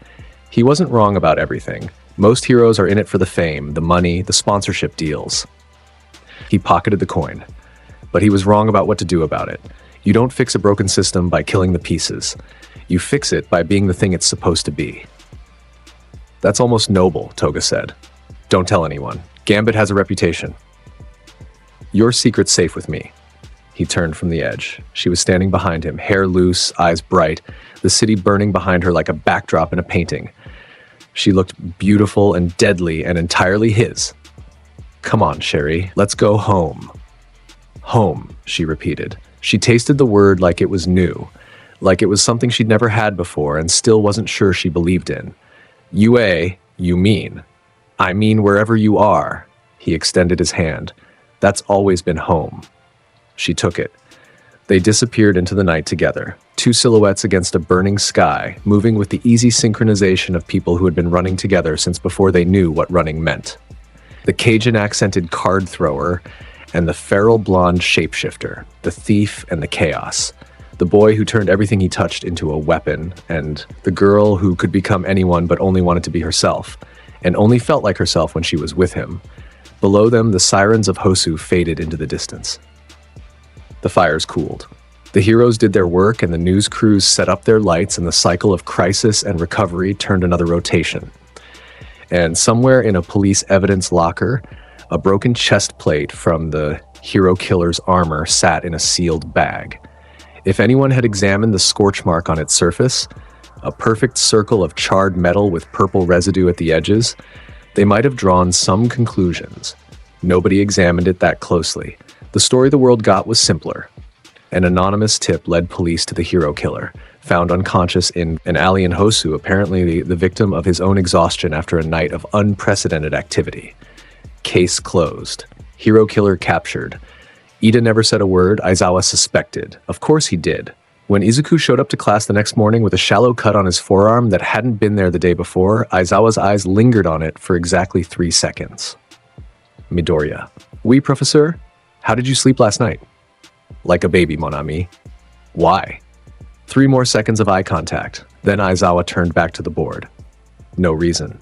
He wasn't wrong about everything. Most heroes are in it for the fame, the money, the sponsorship deals. He pocketed the coin. But he was wrong about what to do about it. You don't fix a broken system by killing the pieces. You fix it by being the thing it's supposed to be. That's almost noble, Toga said. Don't tell anyone. Gambit has a reputation. Your secret's safe with me. He turned from the edge. She was standing behind him, hair loose, eyes bright, the city burning behind her like a backdrop in a painting. She looked beautiful and deadly and entirely his. Come on, Sherry, let's go home. Home, she repeated. She tasted the word like it was new, like it was something she'd never had before and still wasn't sure she believed in. UA, you mean. I mean wherever you are. He extended his hand. That's always been home. She took it. They disappeared into the night together, two silhouettes against a burning sky, moving with the easy synchronization of people who had been running together since before they knew what running meant. The Cajun-accented card thrower and the feral blonde shapeshifter, the thief and the chaos, the boy who turned everything he touched into a weapon, and the girl who could become anyone but only wanted to be herself, and only felt like herself when she was with him. Below them, the sirens of Hosu faded into the distance. The fires cooled. The heroes did their work and the news crews set up their lights and the cycle of crisis and recovery turned another rotation. And somewhere in a police evidence locker, a broken chest plate from the hero killer's armor sat in a sealed bag. If anyone had examined the scorch mark on its surface, a perfect circle of charred metal with purple residue at the edges, they might have drawn some conclusions. Nobody examined it that closely. The story the world got was simpler. An anonymous tip led police to the hero killer, found unconscious in an alley in Hosu, apparently the victim of his own exhaustion after a night of unprecedented activity. Case closed. Hero killer captured. Ida never said a word. Aizawa suspected. Of course he did. When Izuku showed up to class the next morning with a shallow cut on his forearm that hadn't been there the day before, Aizawa's eyes lingered on it for exactly 3 seconds. Midoriya. Oui, professeur? How did you sleep last night? Like a baby, mon ami. Why? 3 more seconds of eye contact. Then Aizawa turned back to the board. No reason.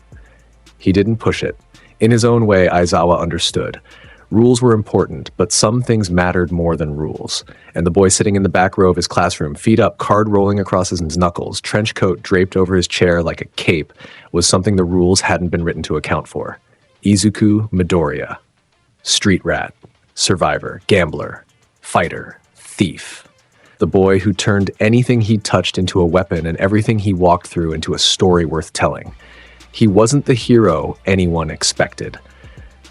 He didn't push it. In his own way, Aizawa understood. Rules were important, but some things mattered more than rules. And the boy sitting in the back row of his classroom, feet up, card rolling across his knuckles, trench coat draped over his chair like a cape, was something the rules hadn't been written to account for. Izuku Midoriya. Street rat. Survivor. Gambler. Fighter. Thief. The boy who turned anything he touched into a weapon and everything he walked through into a story worth telling. He wasn't the hero anyone expected.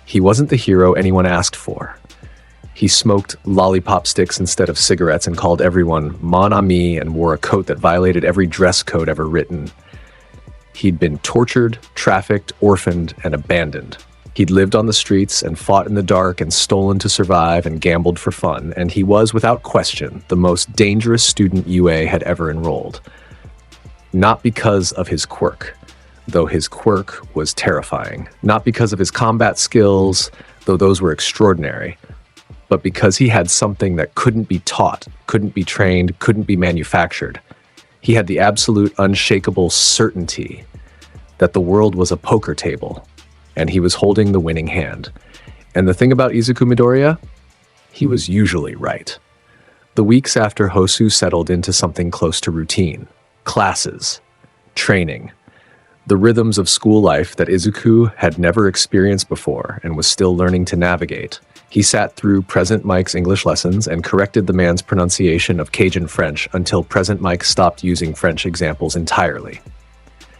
He wasn't the hero anyone asked for. He smoked lollipop sticks instead of cigarettes and called everyone mon ami and wore a coat that violated every dress code ever written. He'd been tortured, trafficked, orphaned, and abandoned. He'd lived on the streets and fought in the dark and stolen to survive and gambled for fun, and he was, without question, the most dangerous student UA had ever enrolled. Not because of his quirk, though his quirk was terrifying. Not because of his combat skills, though those were extraordinary, but because he had something that couldn't be taught, couldn't be trained, couldn't be manufactured. He had the absolute unshakable certainty that the world was a poker table, and he was holding the winning hand. And the thing about Izuku Midoriya? He was usually right. The weeks after Hosu settled into something close to routine. Classes. Training. The rhythms of school life that Izuku had never experienced before and was still learning to navigate. He sat through Present Mike's English lessons and corrected the man's pronunciation of Cajun French until Present Mike stopped using French examples entirely.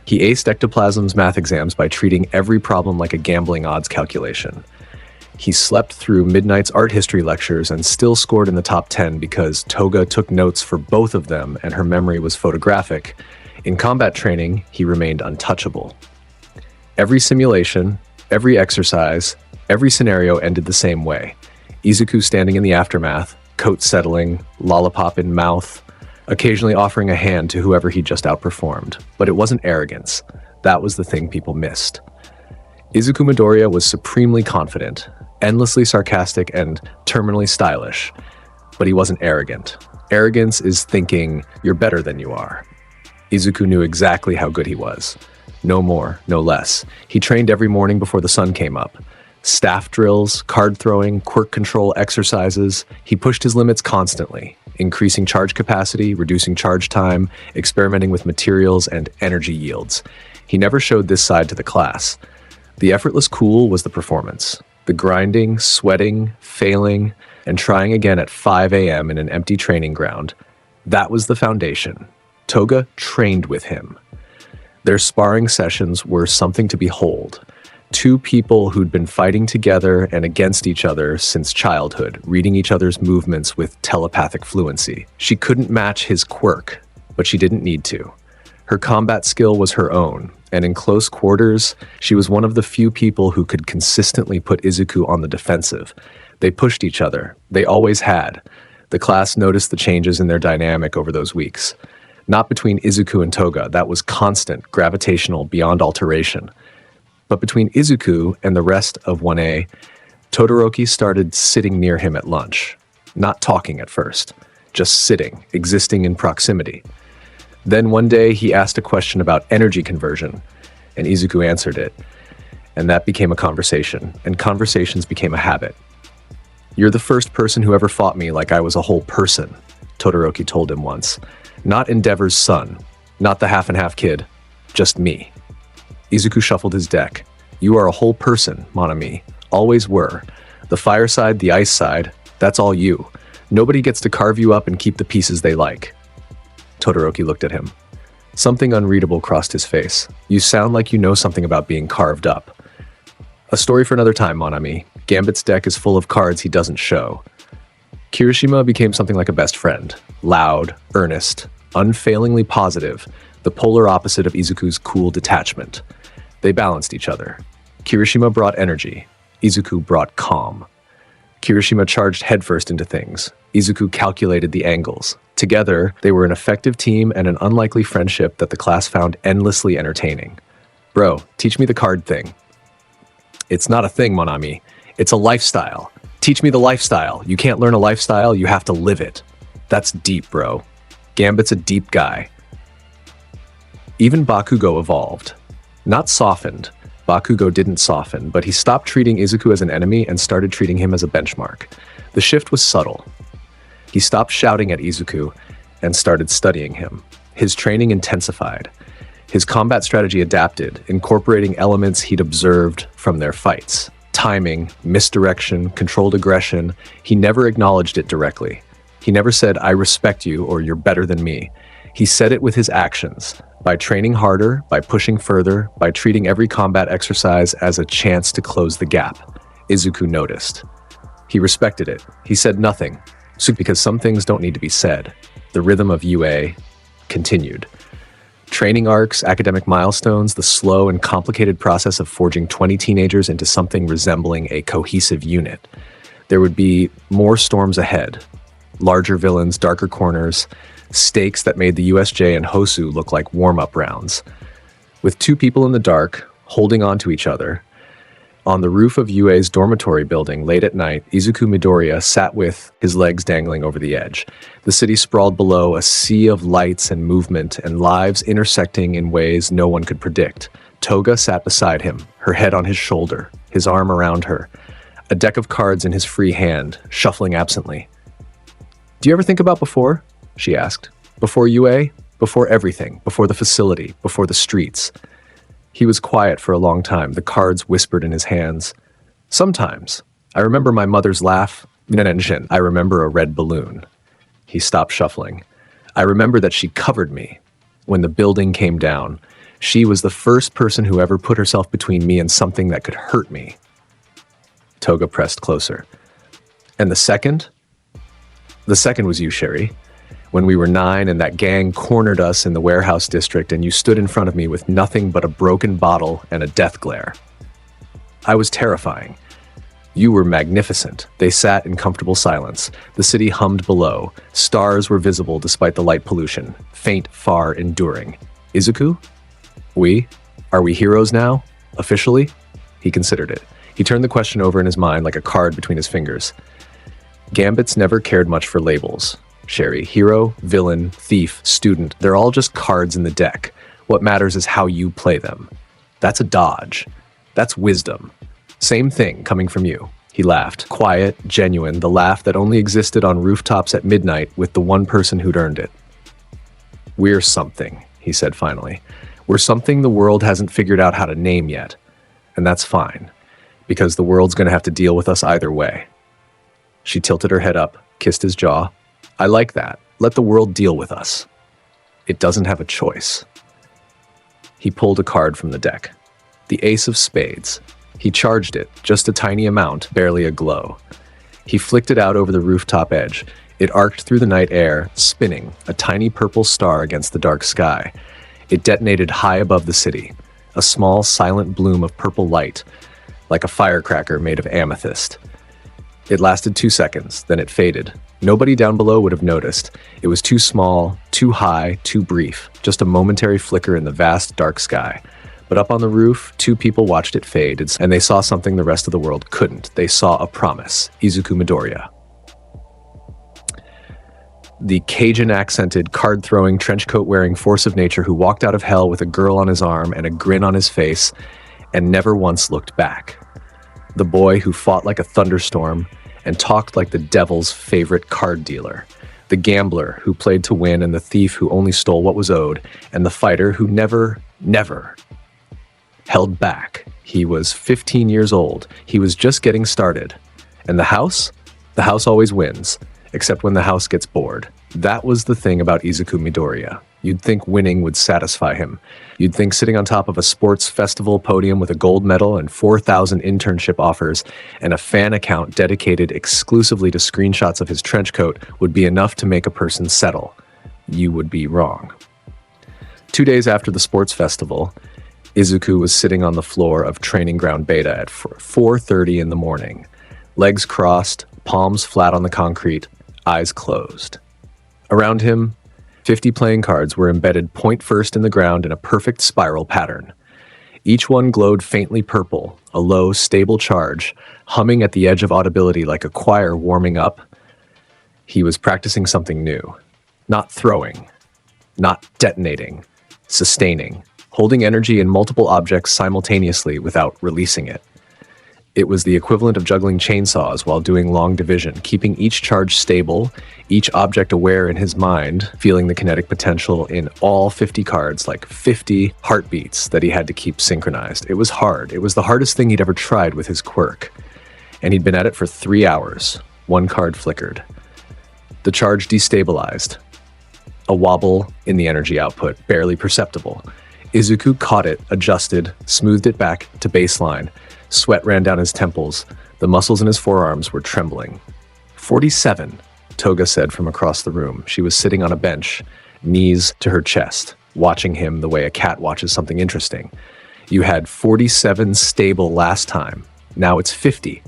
He aced ectoplasm's math exams by treating every problem like a gambling odds calculation. He slept through Midnight's art history lectures and still scored in the top 10 because Toga took notes for both of them and her memory was photographic. In combat training, he remained untouchable. Every simulation, every exercise, every scenario ended the same way. Izuku standing in the aftermath, coat settling, lollipop in mouth, occasionally offering a hand to whoever he just outperformed. But it wasn't arrogance. That was the thing people missed. Izuku Midoriya was supremely confident, endlessly sarcastic, and terminally stylish. But he wasn't arrogant. Arrogance is thinking you're better than you are. Izuku knew exactly how good he was. No more, no less. He trained every morning before the sun came up. Staff drills, card throwing, quirk control exercises. He pushed his limits constantly, increasing charge capacity, reducing charge time, experimenting with materials and energy yields. He never showed this side to the class. The effortless cool was the performance. The grinding, sweating, failing, and trying again at 5 a.m. in an empty training ground. That was the foundation. Toga trained with him. Their sparring sessions were something to behold. 2 people who'd been fighting together and against each other since childhood, reading each other's movements with telepathic fluency. She couldn't match his quirk, but she didn't need to. Her combat skill was her own, and in close quarters, she was one of the few people who could consistently put Izuku on the defensive. They pushed each other. They always had. The class noticed the changes in their dynamic over those weeks. Not between Izuku and Toga, that was constant, gravitational, beyond alteration. But between Izuku and the rest of 1A, Todoroki started sitting near him at lunch. Not talking at first, just sitting, existing in proximity. Then one day he asked a question about energy conversion, and Izuku answered it. And that became a conversation, and conversations became a habit. "You're the first person who ever fought me like I was a whole person," Todoroki told him once. "Not Endeavor's son, not the half-and-half kid, just me." Izuku shuffled his deck. You are a whole person, mon ami. Always were. The fire side, the ice side, that's all you. Nobody gets to carve you up and keep the pieces they like. Todoroki looked at him. Something unreadable crossed his face. You sound like you know something about being carved up. A story for another time, mon ami. Gambit's deck is full of cards he doesn't show. Kirishima became something like a best friend. Loud, earnest, unfailingly positive, the polar opposite of Izuku's cool detachment. They balanced each other. Kirishima brought energy. Izuku brought calm. Kirishima charged headfirst into things. Izuku calculated the angles. Together, they were an effective team and an unlikely friendship that the class found endlessly entertaining. Bro, teach me the card thing. It's not a thing, mon ami. It's a lifestyle. Teach me the lifestyle. You can't learn a lifestyle, you have to live it. That's deep, bro. Gambit's a deep guy. Even Bakugo evolved. Not softened. Bakugo didn't soften, but he stopped treating Izuku as an enemy and started treating him as a benchmark. The shift was subtle. He stopped shouting at Izuku and started studying him. His training intensified. His combat strategy adapted, incorporating elements he'd observed from their fights. Timing, misdirection, controlled aggression. He never acknowledged it directly. He never said, I respect you or you're better than me. He said it with his actions. By training harder, by pushing further, by treating every combat exercise as a chance to close the gap. Izuku noticed. He respected it. He said nothing, because some things don't need to be said. The rhythm of UA continued. Training arcs, academic milestones, the slow and complicated process of forging 20 teenagers into something resembling a cohesive unit. There would be more storms ahead. Larger villains, darker corners, stakes that made the USJ and Hosu look like warm-up rounds. With two people in the dark, holding on to each other, on the roof of UA's dormitory building late at night, Izuku Midoriya sat with his legs dangling over the edge. The city sprawled below, a sea of lights and movement and lives intersecting in ways no one could predict. Toga sat beside him, her head on his shoulder, his arm around her, a deck of cards in his free hand, shuffling absently. Do you ever think about before? She asked. Before UA? Before everything, before the facility, before the streets. He was quiet for a long time, the cards whispered in his hands. Sometimes. I remember my mother's laugh. I remember a red balloon. He stopped shuffling. I remember that she covered me. When the building came down, she was the first person who ever put herself between me and something that could hurt me. Toga pressed closer. And the second? The second was you, Sherry. When we were 9 and that gang cornered us in the warehouse district and you stood in front of me with nothing but a broken bottle and a death glare. I was terrifying. You were magnificent. They sat in comfortable silence. The city hummed below. Stars were visible despite the light pollution, faint, far, enduring. Izuku? Are we heroes now? Officially? He considered it. He turned the question over in his mind like a card between his fingers. Gambits never cared much for labels. Sherry, hero, villain, thief, student, they're all just cards in the deck. What matters is how you play them. That's a dodge. That's wisdom. Same thing coming from you. He laughed, quiet, genuine, the laugh that only existed on rooftops at midnight with the one person who'd earned it. We're something, he said finally. We're something the world hasn't figured out how to name yet. And that's fine, because the world's going to have to deal with us either way. She tilted her head up, kissed his jaw. I like that. Let the world deal with us. It doesn't have a choice. He pulled a card from the deck. The Ace of Spades. He charged it, just a tiny amount, barely a glow. He flicked it out over the rooftop edge. It arced through the night air, spinning, a tiny purple star against the dark sky. It detonated high above the city, a small, silent bloom of purple light, like a firecracker made of amethyst. It lasted 2 seconds, then it faded. Nobody down below would have noticed. It was too small, too high, too brief, just a momentary flicker in the vast, dark sky. But up on the roof, 2 people watched it fade, and they saw something the rest of the world couldn't. They saw a promise. Izuku Midoriya. The Cajun-accented, card-throwing, trench-coat-wearing force of nature who walked out of hell with a girl on his arm and a grin on his face, and never once looked back. The boy who fought like a thunderstorm and talked like the devil's favorite card dealer. The gambler who played to win and the thief who only stole what was owed, and the fighter who never held back. He was 15 years old. He was just getting started. And the house? The house always wins, except when the house gets bored. That was the thing about Izuku Midoriya. You'd think winning would satisfy him. You'd think sitting on top of a sports festival podium with a gold medal and 4,000 internship offers and a fan account dedicated exclusively to screenshots of his trench coat would be enough to make a person settle. You would be wrong. 2 days after the sports festival, Izuku was sitting on the floor of Training Ground Beta at 4:30 in the morning. Legs crossed, palms flat on the concrete, eyes closed. Around him, 50 playing cards were embedded point first in the ground in a perfect spiral pattern. Each one glowed faintly purple, a low, stable charge, humming at the edge of audibility like a choir warming up. He was practicing something new. Not throwing, not detonating, sustaining, holding energy in multiple objects simultaneously without releasing it. It was the equivalent of juggling chainsaws while doing long division, keeping each charge stable, each object aware in his mind, feeling the kinetic potential in all 50 cards, like 50 heartbeats that he had to keep synchronized. It was hard. It was the hardest thing he'd ever tried with his quirk. And he'd been at it for 3 hours. One card flickered. The charge destabilized. A wobble in the energy output, barely perceptible. Izuku caught it, adjusted, smoothed it back to baseline. Sweat ran down his temples. The muscles in his forearms were trembling. 47, Toga said from across the room. She was sitting on a bench, knees to her chest, watching him the way a cat watches something interesting. You had 47 stable last time. Now it's 50.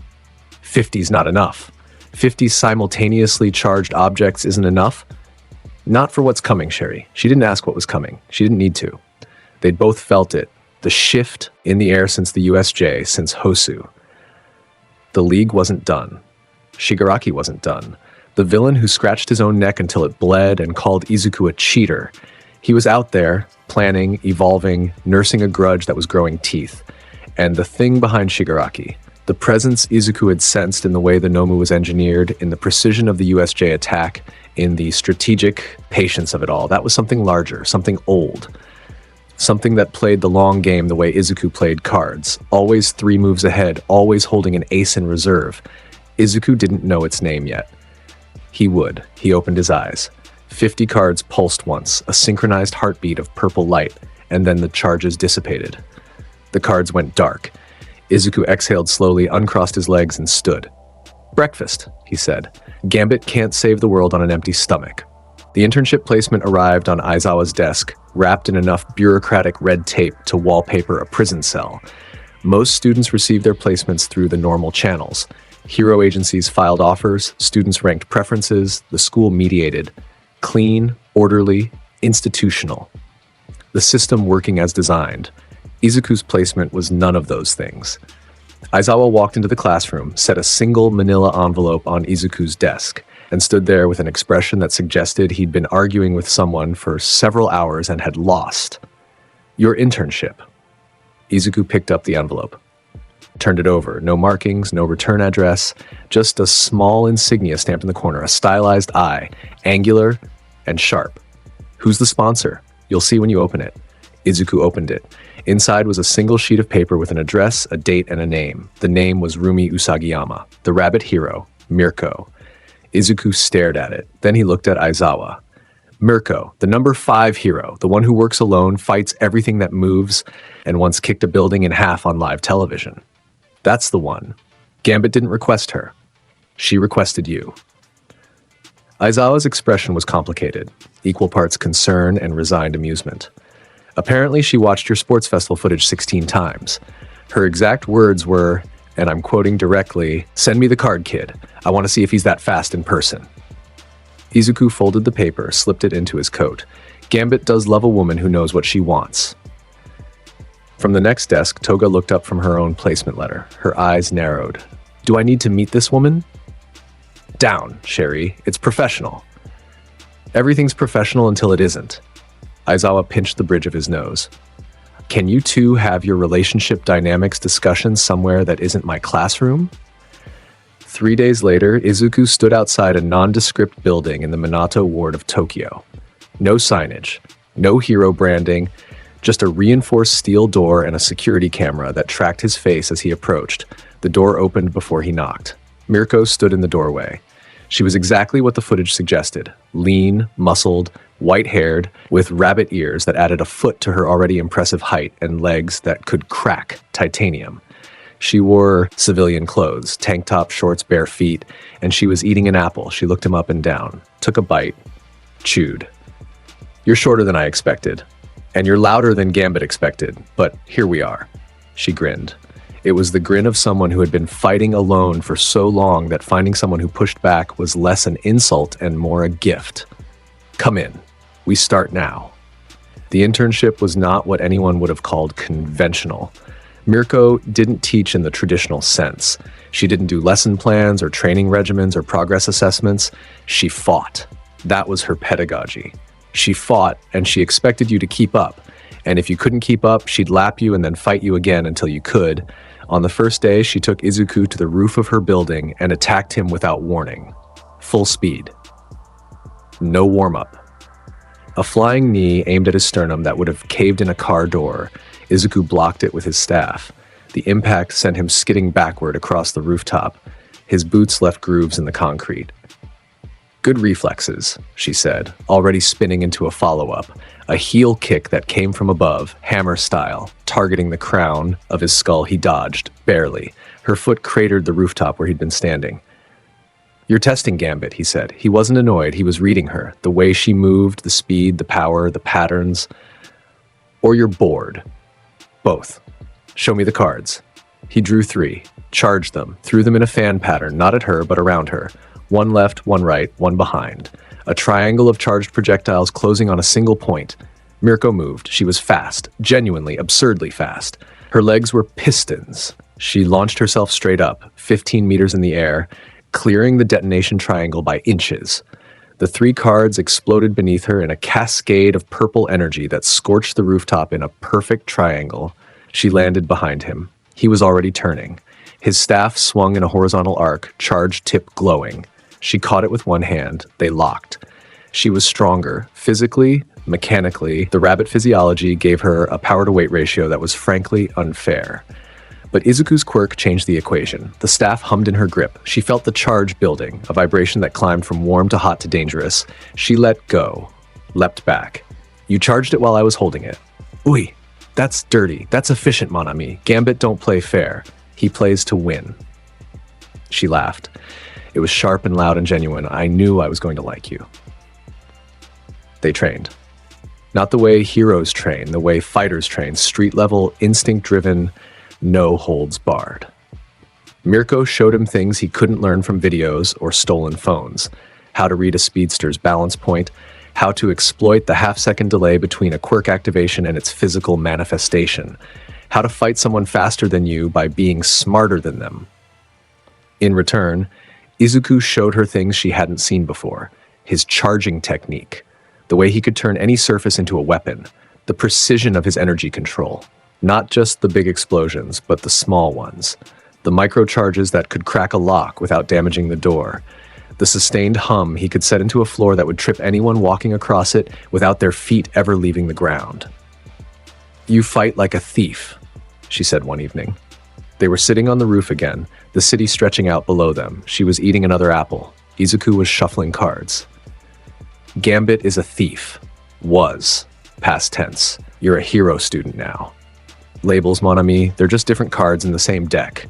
50's not enough. 50 simultaneously charged objects isn't enough. Not for what's coming, Sherry. She didn't ask what was coming. She didn't need to. They'd both felt it. The shift in the air since the USJ, since Hosu. The League wasn't done. Shigaraki wasn't done. The villain who scratched his own neck until it bled and called Izuku a cheater. He was out there, planning, evolving, nursing a grudge that was growing teeth. And the thing behind Shigaraki, the presence Izuku had sensed in the way the Nomu was engineered, in the precision of the USJ attack, in the strategic patience of it all, that was something larger, something old. Something that played the long game the way Izuku played cards, always 3 moves ahead, always holding an ace in reserve. Izuku didn't know its name yet. He would. He opened his eyes. 50 cards pulsed once, a synchronized heartbeat of purple light, and then the charges dissipated. The cards went dark. Izuku exhaled slowly, uncrossed his legs, and stood. "Breakfast," he said. "Gambit can't save the world on an empty stomach." The internship placement arrived on Aizawa's desk, wrapped in enough bureaucratic red tape to wallpaper a prison cell. Most students received their placements through the normal channels. Hero agencies filed offers, students ranked preferences, the school mediated. Clean, orderly, institutional. The system working as designed. Izuku's placement was none of those things. Aizawa walked into the classroom, set a single manila envelope on Izuku's desk, and stood there with an expression that suggested he'd been arguing with someone for several hours and had lost. "Your internship." Izuku picked up the envelope. Turned it over. No markings, no return address, just a small insignia stamped in the corner, a stylized eye, angular and sharp. "Who's the sponsor? You'll see when you open it." Izuku opened it. Inside was a single sheet of paper with an address, a date, and a name. The name was Rumi Usagiyama, the rabbit hero, Mirko. Izuku stared at it. Then he looked at Aizawa. Mirko, the number 5 hero, the one who works alone, fights everything that moves, and once kicked a building in half on live television. That's the one. Gambit didn't request her. She requested you. Aizawa's expression was complicated, equal parts concern and resigned amusement. Apparently, she watched your sports festival footage 16 times. Her exact words were, and I'm quoting directly, "Send me the card, kid. I want to see if he's that fast in person." Izuku folded the paper, slipped it into his coat. Gambit does love a woman who knows what she wants. From the next desk, Toga looked up from her own placement letter. Her eyes narrowed. "Do I need to meet this woman?" "Down, Sherry. It's professional." "Everything's professional until it isn't." Aizawa pinched the bridge of his nose. "Can you two have your relationship dynamics discussion somewhere that isn't my classroom?" 3 days later, Izuku stood outside a nondescript building in the Minato ward of Tokyo. No signage, no hero branding, Just a reinforced steel door and a security camera that tracked his face as he approached. The door opened before he knocked. Mirko stood in the doorway. She was exactly what the footage suggested. Lean, muscled, white-haired, with rabbit ears that added a foot to her already impressive height and legs that could crack titanium. She wore civilian clothes, tank top, shorts, bare feet, and she was eating an apple. She looked him up and down, took a bite, chewed. "You're shorter than I expected, and you're louder than Gambit expected, but here we are." She grinned. It was the grin of someone who had been fighting alone for so long that finding someone who pushed back was less an insult and more a gift. "Come in. We start now." The internship was not what anyone would have called conventional. Mirko didn't teach in the traditional sense. She didn't do lesson plans or training regimens or progress assessments. She fought. That was her pedagogy. She fought, and she expected you to keep up. And if you couldn't keep up, she'd lap you and then fight you again until you could. On the first day, she took Izuku to the roof of her building and attacked him without warning. Full speed. No warm-up. A flying knee aimed at his sternum that would have caved in a car door. Izuku blocked it with his staff. The impact sent him skidding backward across the rooftop. His boots left grooves in the concrete. "Good reflexes," she said, already spinning into a follow-up. A heel kick that came from above, hammer style, targeting the crown of his skull. He dodged, barely. Her foot cratered the rooftop where he'd been standing. "You're testing Gambit," he said. He wasn't annoyed, he was reading her. The way she moved, the speed, the power, the patterns. "Or you're bored." "Both. Show me the cards." He drew 3, charged them, threw them in a fan pattern, not at her, but around her. One left, one right, one behind. A triangle of charged projectiles closing on a single point. Mirko moved. She was fast, genuinely, absurdly fast. Her legs were pistons. She launched herself straight up, 15 meters in the air, clearing the detonation triangle by inches. The 3 cards exploded beneath her in a cascade of purple energy that scorched the rooftop in a perfect triangle. She landed behind him. He was already turning. His staff swung in a horizontal arc, charged tip glowing. She caught it with one hand. They locked. She was stronger, physically, mechanically. The rabbit physiology gave her a power-to-weight ratio that was frankly unfair. But Izuku's quirk changed the equation. The staff hummed in her grip. She felt the charge building, a vibration that climbed from warm to hot to dangerous. She let go, leapt back. "You charged it while I was holding it." "Ui, that's dirty. That's efficient, mon ami. Gambit don't play fair. He plays to win." She laughed. It was sharp and loud and genuine. "I knew I was going to like you." They trained. Not the way heroes train, the way fighters train, street-level, instinct-driven, no holds barred. Mirko showed him things he couldn't learn from videos or stolen phones. How to read a speedster's balance point, how to exploit the half-second delay between a quirk activation and its physical manifestation, how to fight someone faster than you by being smarter than them. In return, Izuku showed her things she hadn't seen before. His charging technique, the way he could turn any surface into a weapon, the precision of his energy control. Not just the big explosions, but the small ones. The microcharges that could crack a lock without damaging the door. The sustained hum he could set into a floor that would trip anyone walking across it without their feet ever leaving the ground. "You fight like a thief," she said one evening. They were sitting on the roof again, the city stretching out below them. She was eating another apple. Izuku was shuffling cards. "Gambit is a thief. Was. Past tense. You're a hero student now. Labels, mon ami, they're just different cards in the same deck.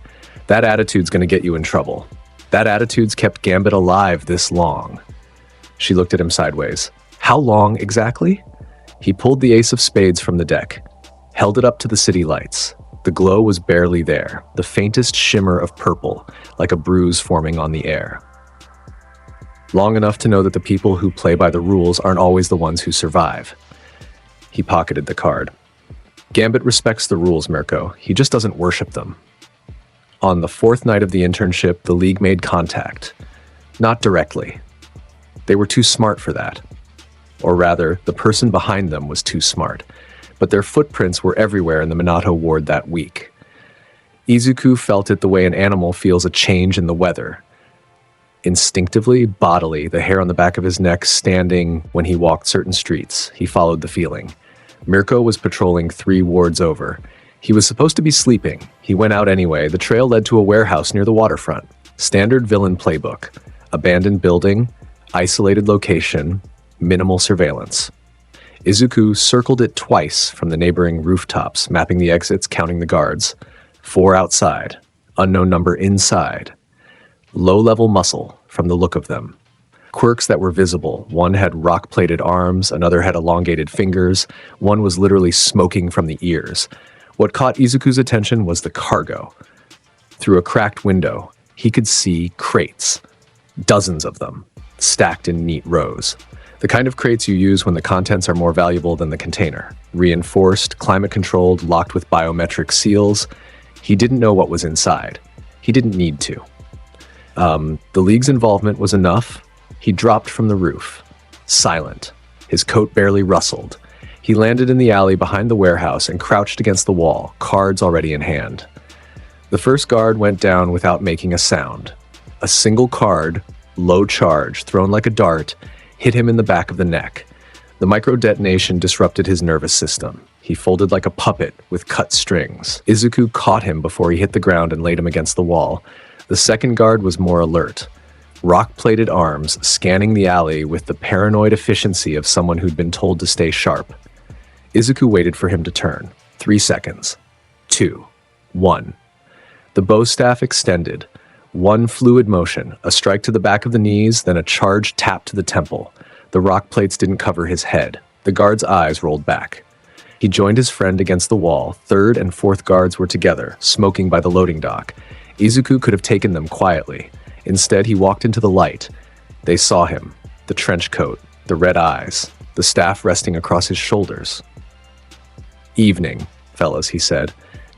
That attitude's gonna get you in trouble. That attitude's kept Gambit alive this long." She looked at him sideways. "How long exactly?" He pulled the ace of spades from the deck, held it up to the city lights. The glow was barely there, the faintest shimmer of purple, like a bruise forming on the air. "Long enough to know that the people who play by the rules aren't always the ones who survive." He pocketed the card. "Gambit respects the rules, Mirko. He just doesn't worship them." On the 4th night of the internship, the League made contact. Not directly. They were too smart for that. Or rather, the person behind them was too smart. But their footprints were everywhere in the Minato ward that week. Izuku felt it the way an animal feels a change in the weather. Instinctively, bodily, the hair on the back of his neck standing when he walked certain streets. He followed the feeling. Mirko was patrolling 3 wards over. He was supposed to be sleeping. He went out anyway. The trail led to a warehouse near the waterfront. Standard villain playbook. Abandoned building, isolated location, minimal surveillance. Izuku circled it twice from the neighboring rooftops, mapping the exits, counting the guards. 4 outside. Unknown number inside. Low-level muscle from the look of them. Quirks that were visible. One had rock-plated arms, another had elongated fingers, one was literally smoking from the ears. What caught Izuku's attention was the cargo. Through a cracked window, he could see crates. Dozens of them, stacked in neat rows. The kind of crates you use when the contents are more valuable than the container. Reinforced, climate-controlled, locked with biometric seals. He didn't know what was inside. He didn't need to. The League's involvement was enough. He dropped from the roof, silent. His coat barely rustled. He landed in the alley behind the warehouse and crouched against the wall, cards already in hand. The first guard went down without making a sound. A single card, low charge, thrown like a dart, hit him in the back of the neck. The micro-detonation disrupted his nervous system. He folded like a puppet with cut strings. Izuku caught him before he hit the ground and laid him against the wall. The second guard was more alert. Rock-plated arms scanning the alley with the paranoid efficiency of someone who'd been told to stay sharp. Izuku waited for him to turn. 3 seconds. 2. 1. The bow staff extended. One fluid motion, a strike to the back of the knees, then a charged tap to the temple. The rock plates didn't cover his head. The guard's eyes rolled back. He joined his friend against the wall. 3rd and 4th guards were together, smoking by the loading dock. Izuku could have taken them quietly. Instead, he walked into the light. They saw him, the trench coat, the red eyes, the staff resting across his shoulders. "Evening, fellas," he said.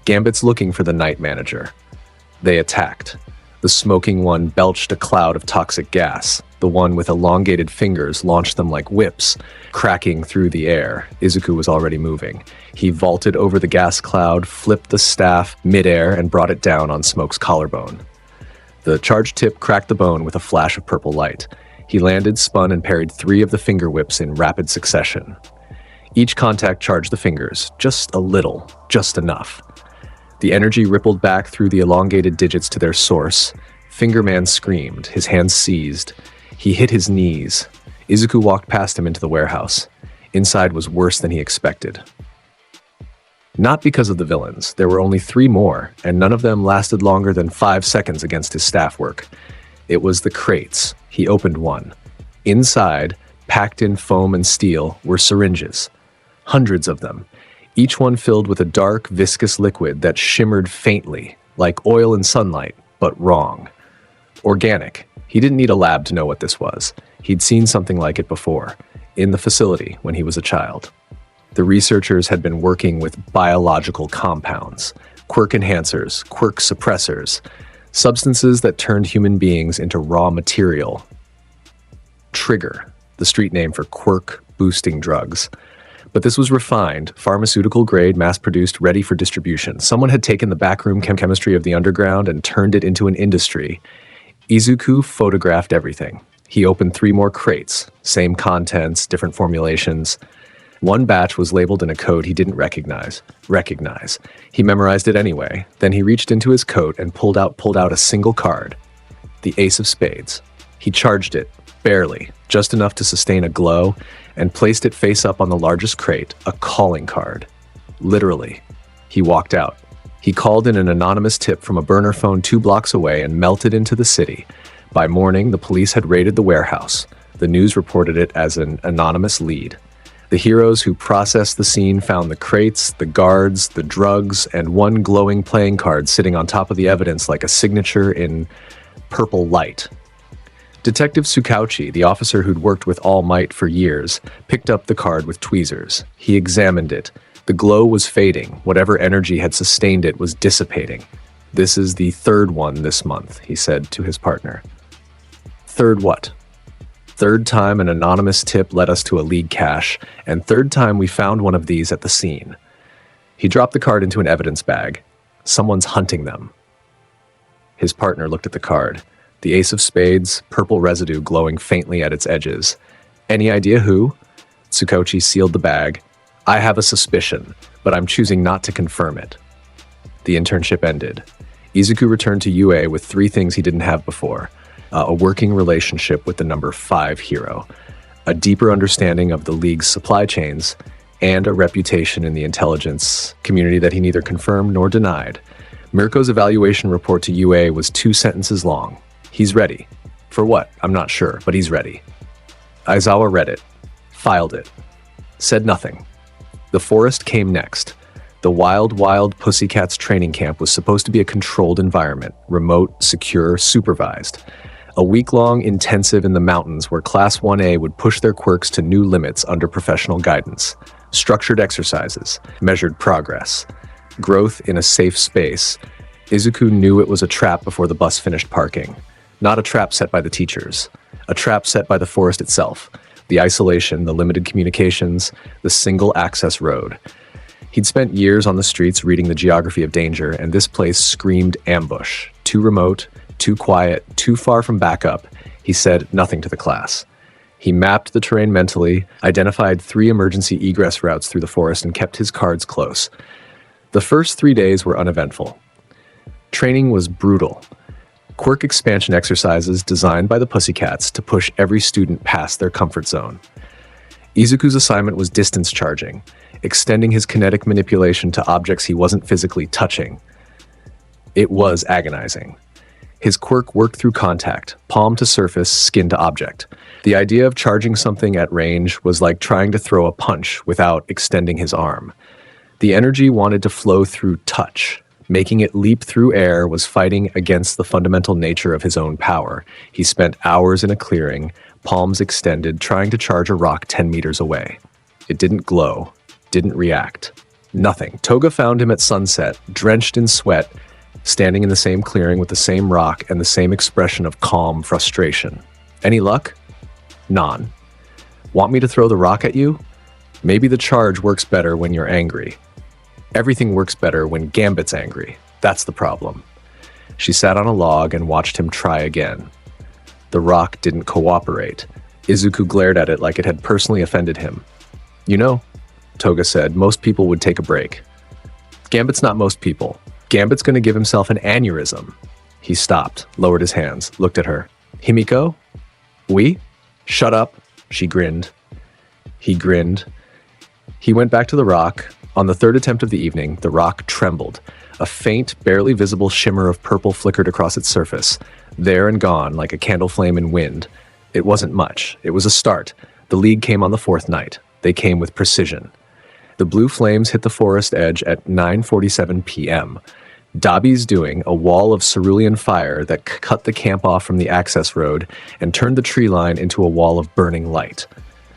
"Gambit's looking for the night manager." They attacked. The smoking one belched a cloud of toxic gas. The one with elongated fingers launched them like whips, cracking through the air. Izuku was already moving. He vaulted over the gas cloud, flipped the staff midair, and brought it down on Smoke's collarbone. The charged tip cracked the bone with a flash of purple light. He landed, spun, and parried 3 of the finger whips in rapid succession. Each contact charged the fingers, just a little, just enough. The energy rippled back through the elongated digits to their source. Fingerman screamed, his hands seized. He hit his knees. Izuku walked past him into the warehouse. Inside was worse than he expected. Not because of the villains. There were only 3 more, and none of them lasted longer than 5 seconds against his staff work. It was the crates. He opened one. Inside, packed in foam and steel, were syringes. Hundreds of them, each one filled with a dark, viscous liquid that shimmered faintly, like oil in sunlight, but wrong. Organic. He didn't need a lab to know what this was. He'd seen something like it before, in the facility when he was a child. The researchers had been working with biological compounds, quirk enhancers, quirk suppressors, substances that turned human beings into raw material. Trigger, the street name for quirk-boosting drugs. But this was refined, pharmaceutical-grade, mass-produced, ready for distribution. Someone had taken the backroom chemistry of the underground and turned it into an industry. Izuku photographed everything. He opened 3 more crates, same contents, different formulations. One batch was labeled in a code he didn't recognize. He memorized it anyway. Then he reached into his coat and pulled out a single card. The Ace of Spades. He charged it, barely, just enough to sustain a glow, and placed it face up on the largest crate, a calling card. Literally. He walked out. He called in an anonymous tip from a burner phone 2 blocks away and melted into the city. By morning, the police had raided the warehouse. The news reported it as an anonymous lead. The heroes who processed the scene found the crates, the guards, the drugs, and one glowing playing card sitting on top of the evidence like a signature in purple light. Detective Tsukauchi, the officer who'd worked with All Might for years, picked up the card with tweezers. He examined it. The glow was fading. Whatever energy had sustained it was dissipating. "This is the 3rd one this month," he said to his partner. "3rd what?" "3rd time an anonymous tip led us to a League cache, and 3rd time we found one of these at the scene." He dropped the card into an evidence bag. "Someone's hunting them." His partner looked at the card. The Ace of Spades, purple residue glowing faintly at its edges. "Any idea who?" Tsukauchi sealed the bag. I have a suspicion, but I'm choosing not to confirm it. The internship ended. Izuku returned to UA with 3 things he didn't have before: a working relationship with the number 5 hero, a deeper understanding of the League's supply chains, and a reputation in the intelligence community that he neither confirmed nor denied. Mirko's evaluation report to UA was 2 sentences long. He's ready. For what? I'm not sure, but he's ready. Aizawa read it, filed it, said nothing. The forest came next. The Wild Pussycats training camp was supposed to be a controlled environment, remote, secure, supervised. A week-long intensive in the mountains where Class 1A would push their quirks to new limits under professional guidance. Structured exercises, measured progress, growth in a safe space. Izuku knew it was a trap before the bus finished parking. Not a trap set by the teachers. A trap set by the forest itself. The isolation, the limited communications, the single access road. He'd spent years on the streets reading the geography of danger, and this place screamed ambush. Too remote, too quiet, too far from backup. He said nothing to the class. He mapped the terrain mentally, identified 3 emergency egress routes through the forest, and kept his cards close. The first 3 days were uneventful. Training was brutal. Quirk expansion exercises designed by the Pussycats to push every student past their comfort zone. Izuku's assignment was distance charging, extending his kinetic manipulation to objects he wasn't physically touching. It was agonizing. His quirk worked through contact, palm to surface, skin to object. The idea of charging something at range was like trying to throw a punch without extending his arm. The energy wanted to flow through touch. Making it leap through air was fighting against the fundamental nature of his own power. He spent hours in a clearing, palms extended, trying to charge a rock 10 meters away. It didn't glow, didn't react. Nothing. Toga found him at sunset, drenched in sweat, standing in the same clearing with the same rock and the same expression of calm frustration. Any luck? None. Want me to throw the rock at you? Maybe the charge works better when you're angry. Everything works better when Gambit's angry. That's the problem. She sat on a log and watched him try again. The rock didn't cooperate. Izuku glared at it like it had personally offended him. You know, Toga said, most people would take a break. Gambit's not most people. Gambit's gonna give himself an aneurysm. He stopped, lowered his hands, looked at her. Himiko? We? Shut up, she grinned. He grinned. He went back to the rock. On the 3rd attempt of the evening, the rock trembled. A faint, barely visible shimmer of purple flickered across its surface, there and gone like a candle flame in wind. It wasn't much. It was a start. The League came on the 4th night. They came with precision. The blue flames hit the forest edge at 9:47 p.m. Dabi's doing a wall of cerulean fire that cut the camp off from the access road and turned the tree line into a wall of burning light.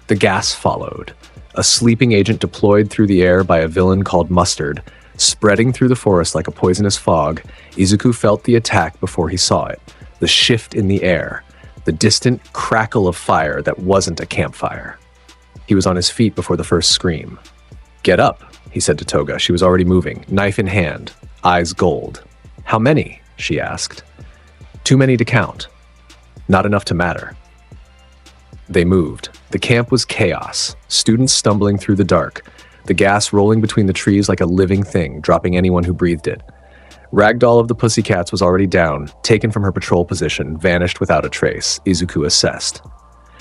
The gas followed. A sleeping agent deployed through the air by a villain called Mustard, spreading through the forest like a poisonous fog. Izuku felt the attack before he saw it. The shift in the air. The distant crackle of fire that wasn't a campfire. He was on his feet before the first scream. Get up, he said to Toga. She was already moving, knife in hand, eyes gold. How many? She asked. Too many to count. Not enough to matter. They moved. The camp was chaos, students stumbling through the dark, the gas rolling between the trees like a living thing, dropping anyone who breathed it. Ragdoll of the Pussycats was already down, taken from her patrol position, vanished without a trace, Izuku assessed.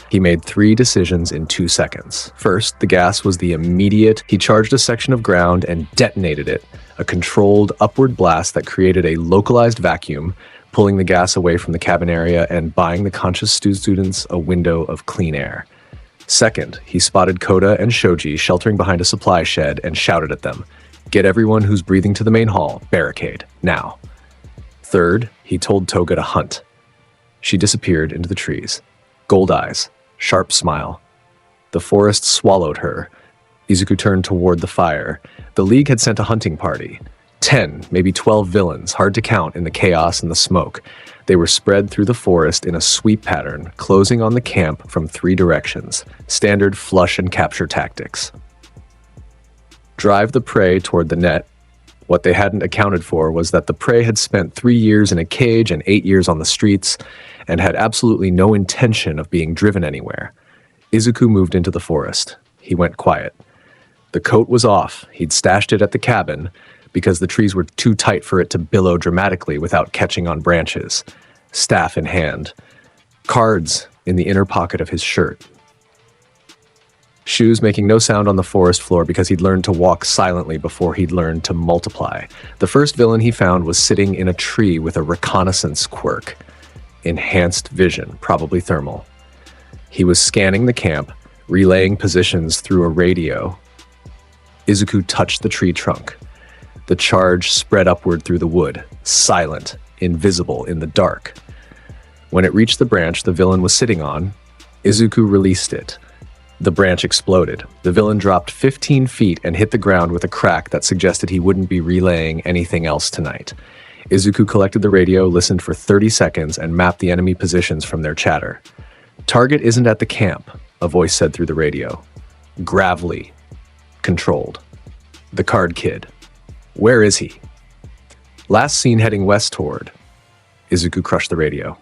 He made 3 decisions in 2 seconds. First, the gas was the immediate. He charged a section of ground and detonated it, a controlled upward blast that created a localized vacuum, pulling the gas away from the cabin area and buying the conscious students a window of clean air. Second, he spotted Koda and Shoji sheltering behind a supply shed and shouted at them, "Get everyone who's breathing to the main hall, barricade, now." Third, he told Toga to hunt. She disappeared into the trees. Gold eyes, sharp smile. The forest swallowed her. Izuku turned toward the fire. The League had sent a hunting party. 10, maybe 12 villains, hard to count in the chaos and the smoke. They were spread through the forest in a sweep pattern, closing on the camp from 3 directions. Standard flush and capture tactics. Drive the prey toward the net. What they hadn't accounted for was that the prey had spent 3 years in a cage and 8 years on the streets, and had absolutely no intention of being driven anywhere. Izuku moved into the forest. He went quiet. The coat was off. He'd stashed it at the cabin because the trees were too tight for it to billow dramatically without catching on branches. Staff in hand. Cards in the inner pocket of his shirt. Shoes making no sound on the forest floor because he'd learned to walk silently before he'd learned to multiply. The first villain he found was sitting in a tree with a reconnaissance quirk. Enhanced vision, probably thermal. He was scanning the camp, relaying positions through a radio. Izuku touched the tree trunk. The charge spread upward through the wood, silent, invisible in the dark. When it reached the branch the villain was sitting on, Izuku released it. The branch exploded. The villain dropped 15 feet and hit the ground with a crack that suggested he wouldn't be relaying anything else tonight. Izuku collected the radio, listened for 30 seconds, and mapped the enemy positions from their chatter. "Target isn't at the camp," a voice said through the radio. "Gravely. Controlled. The card kid. Where is he?" "Last seen heading west toward." Izuku crushed the radio.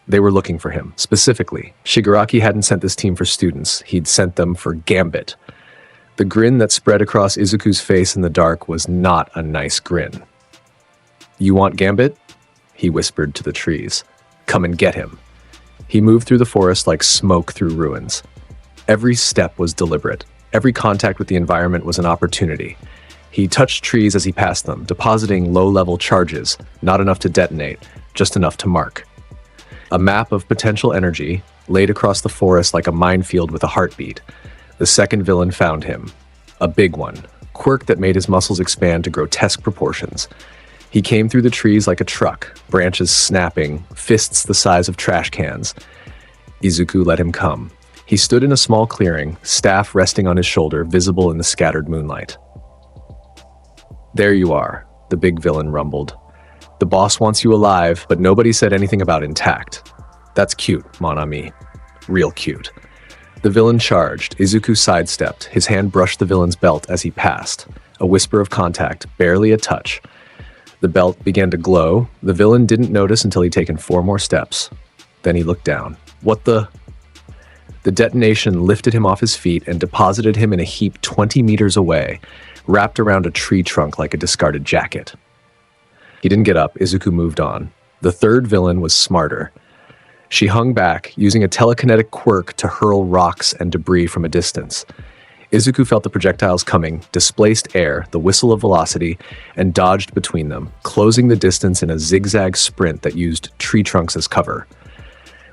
They were looking for him. Specifically, Shigaraki hadn't sent this team for students. He'd sent them for Gambit. The grin that spread across Izuku's face in the dark was not a nice grin. "You want Gambit?" he whispered to the trees. "Come and get him." He moved through the forest like smoke through ruins. Every step was deliberate. Every contact with the environment was an opportunity. He touched trees as he passed them, depositing low-level charges, not enough to detonate, just enough to mark. A map of potential energy laid across the forest like a minefield with a heartbeat. The second villain found him. A big one, quirk that made his muscles expand to grotesque proportions. He came through the trees like a truck, branches snapping, fists the size of trash cans. Izuku let him come. He stood in a small clearing, staff resting on his shoulder, visible in the scattered moonlight. "There you are," the big villain rumbled. "The boss wants you alive, but nobody said anything about intact. That's cute, mon ami. Real cute." The villain charged. Izuku sidestepped. His hand brushed the villain's belt as he passed. A whisper of contact, barely a touch. The belt began to glow. The villain didn't notice until he'd taken 4 more steps. Then he looked down. "What the?" The detonation lifted him off his feet and deposited him in a heap 20 meters away, wrapped around a tree trunk like a discarded jacket. He didn't get up. Izuku moved on. The third villain was smarter. She hung back, using a telekinetic quirk to hurl rocks and debris from a distance. Izuku felt the projectiles coming, displaced air, the whistle of velocity, and dodged between them, closing the distance in a zigzag sprint that used tree trunks as cover.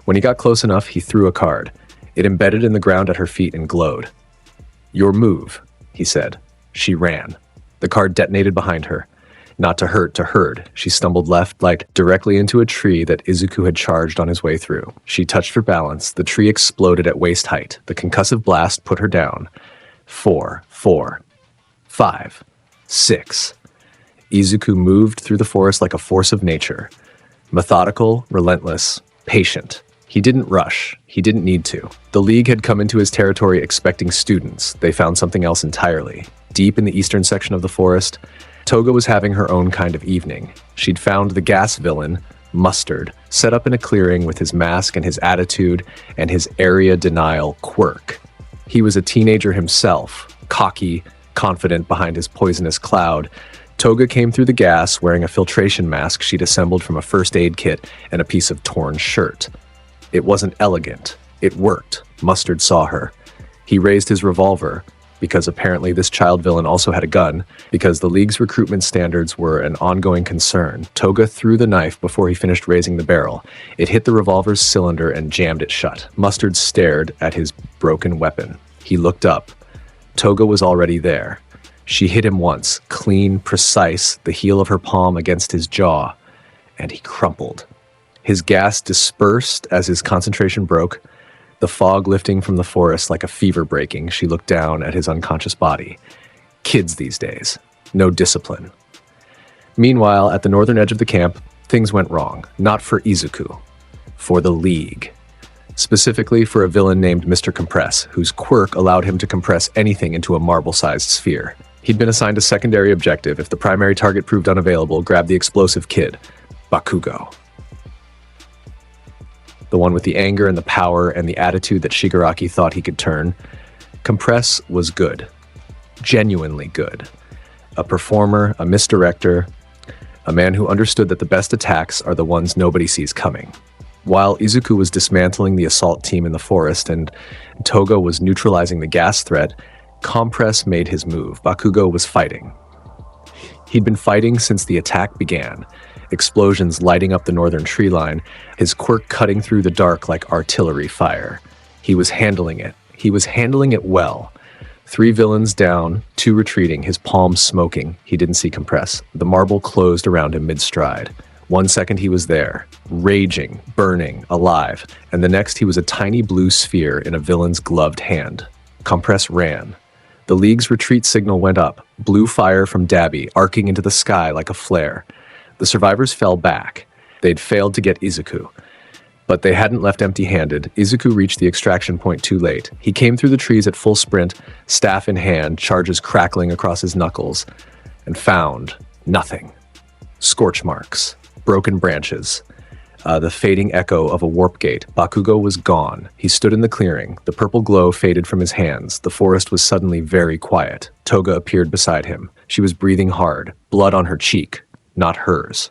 When he got close enough, he threw a card. It embedded in the ground at her feet and glowed. "Your move," he said. She ran. The card detonated behind her. Not to hurt, to herd. She stumbled left, like directly into a tree that Izuku had charged on his way through. She touched for balance. The tree exploded at waist height. The concussive blast put her down. 4, 4, 5, 6. Izuku moved through the forest like a force of nature. Methodical, relentless, patient. He didn't rush. He didn't need to. The League had come into his territory expecting students. They found something else entirely. Deep in the eastern section of the forest, Toga was having her own kind of evening. She'd found the gas villain, Mustard, set up in a clearing with his mask and his attitude and his area denial quirk. He was a teenager himself, cocky, confident behind his poisonous cloud. Toga came through the gas wearing a filtration mask she'd assembled from a first aid kit and a piece of torn shirt. It wasn't elegant. It worked. Mustard saw her. He raised his revolver, because apparently this child villain also had a gun, because the League's recruitment standards were an ongoing concern. Toga threw the knife before he finished raising the barrel. It hit the revolver's cylinder and jammed it shut. Mustard stared at his broken weapon. He looked up. Toga was already there. She hit him once, clean, precise, the heel of her palm against his jaw, and he crumpled. His gas dispersed as his concentration broke. The fog lifting from the forest like a fever breaking, she looked down at his unconscious body. Kids these days. No discipline. Meanwhile, at the northern edge of the camp, things went wrong. Not for Izuku. For the League. Specifically for a villain named Mr. Compress, whose quirk allowed him to compress anything into a marble-sized sphere. He'd been assigned a secondary objective. If the primary target proved unavailable, grab the explosive kid, Bakugo. The one with the anger and the power and the attitude that Shigaraki thought he could turn. Compress was good. genuinely good. A performer, a misdirector, a man who understood that the best attacks are the ones nobody sees coming. While Izuku was dismantling the assault team in the forest and Toga was neutralizing the gas threat, Compress made his move. Bakugo was fighting. He'd been fighting since the attack began, explosions lighting up the northern tree line, his quirk cutting through the dark like artillery fire. He was handling it. He was handling it well. 3 villains down, 2 retreating, his palms smoking. He didn't see Compress. The marble closed around him mid-stride. 1 second he was there, raging, burning, alive, and the next he was a tiny blue sphere in a villain's gloved hand. Compress ran. The League's retreat signal went up, blue fire from Dabi arcing into the sky like a flare. The survivors fell back. They'd failed to get Izuku. But they hadn't left empty-handed. Izuku reached the extraction point too late. He came through the trees at full sprint, staff in hand, charges crackling across his knuckles, and found nothing. Scorch marks, broken branches, the fading echo of a warp gate. Bakugo was gone. He stood in the clearing. The purple glow faded from his hands. The forest was suddenly very quiet. Toga appeared beside him. She was breathing hard, blood on her cheek, not hers.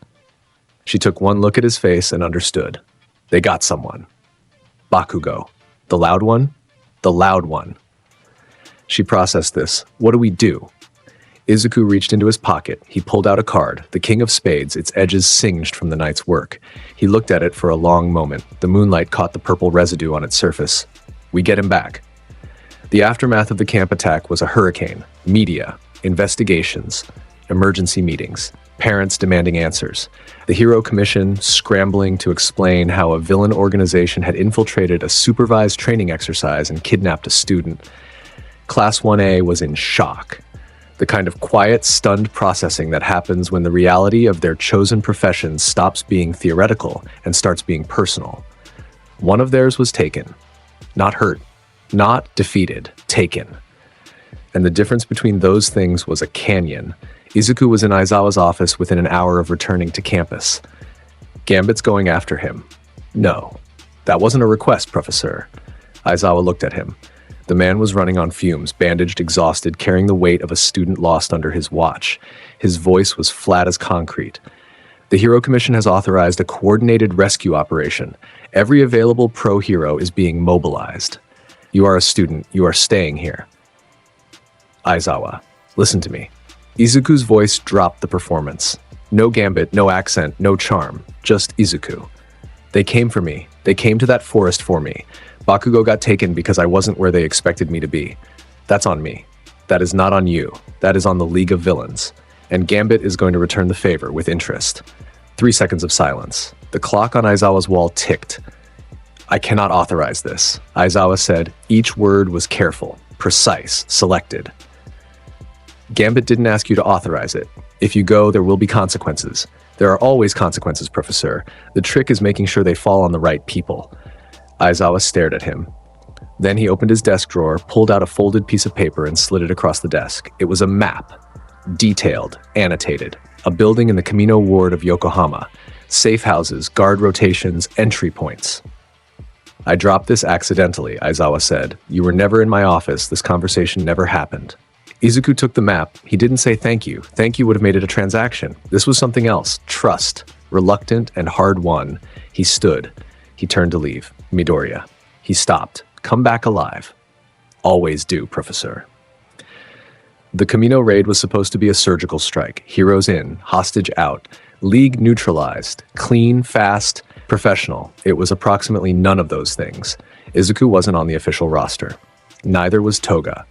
She took one look at his face and understood. They got someone. Bakugo. The loud one? The loud one. She processed this. What do we do? Izuku reached into his pocket. He pulled out a card, the King of Spades, its edges singed from the night's work. He looked at it for a long moment. The moonlight caught the purple residue on its surface. We get him back. The aftermath of the camp attack was a hurricane. Media, investigations, emergency meetings, parents demanding answers. The Hero Commission scrambling to explain how a villain organization had infiltrated a supervised training exercise and kidnapped a student. Class 1A was in shock. The kind of quiet, stunned processing that happens when the reality of their chosen profession stops being theoretical and starts being personal. One of theirs was taken. Not hurt. Not defeated. Taken. And the difference between those things was a canyon. Izuku was in Aizawa's office within an hour of returning to campus. Gambit's going after him. No. That wasn't a request, Professor. Aizawa looked at him. The man was running on fumes, bandaged, exhausted, carrying the weight of a student lost under his watch. His voice was flat as concrete. The Hero Commission has authorized a coordinated rescue operation. Every available pro-hero is being mobilized. You are a student. You are staying here. Aizawa, listen to me. Izuku's voice dropped the performance. No Gambit, no accent, no charm. Just Izuku. They came for me. They came to that forest for me. Bakugo got taken because I wasn't where they expected me to be. That's on me. That is not on you. That is on the League of Villains. And Gambit is going to return the favor with interest. 3 seconds of silence. The clock on Aizawa's wall ticked. I cannot authorize this. Aizawa said. Each word was careful, precise, selected. Gambit didn't ask you to authorize it. If you go, there will be consequences. There are always consequences, Professor. The trick is making sure they fall on the right people. Aizawa stared at him. Then he opened his desk drawer, pulled out a folded piece of paper, and slid it across the desk. It was a map. Detailed, annotated. A building in the Camino ward of Yokohama. Safe houses, guard rotations, entry points. I dropped this accidentally, Aizawa said. You were never in my office. This conversation never happened. Izuku took the map. He didn't say thank you. Thank you would have made it a transaction. This was something else. Trust. Reluctant and hard-won. He stood. He turned to leave. Midoriya. He stopped. Come back alive. Always do, Professor. The Camino raid was supposed to be a surgical strike. Heroes in, hostage out. League neutralized. Clean, fast, professional. It was approximately none of those things. Izuku wasn't on the official roster. Neither was Toga.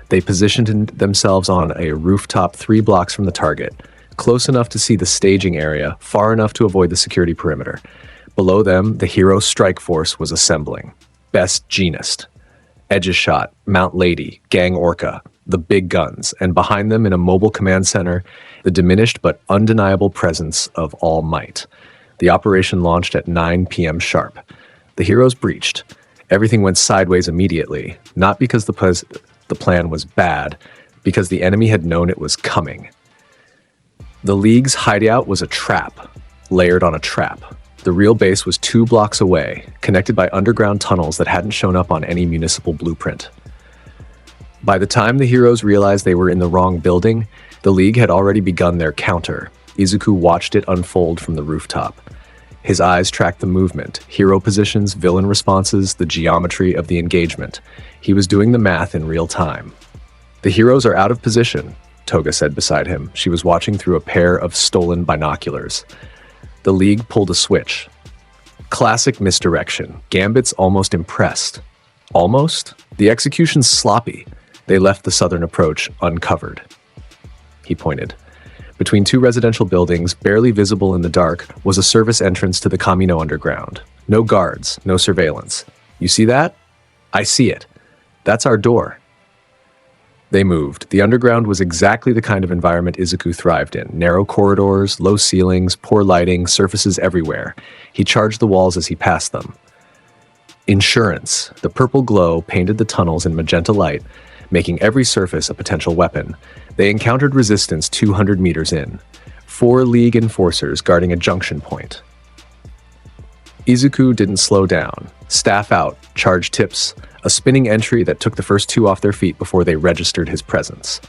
They positioned themselves on a rooftop 3 blocks from the target, close enough to see the staging area, far enough to avoid the security perimeter. Below them, the Hero Strike Force was assembling. Best Genist, Aegis-Shot, Mount Lady, Gang Orca, the big guns, and behind them in a mobile command center, the diminished but undeniable presence of All Might. The operation launched at 9 p.m. sharp. The heroes breached. Everything went sideways immediately, not because the plan was bad, because the enemy had known it was coming. The League's hideout was a trap, layered on a trap. The real base was 2 blocks away, connected by underground tunnels that hadn't shown up on any municipal blueprint. By the time the heroes realized they were in the wrong building, the League had already begun their counter. Izuku watched it unfold from the rooftop. His eyes tracked the movement, hero positions, villain responses, the geometry of the engagement. He was doing the math in real time. "The heroes are out of position," Toga said beside him. She was watching through a pair of stolen binoculars. The League pulled a switch. Classic misdirection. Gambit's almost impressed. Almost? The execution's sloppy. They left the southern approach uncovered. He pointed. Between two residential buildings, barely visible in the dark, was a service entrance to the Kamino underground. No guards, no surveillance. "You see that?" "I see it. That's our door." They moved. The underground was exactly the kind of environment Izuku thrived in. Narrow corridors, low ceilings, poor lighting, surfaces everywhere. He charged the walls as he passed them. Insurance. The purple glow painted the tunnels in magenta light, making every surface a potential weapon. They encountered resistance 200 meters in. 4 League enforcers guarding a junction point. Izuku didn't slow down. Staff out, charge tips, a spinning entry that took the first 2 off their feet before they registered his presence.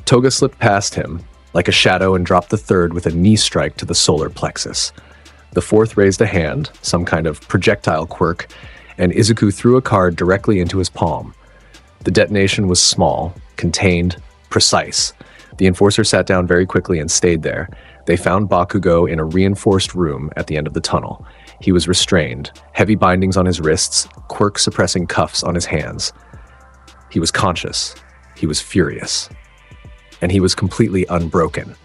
Toga slipped past him, like a shadow, and dropped the 3rd with a knee strike to the solar plexus. The 4th raised a hand, some kind of projectile quirk, and Izuku threw a card directly into his palm. The detonation was small, contained, precise. The enforcer sat down very quickly and stayed there. They found Bakugo in a reinforced room at the end of the tunnel. He was restrained, heavy bindings on his wrists, quirk-suppressing cuffs on his hands. He was conscious. He was furious. And he was completely unbroken.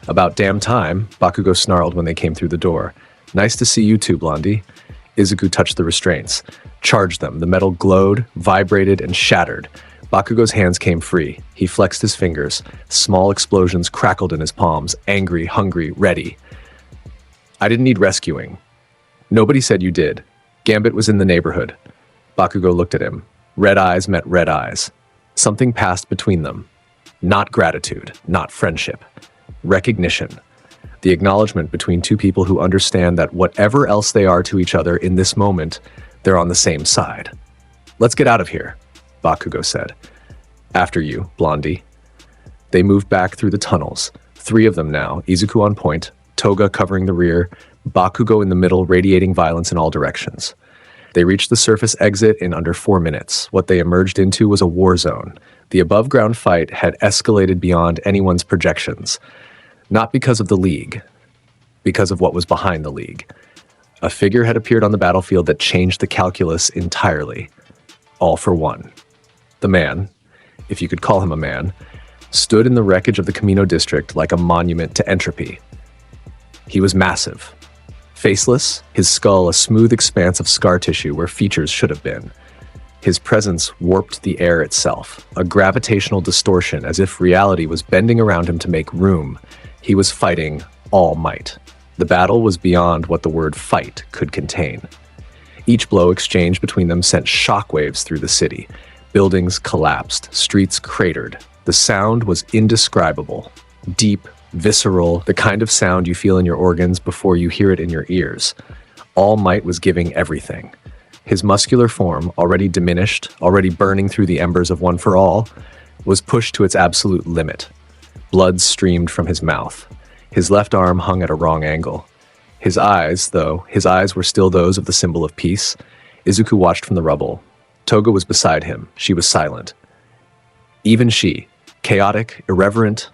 "About damn time," Bakugo snarled when they came through the door. "Nice to see you too, Blondie." Izuku touched the restraints, charged them. The metal glowed, vibrated, and shattered. Bakugo's hands came free. He flexed his fingers. Small explosions crackled in his palms, angry, hungry, ready. "I didn't need rescuing." "Nobody said you did. Gambit was in the neighborhood." Bakugo looked at him. Red eyes met red eyes. Something passed between them. Not gratitude, not friendship. Recognition. The acknowledgement between two people who understand that whatever else they are to each other in this moment, they're on the same side. "Let's get out of here," Bakugo said. "After you, Blondie." They moved back through the tunnels. 3 of them now, Izuku on point, Toga covering the rear, Bakugo in the middle, radiating violence in all directions. They reached the surface exit in under 4 minutes. What they emerged into was a war zone. The above-ground fight had escalated beyond anyone's projections. Not because of the League, because of what was behind the League. A figure had appeared on the battlefield that changed the calculus entirely. All for one. The man, if you could call him a man, stood in the wreckage of the Kamino district like a monument to entropy. He was massive. Faceless, his skull a smooth expanse of scar tissue where features should have been. His presence warped the air itself, a gravitational distortion as if reality was bending around him to make room. He was fighting all might. The battle was beyond what the word fight could contain. Each blow exchanged between them sent shockwaves through the city. Buildings collapsed, streets cratered. The sound was indescribable, deep, visceral, the kind of sound you feel in your organs before you hear it in your ears. All Might was giving everything. His muscular form, already diminished, already burning through the embers of One for All, was pushed to its absolute limit. Blood streamed from his mouth. His left arm hung at a wrong angle. His eyes, though, his eyes were still those of the symbol of peace. Izuku watched from the rubble. Toga was beside him. She was silent. Even she, chaotic, irreverent,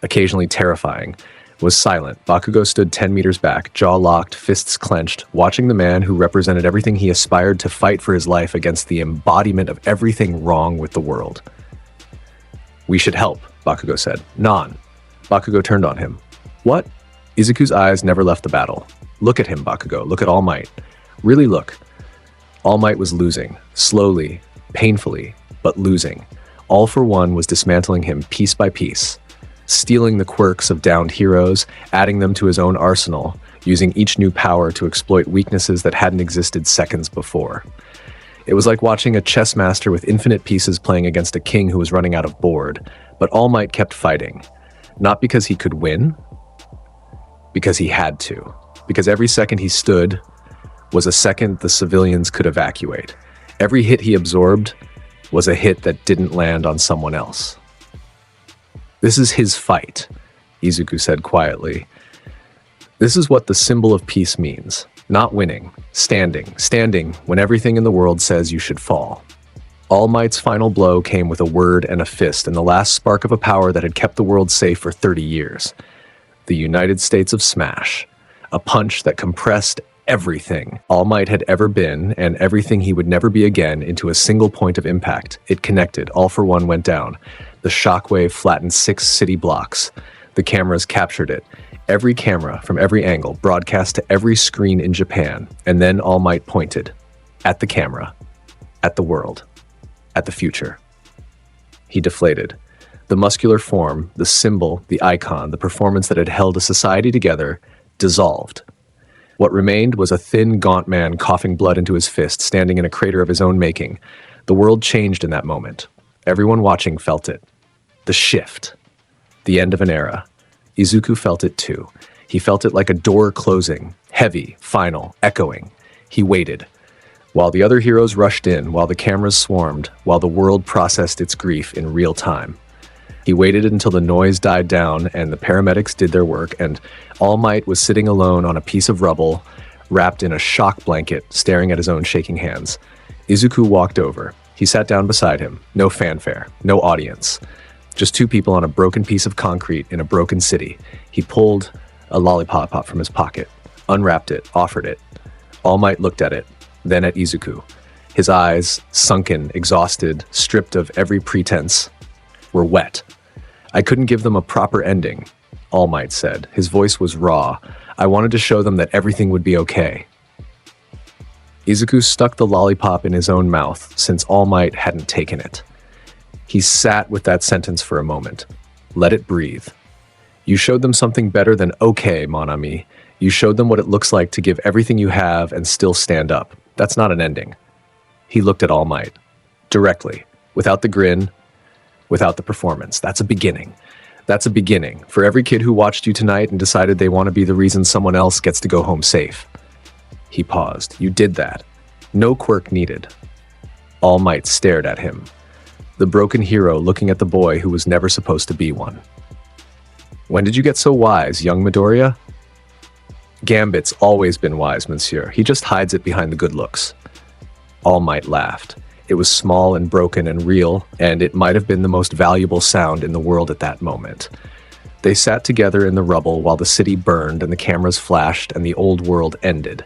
occasionally terrifying, was silent. Bakugo stood 10 meters back, jaw locked, fists clenched, watching the man who represented everything he aspired to fight for his life against the embodiment of everything wrong with the world. "We should help," Bakugo said. "Non." Bakugo turned on him. "What?" Izuku's eyes never left the battle. "Look at him, Bakugo. Look at All Might. Really look." All Might was losing, slowly, painfully, but losing. All for One was dismantling him piece by piece, stealing the quirks of downed heroes, adding them to his own arsenal, using each new power to exploit weaknesses that hadn't existed seconds before. It was like watching a chess master with infinite pieces playing against a king who was running out of board, but All Might kept fighting. Not because he could win, because he had to. Because every second he stood was a second the civilians could evacuate. Every hit he absorbed was a hit that didn't land on someone else. "This is his fight," Izuku said quietly. "This is what the symbol of peace means. Not winning, standing when everything in the world says you should fall." All Might's final blow came with a word and a fist and the last spark of a power that had kept the world safe for 30 years. The United States of Smash. A punch that compressed everything All Might had ever been and everything he would never be again into a single point of impact. It connected. All for One went down. The shockwave flattened 6 city blocks. The cameras captured it. Every camera, from every angle, broadcast to every screen in Japan. And then All Might pointed. At the camera. At the world. At the future. He deflated. The muscular form, the symbol, the icon, the performance that had held a society together, dissolved. What remained was a thin, gaunt man coughing blood into his fist, standing in a crater of his own making. The world changed in that moment. Everyone watching felt it. The shift. The end of an era. Izuku felt it too. He felt it like a door closing, heavy, final, echoing. He waited. While the other heroes rushed in, while the cameras swarmed, while the world processed its grief in real time. He waited until the noise died down and the paramedics did their work, and All Might was sitting alone on a piece of rubble, wrapped in a shock blanket, staring at his own shaking hands. Izuku walked over. He sat down beside him. No fanfare, no audience. Just 2 people on a broken piece of concrete in a broken city. He pulled a lollipop from his pocket, unwrapped it, offered it. All Might looked at it. Then at Izuku. His eyes, sunken, exhausted, stripped of every pretense, were wet. "I couldn't give them a proper ending," All Might said. His voice was raw. "I wanted to show them that everything would be okay." Izuku stuck the lollipop in his own mouth, since All Might hadn't taken it. He sat with that sentence for a moment. Let it breathe. "You showed them something better than okay, mon ami. You showed them what it looks like to give everything you have and still stand up. That's not an ending." He looked at All Might. Directly. Without the grin. Without the performance. That's a beginning. That's a beginning. For every kid who watched you tonight and decided they want to be the reason someone else gets to go home safe. He paused. "You did that. No quirk needed." All Might stared at him. The broken hero looking at the boy who was never supposed to be one. "When did you get so wise, young Midoriya?" "Gambit's always been wise, monsieur. He just hides it behind the good looks." All Might laughed. It was small and broken and real, and it might have been the most valuable sound in the world at that moment. They sat together in the rubble while the city burned and the cameras flashed and the old world ended.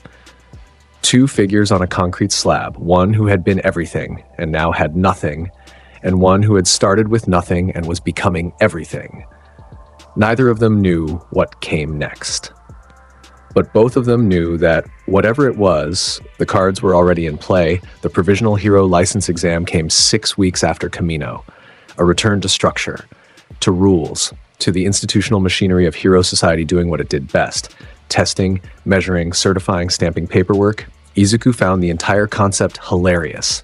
2 figures on a concrete slab, one who had been everything and now had nothing, and one who had started with nothing and was becoming everything. Neither of them knew what came next. But both of them knew that whatever it was, the cards were already in play. The provisional hero license exam came 6 weeks after Camino. A return to structure, to rules, to the institutional machinery of hero society doing what it did best. Testing, measuring, certifying, stamping paperwork. Izuku found the entire concept hilarious.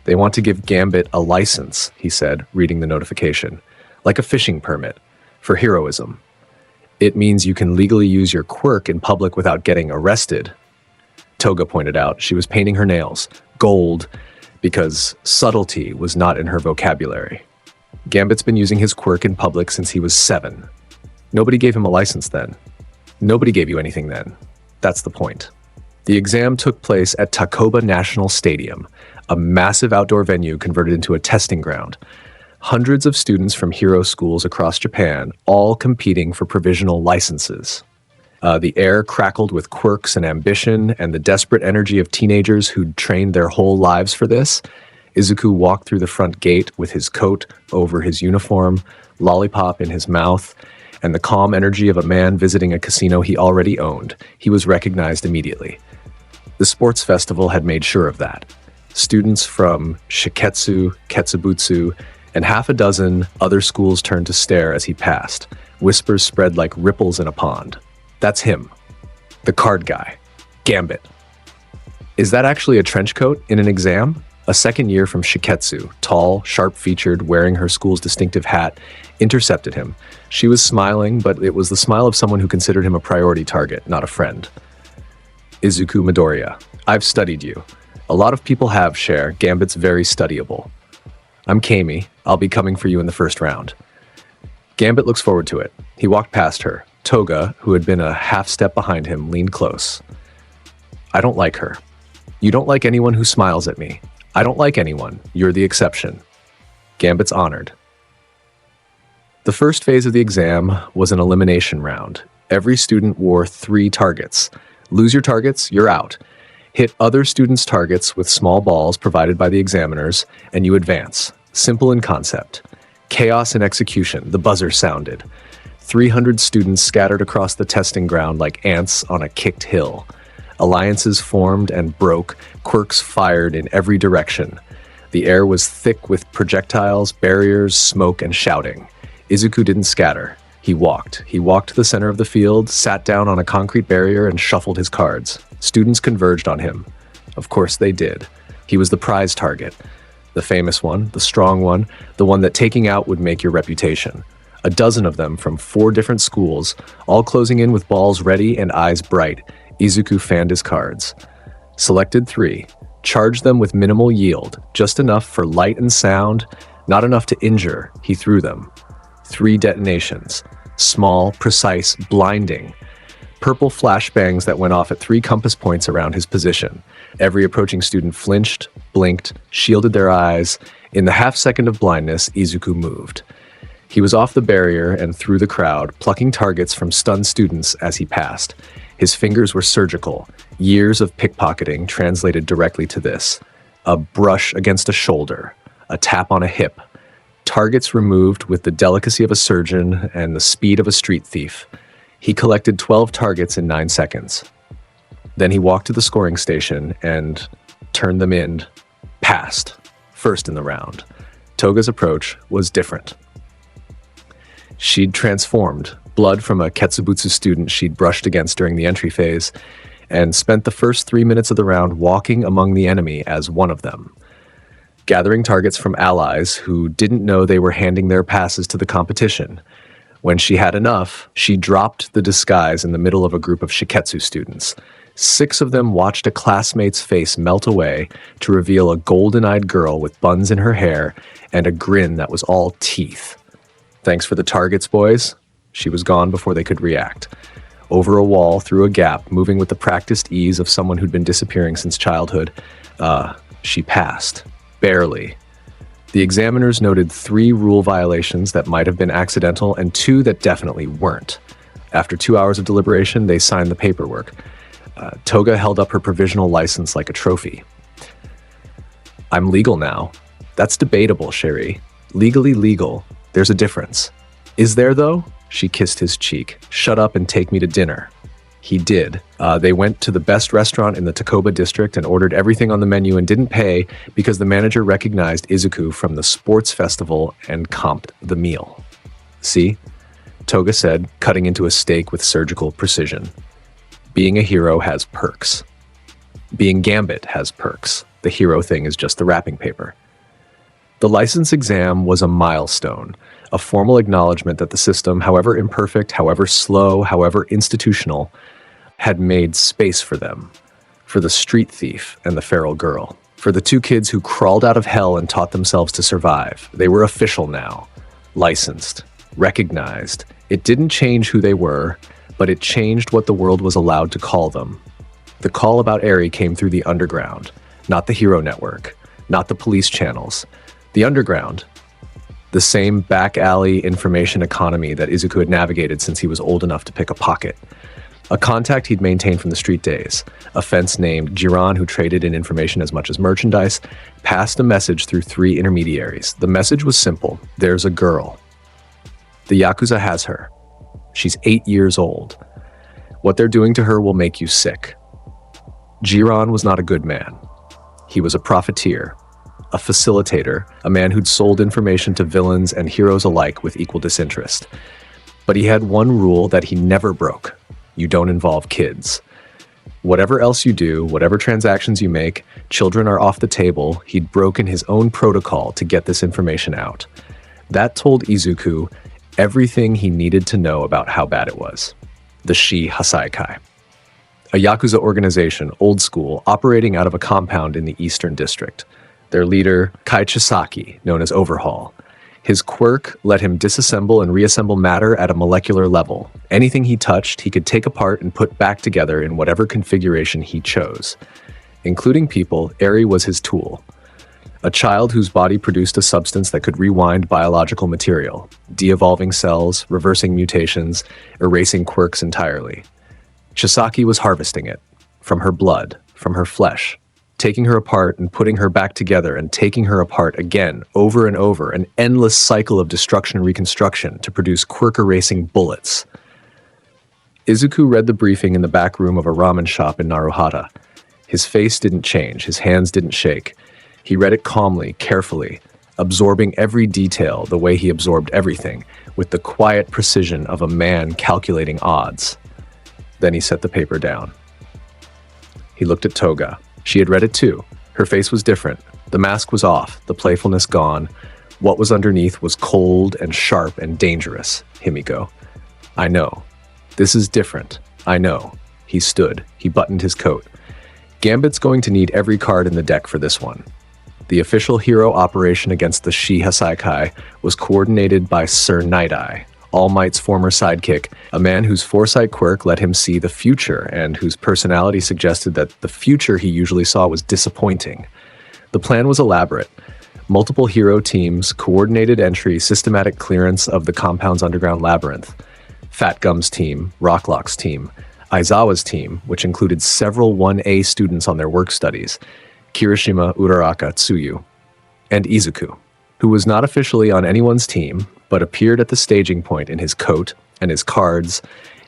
"They want to give Gambit a license," he said, reading the notification. "Like a fishing permit. For heroism. It means you can legally use your quirk in public without getting arrested." Toga pointed out she was painting her nails gold because subtlety was not in her vocabulary. Gambit's been using his quirk in public since he was 7. Nobody gave him a license then. Nobody gave you anything then. That's the point. The exam took place at Takoba National Stadium, a massive outdoor venue converted into a testing ground. Hundreds of students from hero schools across Japan, all competing for provisional licenses. The air crackled with quirks and ambition and the desperate energy of teenagers who'd trained their whole lives for this. Izuku walked through the front gate with his coat over his uniform, lollipop in his mouth, and the calm energy of a man visiting a casino he already owned. He was recognized immediately. The sports festival had made sure of that. Students from Shiketsu, Ketsubutsu, and half a dozen other schools turned to stare as he passed. Whispers spread like ripples in a pond. That's him. The card guy. Gambit. Is that actually a trench coat in an exam? A second year from Shiketsu, tall, sharp-featured, wearing her school's distinctive hat, intercepted him. She was smiling, but it was the smile of someone who considered him a priority target, not a friend. "Izuku Midoriya, I've studied you. A lot of people have, Cher. Gambit's very studyable." I'm Kami. I'll be coming for you in the first round. Gambit looks forward to it. He walked past her. Toga, who had been a half step behind him, leaned close. I don't like her. You don't like anyone who smiles at me. I don't like anyone. You're the exception. Gambit's honored. The first phase of the exam was an elimination round. Every student wore 3 targets. Lose your targets, you're out. Hit other students' targets with small balls provided by the examiners, and you advance. Simple in concept. Chaos in execution, the buzzer sounded. 300 students scattered across the testing ground like ants on a kicked hill. Alliances formed and broke, quirks fired in every direction. The air was thick with projectiles, barriers, smoke, and shouting. Izuku didn't scatter. He walked. He walked to the center of the field, sat down on a concrete barrier, and shuffled his cards. Students converged on him. Of course they did. He was the prize target. The famous one, the strong one, the one that taking out would make your reputation. A dozen of them from 4 different schools, all closing in with balls ready and eyes bright. Izuku fanned his cards. Selected 3. Charged them with minimal yield, just enough for light and sound, not enough to injure. He threw them. 3 detonations. Small, precise, blinding. Purple flashbangs that went off at 3 compass points around his position. Every approaching student flinched, blinked, shielded their eyes. In the half-second of blindness, Izuku moved. He was off the barrier and through the crowd, plucking targets from stunned students as he passed. His fingers were surgical. Years of pickpocketing translated directly to this. A brush against a shoulder, a tap on a hip. Targets removed with the delicacy of a surgeon and the speed of a street thief. He collected 12 targets in 9 seconds. Then he walked to the scoring station and turned them in. Passed. First in the round. Toga's approach was different. She'd transformed, blood from a Ketsubutsu student she'd brushed against during the entry phase, and spent the first 3 minutes of the round walking among the enemy as one of them, gathering targets from allies who didn't know they were handing their passes to the competition. When she had enough, she dropped the disguise in the middle of a group of Shiketsu students. 6 of them watched a classmate's face melt away to reveal a golden-eyed girl with buns in her hair and a grin that was all teeth. Thanks for the targets, boys. She was gone before they could react. Over a wall, through a gap, moving with the practiced ease of someone who'd been disappearing since childhood, she passed. Barely. The examiners noted 3 rule violations that might have been accidental and 2 that definitely weren't. After 2 hours of deliberation, they signed the paperwork. Toga held up her provisional license like a trophy. I'm legal now. That's debatable, Sherry. Legally legal. There's a difference. Is there, though? She kissed his cheek. Shut up and take me to dinner. He did. They went to the best restaurant in the Takoba district and ordered everything on the menu and didn't pay because the manager recognized Izuku from the sports festival and comped the meal. See? Toga said, cutting into a steak with surgical precision. Being a hero has perks. Being Gambit has perks. The hero thing is just the wrapping paper. The license exam was a milestone, a formal acknowledgement that the system, however imperfect, however slow, however institutional, had made space for them, for the street thief and the feral girl, for the 2 kids who crawled out of hell and taught themselves to survive. They were official now, licensed, recognized. It didn't change who they were, but it changed what the world was allowed to call them. The call about Eri came through the underground, not the hero network, not the police channels. The underground, the same back alley information economy that Izuku had navigated since he was old enough to pick a pocket. A contact he'd maintained from the street days, a fence named Jiran who traded in information as much as merchandise, passed a message through 3 intermediaries. The message was simple. There's a girl. The Yakuza has her. She's 8 years old. What they're doing to her will make you sick. Jiran was not a good man. He was a profiteer, a facilitator, a man who'd sold information to villains and heroes alike with equal disinterest. But he had one rule that he never broke. You don't involve kids. Whatever else you do, whatever transactions you make, children are off the table. He'd broken his own protocol to get this information out. That told Izuku everything he needed to know about how bad it was. The Shi Hasaikai. A Yakuza organization, old school, operating out of a compound in the Eastern District. Their leader, Kai Chisaki, known as Overhaul. His quirk let him disassemble and reassemble matter at a molecular level. Anything he touched, he could take apart and put back together in whatever configuration he chose. Including people, Eri was his tool. A child whose body produced a substance that could rewind biological material, de-evolving cells, reversing mutations, erasing quirks entirely. Chisaki was harvesting it, from her blood, from her flesh, taking her apart and putting her back together and taking her apart again, over and over, an endless cycle of destruction and reconstruction to produce quirk-erasing bullets. Izuku read the briefing in the back room of a ramen shop in Naruhata. His face didn't change, his hands didn't shake. He read it calmly, carefully, absorbing every detail the way he absorbed everything, with the quiet precision of a man calculating odds. Then he set the paper down. He looked at Toga. She had read it too. Her face was different. The mask was off, the playfulness gone. What was underneath was cold and sharp and dangerous. Himiko. I know. This is different. I know. He stood. He buttoned his coat. Gambit's going to need every card in the deck for this one. The official hero operation against the Shi Hasaikai was coordinated by Sir Night-Eye, All Might's former sidekick, a man whose foresight quirk let him see the future and whose personality suggested that the future he usually saw was disappointing. The plan was elaborate. Multiple hero teams, coordinated entry, systematic clearance of the compound's underground labyrinth. Fat Gum's team, Rocklock's team, Aizawa's team, which included several 1A students on their work studies, Kirishima, Uraraka, Tsuyu, and Izuku, who was not officially on anyone's team, but appeared at the staging point in his coat and his cards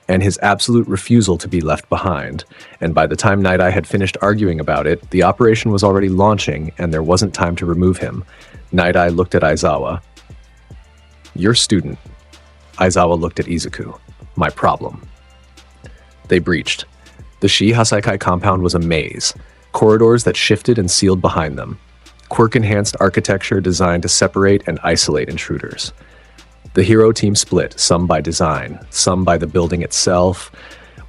and his absolute refusal to be left behind. And by the time Night-Eye had finished arguing about it, the operation was already launching and there wasn't time to remove him. Night-Eye looked at Aizawa. Your student. Aizawa looked at Izuku. My problem. They breached. The Shi Hasaikai compound was a maze, corridors that shifted and sealed behind them. Quirk-enhanced architecture designed to separate and isolate intruders. The hero team split, some by design, some by the building itself,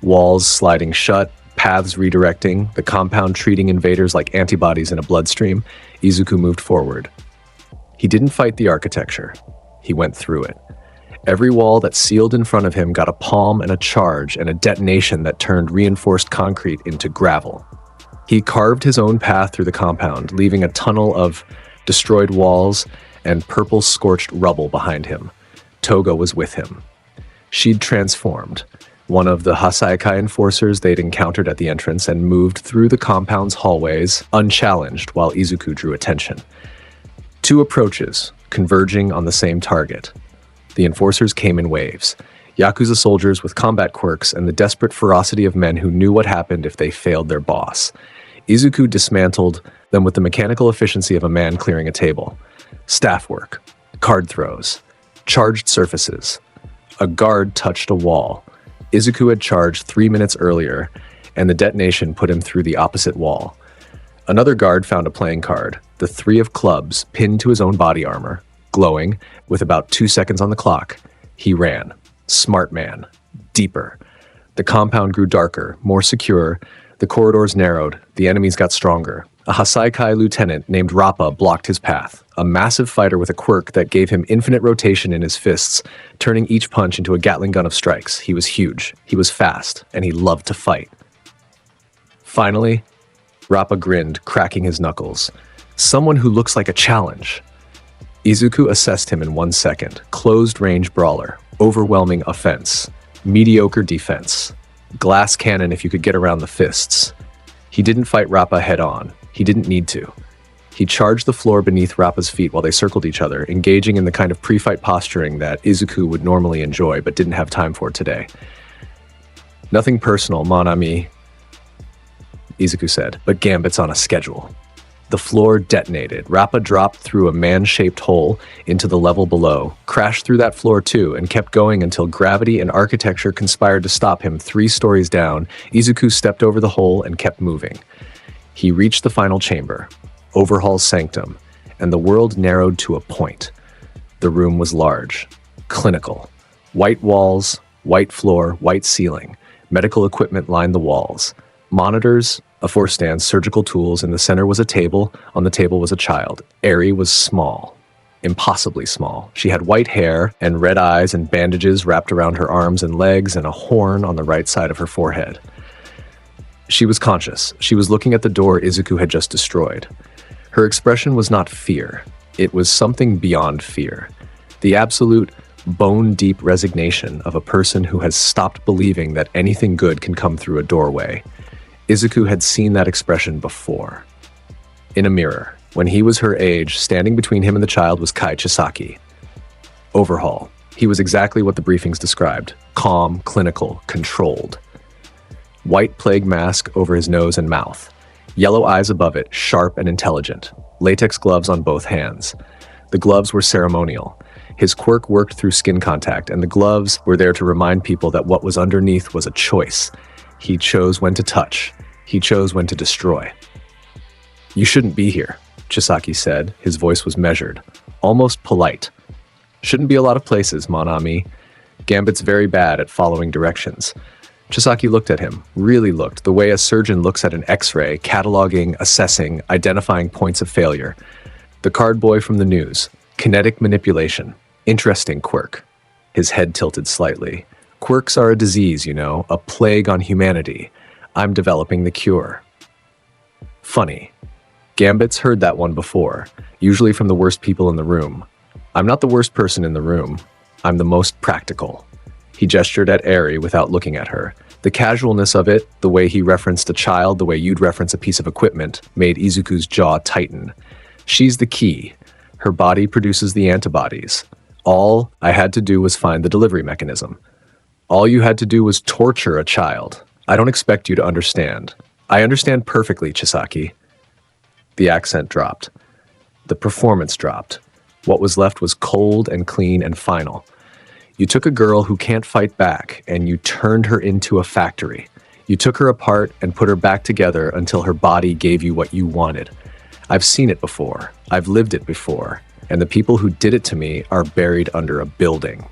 walls sliding shut, paths redirecting, the compound treating invaders like antibodies in a bloodstream. Izuku moved forward. He didn't fight the architecture. He went through it. Every wall that sealed in front of him got a palm and a charge and a detonation that turned reinforced concrete into gravel. He carved his own path through the compound, leaving a tunnel of destroyed walls and purple scorched rubble behind him. Toga was with him. She'd transformed, one of the Hasaikai enforcers they'd encountered at the entrance, and moved through the compound's hallways, unchallenged, while Izuku drew attention. Two approaches, converging on the same target. The enforcers came in waves. Yakuza soldiers with combat quirks and the desperate ferocity of men who knew what happened if they failed their boss. Izuku dismantled them with the mechanical efficiency of a man clearing a table. Staff work, card throws, charged surfaces. A guard touched a wall. Izuku had charged 3 minutes earlier, and the detonation put him through the opposite wall. Another guard found a playing card, the 3 of clubs, pinned to his own body armor, glowing, with about 2 seconds on the clock. He ran. Smart man. Deeper. The compound grew darker, more secure. The corridors narrowed. The enemies got stronger. A Hasaikai lieutenant named Rappa blocked his path, a massive fighter with a quirk that gave him infinite rotation in his fists, turning each punch into a Gatling gun of strikes. He was huge, he was fast, and he loved to fight. Finally, Rappa grinned, cracking his knuckles. Someone who looks like a challenge. Izuku assessed him in 1 second. Closed-range brawler, overwhelming offense, mediocre defense, glass cannon if you could get around the fists. He didn't fight Rappa head-on. He didn't need to. He charged the floor beneath Rappa's feet while they circled each other, engaging in the kind of pre-fight posturing that Izuku would normally enjoy but didn't have time for today. Nothing personal, mon ami, Izuku said, but Gambit's on a schedule. The floor detonated. Rappa dropped through a man-shaped hole into the level below, crashed through that floor too, and kept going until gravity and architecture conspired to stop him 3 stories down. Izuku stepped over the hole and kept moving. He reached the final chamber, Overhaul's sanctum, and the world narrowed to a point. The room was large, clinical. White walls, white floor, white ceiling. Medical equipment lined the walls. Monitors, A force stance, surgical tools. In the center was a table. On the table was a child. Eri was small. Impossibly small. She had white hair and red eyes and bandages wrapped around her arms and legs and a horn on the right side of her forehead. She was conscious. She was looking at the door Izuku had just destroyed. Her expression was not fear. It was something beyond fear. The absolute bone-deep resignation of a person who has stopped believing that anything good can come through a doorway. Izuku had seen that expression before. In a mirror, when he was her age, standing between him and the child was Kai Chisaki. Overhaul. He was exactly what the briefings described. Calm, clinical, controlled. White plague mask over his nose and mouth. Yellow eyes above it, sharp and intelligent. Latex gloves on both hands. The gloves were ceremonial. His quirk worked through skin contact, and the gloves were there to remind people that what was underneath was a choice. He chose when to touch. He chose when to destroy. "You shouldn't be here," Chisaki said. His voice was measured, almost polite. "Shouldn't be a lot of places, mon ami. Gambit's very bad at following directions." Chisaki looked at him, really looked, the way a surgeon looks at an X-ray, cataloging, assessing, identifying points of failure. The card boy from the news. Kinetic manipulation. Interesting quirk. His head tilted slightly. "Quirks are a disease, you know, a plague on humanity. I'm developing the cure." Funny. Gambit's heard that one before, usually from the worst people in the room. "I'm not the worst person in the room. I'm the most practical." He gestured at Eri without looking at her. The casualness of it, the way he referenced a child, the way you'd reference a piece of equipment, made Izuku's jaw tighten. She's the key. Her body produces the antibodies. All I had to do was find the delivery mechanism. All you had to do was torture a child. I don't expect you to understand. I understand perfectly, Chisaki. The accent dropped. The performance dropped. What was left was cold and clean and final. You took a girl who can't fight back, and you turned her into a factory. You took her apart and put her back together until her body gave you what you wanted. I've seen it before. I've lived it before. And the people who did it to me are buried under a building.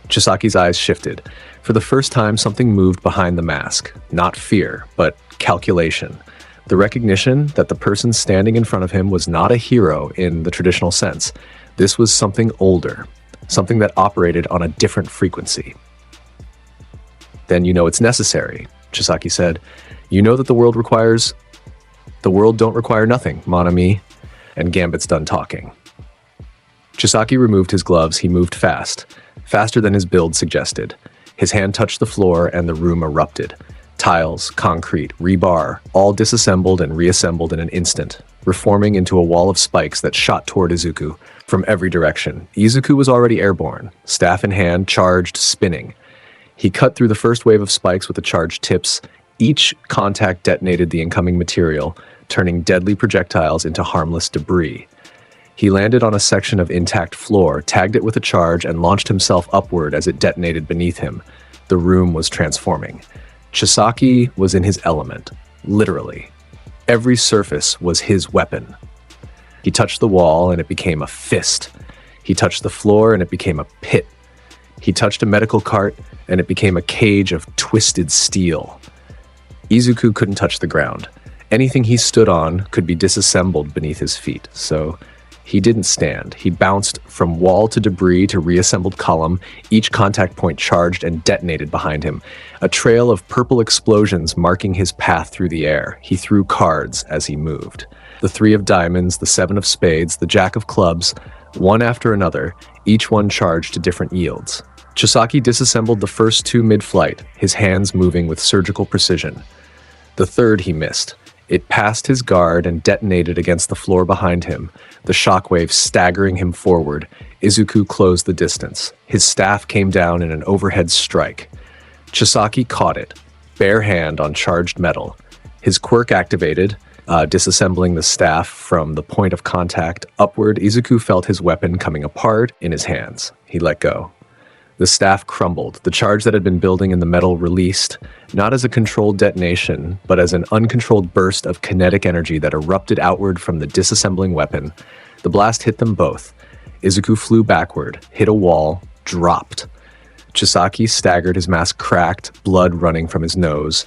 Chisaki's eyes shifted. For the first time, something moved behind the mask. Not fear, but calculation. The recognition that the person standing in front of him was not a hero in the traditional sense. This was something older. Something that operated on a different frequency. "Then you know it's necessary," Chisaki said. "You know that the world don't require nothing, mon ami." And Gambit's done talking. Chisaki removed his gloves. He moved fast, faster than his build suggested. His hand touched the floor and the room erupted. Tiles, concrete, rebar, all disassembled and reassembled in an instant, reforming into a wall of spikes that shot toward Izuku from every direction. Izuku was already airborne, staff in hand, charged, spinning. He cut through the first wave of spikes with the charged tips. Each contact detonated the incoming material, turning deadly projectiles into harmless debris. He landed on a section of intact floor, tagged it with a charge, and launched himself upward as it detonated beneath him. The room was transforming. Chisaki was in his element, literally. Every surface was his weapon. He touched the wall and it became a fist. He touched the floor and it became a pit. He touched a medical cart and it became a cage of twisted steel. Izuku couldn't touch the ground. Anything he stood on could be disassembled beneath his feet, so he didn't stand. He bounced from wall to debris to reassembled column, each contact point charged and detonated behind him. A trail of purple explosions marking his path through the air. He threw cards as he moved. The 3 of diamonds, the 7 of spades, the jack of clubs, one after another, each one charged to different yields. Chisaki disassembled the first 2 mid-flight, his hands moving with surgical precision. The 3rd he missed. It passed his guard and detonated against the floor behind him, the shockwave staggering him forward. Izuku closed the distance. His staff came down in an overhead strike. Chisaki caught it, bare hand on charged metal. His quirk activated, disassembling the staff from the point of contact upward. Izuku felt his weapon coming apart in his hands. He let go. The staff crumbled. The charge that had been building in the metal released, not as a controlled detonation, but as an uncontrolled burst of kinetic energy that erupted outward from the disassembling weapon. The blast hit them both. Izuku flew backward, hit a wall, dropped. Chisaki staggered, his mask cracked, blood running from his nose.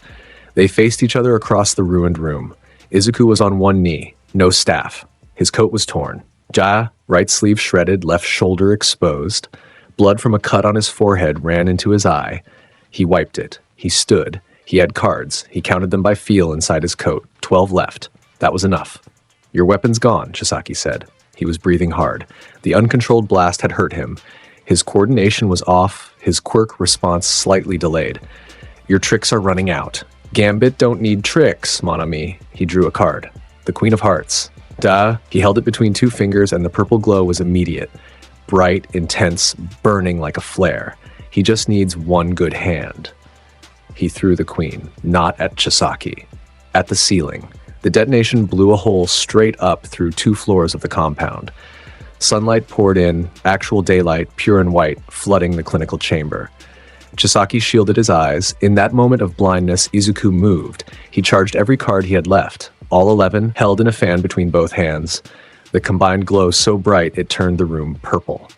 They faced each other across the ruined room. Izuku was on one knee, no staff. His coat was torn. Ja, right sleeve shredded, left shoulder exposed. Blood from a cut on his forehead ran into his eye. He wiped it. He stood. He had cards. He counted them by feel inside his coat. 12 left. That was enough. Your weapon's gone, Chisaki said. He was breathing hard. The uncontrolled blast had hurt him. His coordination was off, his quirk response slightly delayed. Your tricks are running out. Gambit don't need tricks, mon ami. He drew a card. The Queen of Hearts. Duh. He held it between two fingers and the purple glow was immediate. Bright, intense, burning like a flare. He just needs one good hand. He threw the queen, not at Chisaki. At the ceiling. The detonation blew a hole straight up through 2 floors of the compound. Sunlight poured in, actual daylight, pure and white, flooding the clinical chamber. Chisaki shielded his eyes. In that moment of blindness, Izuku moved. He charged every card he had left, all 11, held in a fan between both hands. The combined glow so bright it turned the room purple.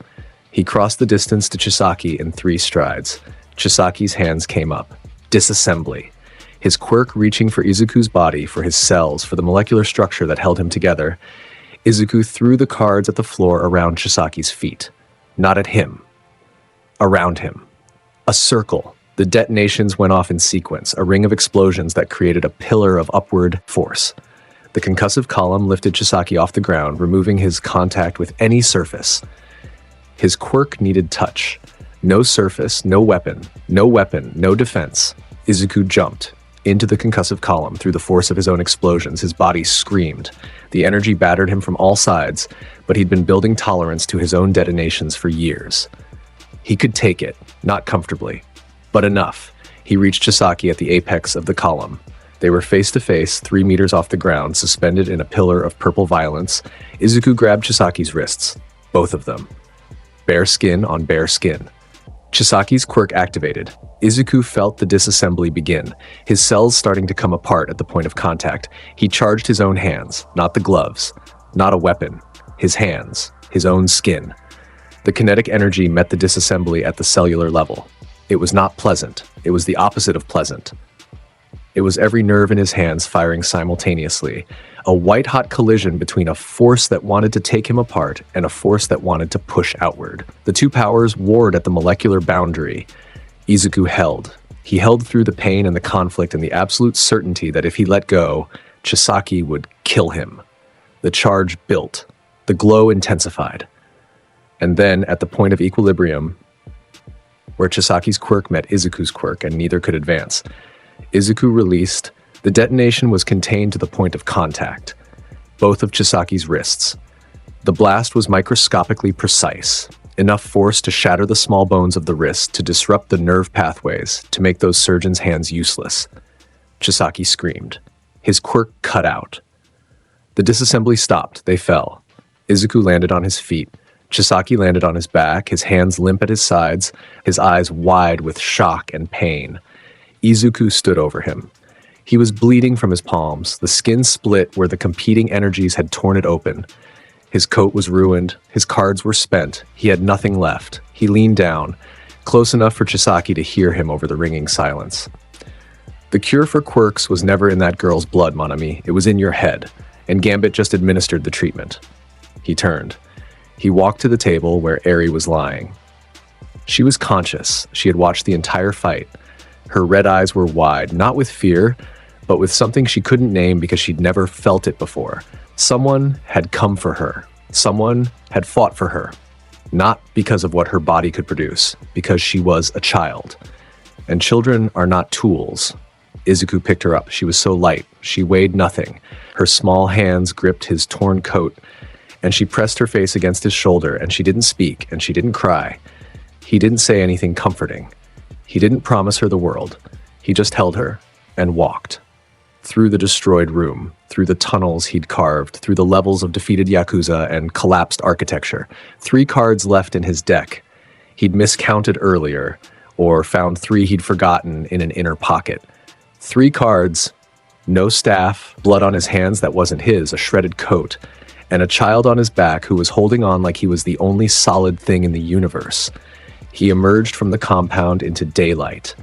He crossed the distance to Chisaki in 3 strides. Chisaki's hands came up. Disassembly. His quirk reaching for Izuku's body, for his cells, for the molecular structure that held him together. Izuku threw the cards at the floor around Chisaki's feet. Not at him. Around him. A circle. The detonations went off in sequence, a ring of explosions that created a pillar of upward force. The concussive column lifted Chisaki off the ground, removing his contact with any surface. His quirk needed touch. No surface, no weapon, no defense. Izuku jumped. Into the concussive column through the force of his own explosions, his body screamed. The energy battered him from all sides, but he'd been building tolerance to his own detonations for years. He could take it, not comfortably, but enough. He reached Chisaki at the apex of the column. They were face to face, 3 meters off the ground, suspended in a pillar of purple violence. Izuku grabbed Chisaki's wrists, both of them. Bare skin on bare skin. Chisaki's quirk activated. Izuku felt the disassembly begin, his cells starting to come apart at the point of contact. He charged his own hands, not the gloves, not a weapon. His hands, his own skin. The kinetic energy met the disassembly at the cellular level. It was not pleasant. It was the opposite of pleasant. It was every nerve in his hands firing simultaneously. A white-hot collision between a force that wanted to take him apart and a force that wanted to push outward. The 2 powers warred at the molecular boundary. Izuku held. He held through the pain and the conflict and the absolute certainty that if he let go, Chisaki would kill him. The charge built. The glow intensified. And then, at the point of equilibrium, where Chisaki's quirk met Izuku's quirk and neither could advance, Izuku released. The detonation was contained to the point of contact, both of Chisaki's wrists. The blast was microscopically precise, enough force to shatter the small bones of the wrist, to disrupt the nerve pathways, to make those surgeons' hands useless. Chisaki screamed. His quirk cut out. The disassembly stopped. They fell. Izuku landed on his feet. Chisaki landed on his back, his hands limp at his sides, his eyes wide with shock and pain. Izuku stood over him. He was bleeding from his palms. The skin split where the competing energies had torn it open. His coat was ruined. His cards were spent. He had nothing left. He leaned down, close enough for Chisaki to hear him over the ringing silence. The cure for quirks was never in that girl's blood, mon ami. It was in your head, and Gambit just administered the treatment. He turned. He walked to the table where Eri was lying. She was conscious. She had watched the entire fight. Her red eyes were wide, not with fear, but with something she couldn't name because she'd never felt it before. Someone had come for her. Someone had fought for her. Not because of what her body could produce, because she was a child. And children are not tools. Izuku picked her up. She was so light. She weighed nothing. Her small hands gripped his torn coat, and she pressed her face against his shoulder, and she didn't speak, and she didn't cry. He didn't say anything comforting. He didn't promise her the world. He just held her and walked. Through the destroyed room, through the tunnels he'd carved, through the levels of defeated Yakuza and collapsed architecture. 3 cards left in his deck. He'd miscounted earlier, or found 3 he'd forgotten in an inner pocket. 3 cards, no staff, blood on his hands that wasn't his, a shredded coat, and a child on his back who was holding on like he was the only solid thing in the universe. He emerged from the compound into daylight.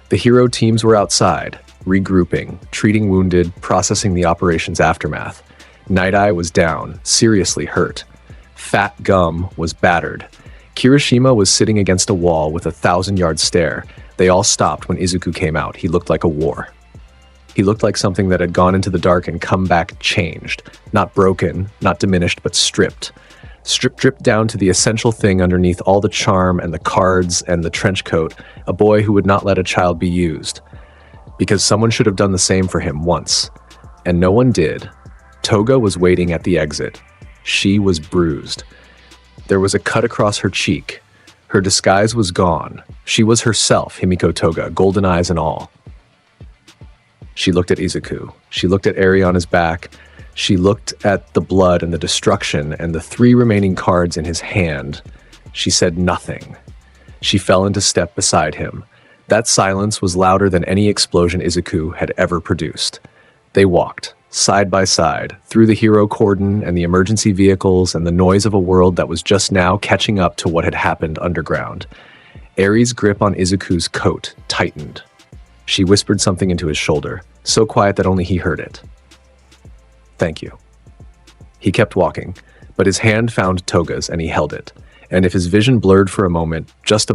The hero teams were outside. regrouping, treating wounded, processing the operation's aftermath. Night Eye was down, seriously hurt. Fat Gum was battered. Kirishima was sitting against a wall with a 1,000-yard stare. They all stopped when Izuku came out. He looked like a war. He looked like something that had gone into the dark and come back changed. Not broken, not diminished, but stripped. Stripped down to the essential thing underneath all the charm and the cards and the trench coat, a boy who would not let a child be used. Because someone should have done the same for him once. And no one did. Toga was waiting at the exit. She was bruised. There was a cut across her cheek. Her disguise was gone. She was herself, Himiko Toga, golden eyes and all. She looked at Izuku. She looked at Eri on his back. She looked at the blood and the destruction and the 3 remaining cards in his hand. She said nothing. She fell into step beside him. That silence was louder than any explosion Izuku had ever produced. They walked, side by side, through the hero cordon and the emergency vehicles and the noise of a world that was just now catching up to what had happened underground. Eri's grip on Izuku's coat tightened. She whispered something into his shoulder, so quiet that only he heard it. "Thank you." He kept walking, but his hand found Toga's and he held it. And if his vision blurred for a moment, just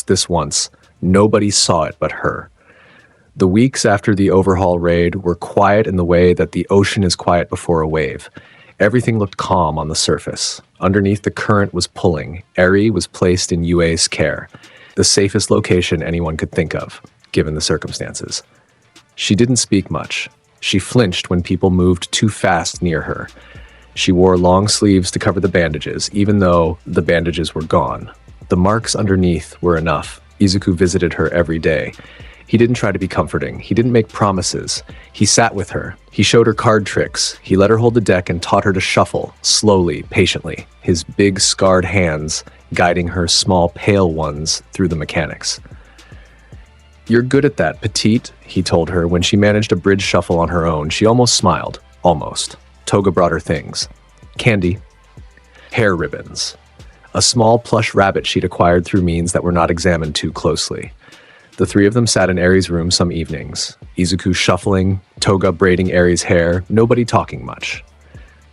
this once, nobody saw it but her. The weeks after the overhaul raid were quiet in the way that the ocean is quiet before a wave. Everything looked calm on the surface. Underneath, the current was pulling. Eri was placed in UA's care, the safest location anyone could think of, given the circumstances. She didn't speak much. She flinched when people moved too fast near her. She wore long sleeves to cover the bandages, even though the bandages were gone. The marks underneath were enough. Izuku visited her every day. He didn't try to be comforting. He didn't make promises. He sat with her. He showed her card tricks. He let her hold the deck and taught her to shuffle, slowly, patiently, his big scarred hands guiding her small pale ones through the mechanics. "You're good at that, petite," he told her. When she managed a bridge shuffle on her own, she almost smiled. Almost. Toga brought her things. Candy. Hair ribbons. A small plush rabbit she'd acquired through means that were not examined too closely. The 3 of them sat in Eri's room some evenings. Izuku shuffling, Toga braiding Eri's hair, nobody talking much.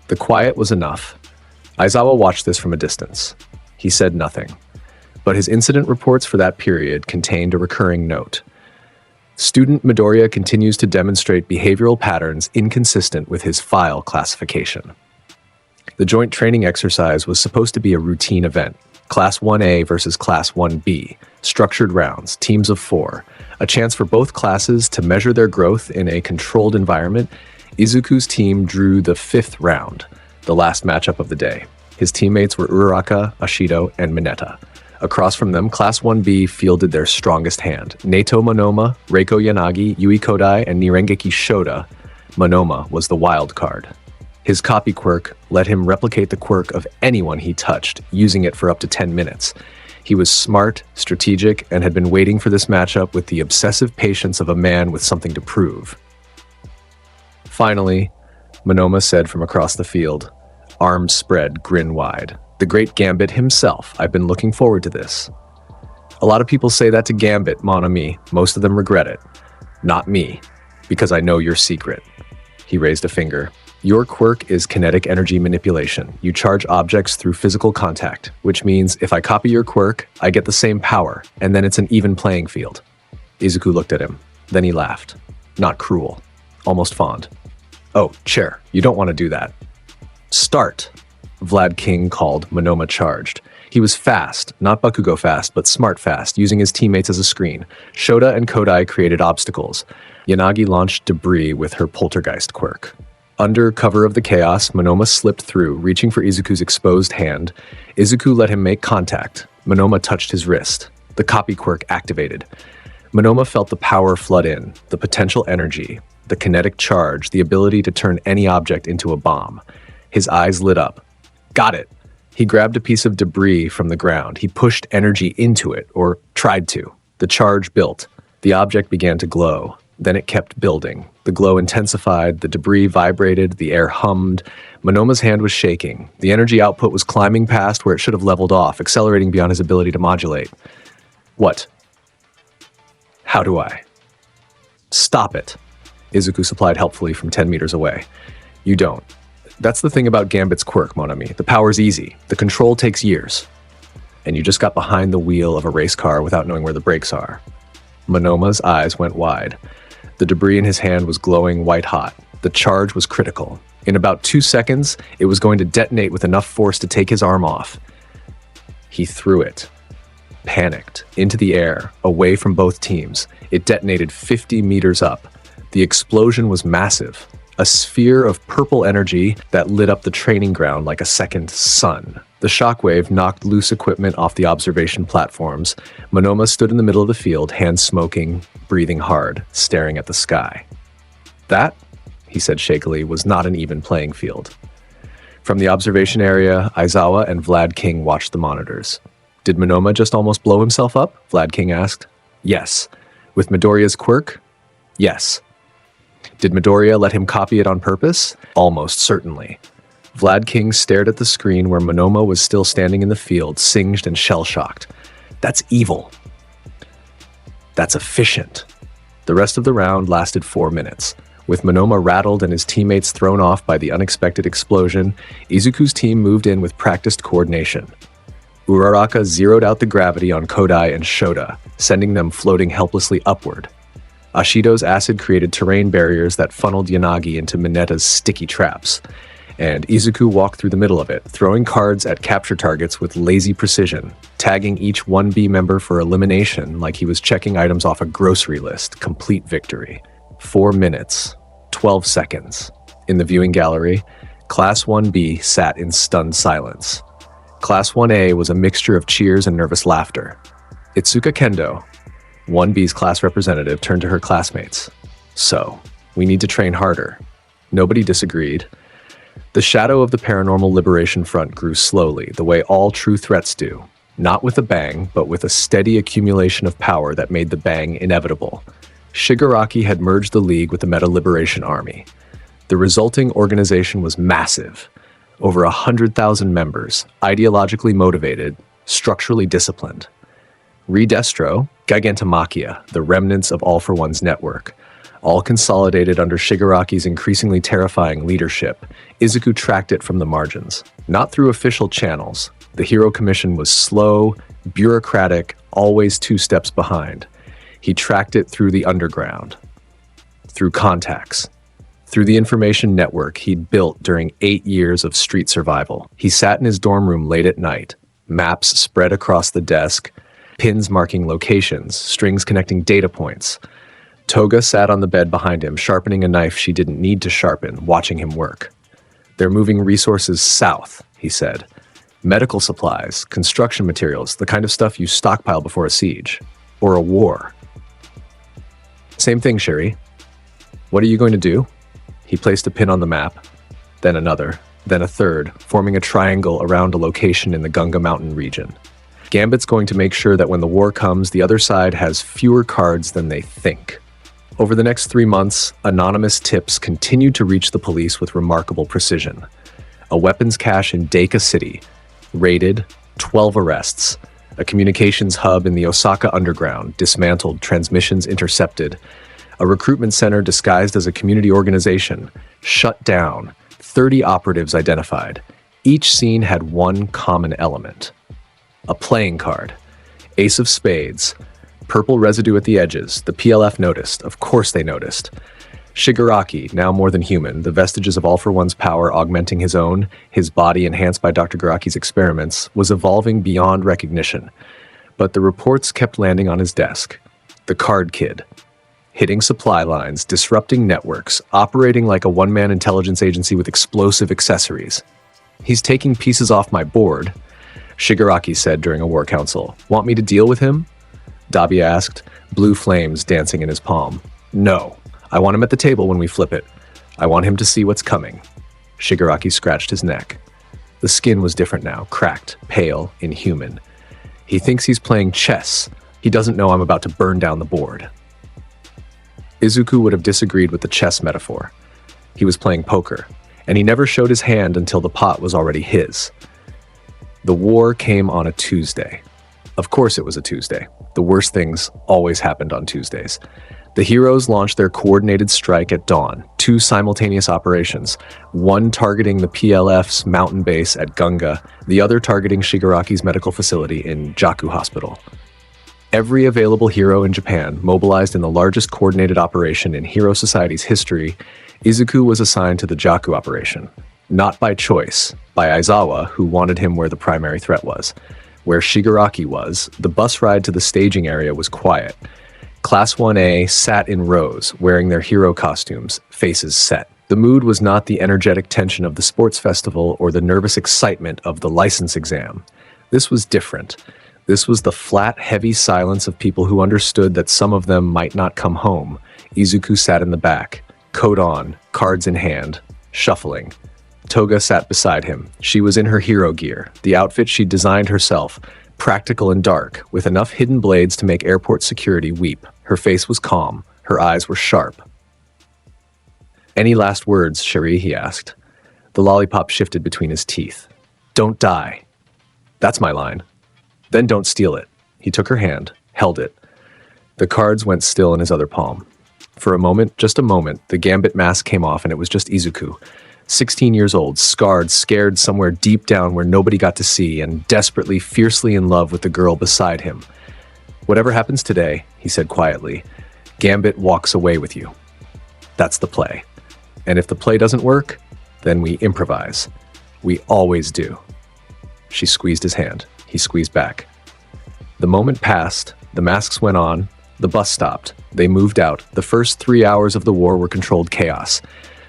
The quiet was enough. Aizawa watched this from a distance. He said nothing. But his incident reports for that period contained a recurring note. Student Midoriya continues to demonstrate behavioral patterns inconsistent with his file classification. The joint training exercise was supposed to be a routine event. Class 1A versus Class 1B, structured rounds, teams of 4, a chance for both classes to measure their growth in a controlled environment. Izuku's team drew the 5th round, the last matchup of the day. His teammates were Uraraka, Ashido, and Mineta. Across from them, Class 1B fielded their strongest hand. Nato Monoma, Reiko Yanagi, Yui Kodai, and Nirengeki Shoda. Monoma was the wild card. His copy quirk let him replicate the quirk of anyone he touched, using it for up to 10 minutes. He was smart, strategic, and had been waiting for this matchup with the obsessive patience of a man with something to prove. Finally, Monoma said from across the field, arms spread, grin wide. "The great Gambit himself. I've been looking forward to this." "A lot of people say that to Gambit, mon ami. Most of them regret it. Not me, because I know your secret." He raised a finger. "Your quirk is kinetic energy manipulation. You charge objects through physical contact, which means if I copy your quirk, I get the same power, and then it's an even playing field." Izuku looked at him. Then he laughed. Not cruel. Almost fond. "Oh, chair, you don't want to do that." "Start," Vlad King called. Monoma charged. He was fast, not Bakugo fast, but smart fast, using his teammates as a screen. Shoda and Kodai created obstacles. Yanagi launched debris with her poltergeist quirk. Under cover of the chaos, Monoma slipped through, reaching for Izuku's exposed hand. Izuku let him make contact. Monoma touched his wrist. The copy quirk activated. Monoma felt the power flood in, the potential energy, the kinetic charge, the ability to turn any object into a bomb. His eyes lit up. Got it! He grabbed a piece of debris from the ground. He pushed energy into it, or tried to. The charge built. The object began to glow. Then it kept building. The glow intensified, the debris vibrated, the air hummed. Monoma's hand was shaking. The energy output was climbing past where it should have leveled off, accelerating beyond his ability to modulate. What? How do I? Stop it, Izuku supplied helpfully from 10 meters away. You don't. That's the thing about Gambit's quirk, mon ami. The power's easy. The control takes years. And you just got behind the wheel of a race car without knowing where the brakes are. Monoma's eyes went wide. The debris in his hand was glowing white-hot. The charge was critical. In about 2 seconds, it was going to detonate with enough force to take his arm off. He threw it, panicked, into the air, away from both teams. It detonated 50 meters up. The explosion was massive, a sphere of purple energy that lit up the training ground like a second sun. The shockwave knocked loose equipment off the observation platforms. Monoma stood in the middle of the field, hands smoking, breathing hard, staring at the sky. That, he said shakily, was not an even playing field. From the observation area, Aizawa and Vlad King watched the monitors. Did Monoma just almost blow himself up? Vlad King asked. Yes. With Midoriya's quirk? Yes. Did Midoriya let him copy it on purpose? Almost certainly. Vlad King stared at the screen where Monoma was still standing in the field, singed and shell-shocked. That's evil. That's efficient. The rest of the round lasted 4 minutes. With Monoma rattled and his teammates thrown off by the unexpected explosion, Izuku's team moved in with practiced coordination. Uraraka zeroed out the gravity on Kodai and Shota, sending them floating helplessly upward. Ashido's acid created terrain barriers that funneled Yanagi into Mineta's sticky traps, and Izuku walked through the middle of it, throwing cards at capture targets with lazy precision, tagging each 1B member for elimination like he was checking items off a grocery list. Complete victory. 4 minutes, 12 seconds. In the viewing gallery, Class 1B sat in stunned silence. Class 1A was a mixture of cheers and nervous laughter. Itsuka Kendo, 1B's class representative, turned to her classmates. So, we need to train harder. Nobody disagreed. The shadow of the Paranormal Liberation Front grew slowly, the way all true threats do. Not with a bang, but with a steady accumulation of power that made the bang inevitable. Shigaraki had merged the League with the Meta Liberation Army. The resulting organization was massive. Over 100,000 members, ideologically motivated, structurally disciplined. Redestro, Gigantomachia, the remnants of All for One's network. All consolidated under Shigaraki's increasingly terrifying leadership, Izuku tracked it from the margins. Not through official channels. The Hero Commission was slow, bureaucratic, always 2 steps behind. He tracked it through the underground, through contacts, through the information network he'd built during 8 years of street survival. He sat in his dorm room late at night, maps spread across the desk, pins marking locations, strings connecting data points. Toga sat on the bed behind him, sharpening a knife she didn't need to sharpen, watching him work. They're moving resources south, he said. Medical supplies, construction materials, the kind of stuff you stockpile before a siege. Or a war. Same thing, Sherry. What are you going to do? He placed a pin on the map, then another, then a third, forming a triangle around a location in the Gunga Mountain region. Gambit's going to make sure that when the war comes, the other side has fewer cards than they think. Over the next 3 months, anonymous tips continued to reach the police with remarkable precision. A weapons cache in Deku City, raided, 12 arrests. A communications hub in the Osaka underground, dismantled, transmissions intercepted. A recruitment center disguised as a community organization, shut down, 30 operatives identified. Each scene had one common element. A playing card, Ace of Spades, purple residue at the edges. The PLF noticed. Of course they noticed. Shigaraki, now more than human, the vestiges of All for One's power augmenting his own, his body enhanced by Dr. Garaki's experiments, was evolving beyond recognition. But the reports kept landing on his desk. The Card Kid. Hitting supply lines, disrupting networks, operating like a one-man intelligence agency with explosive accessories. He's taking pieces off my board, Shigaraki said during a war council. Want me to deal with him? Dabi asked, blue flames dancing in his palm. No. I want him at the table when we flip it. I want him to see what's coming. Shigaraki scratched his neck. The skin was different now, cracked, pale, inhuman. He thinks he's playing chess. He doesn't know I'm about to burn down the board. Izuku would have disagreed with the chess metaphor. He was playing poker, and he never showed his hand until the pot was already his. The war came on a Tuesday. Of course it was a Tuesday. The worst things always happened on Tuesdays. The heroes launched their coordinated strike at dawn, 2 simultaneous operations, one targeting the PLF's mountain base at Gunga, the other targeting Shigaraki's medical facility in Jaku Hospital. Every available hero in Japan mobilized in the largest coordinated operation in Hero Society's history, Izuku was assigned to the Jaku operation. Not by choice, by Aizawa, who wanted him where the primary threat was. Where Shigaraki was, the bus ride to the staging area was quiet. Class 1A sat in rows, wearing their hero costumes, faces set. The mood was not the energetic tension of the sports festival or the nervous excitement of the license exam. This was different. This was the flat, heavy silence of people who understood that some of them might not come home. Izuku sat in the back, coat on, cards in hand, shuffling. Toga sat beside him. She was in her hero gear, the outfit she'd designed herself, practical and dark, with enough hidden blades to make airport security weep. Her face was calm. Her eyes were sharp. "Any last words, Cherie?" he asked. The lollipop shifted between his teeth. "Don't die." "That's my line." "Then don't steal it." He took her hand, held it. The cards went still in his other palm. For a moment, just a moment, the Gambit mask came off and it was just Izuku. 16 years old, scarred, scared somewhere deep down where nobody got to see, and desperately, fiercely in love with the girl beside him. "Whatever happens today," he said quietly, "Gambit walks away with you. That's the play. And if the play doesn't work, then we improvise. We always do." She squeezed his hand. He squeezed back. The moment passed, the masks went on, the bus stopped, they moved out. The first 3 hours of the war were controlled chaos.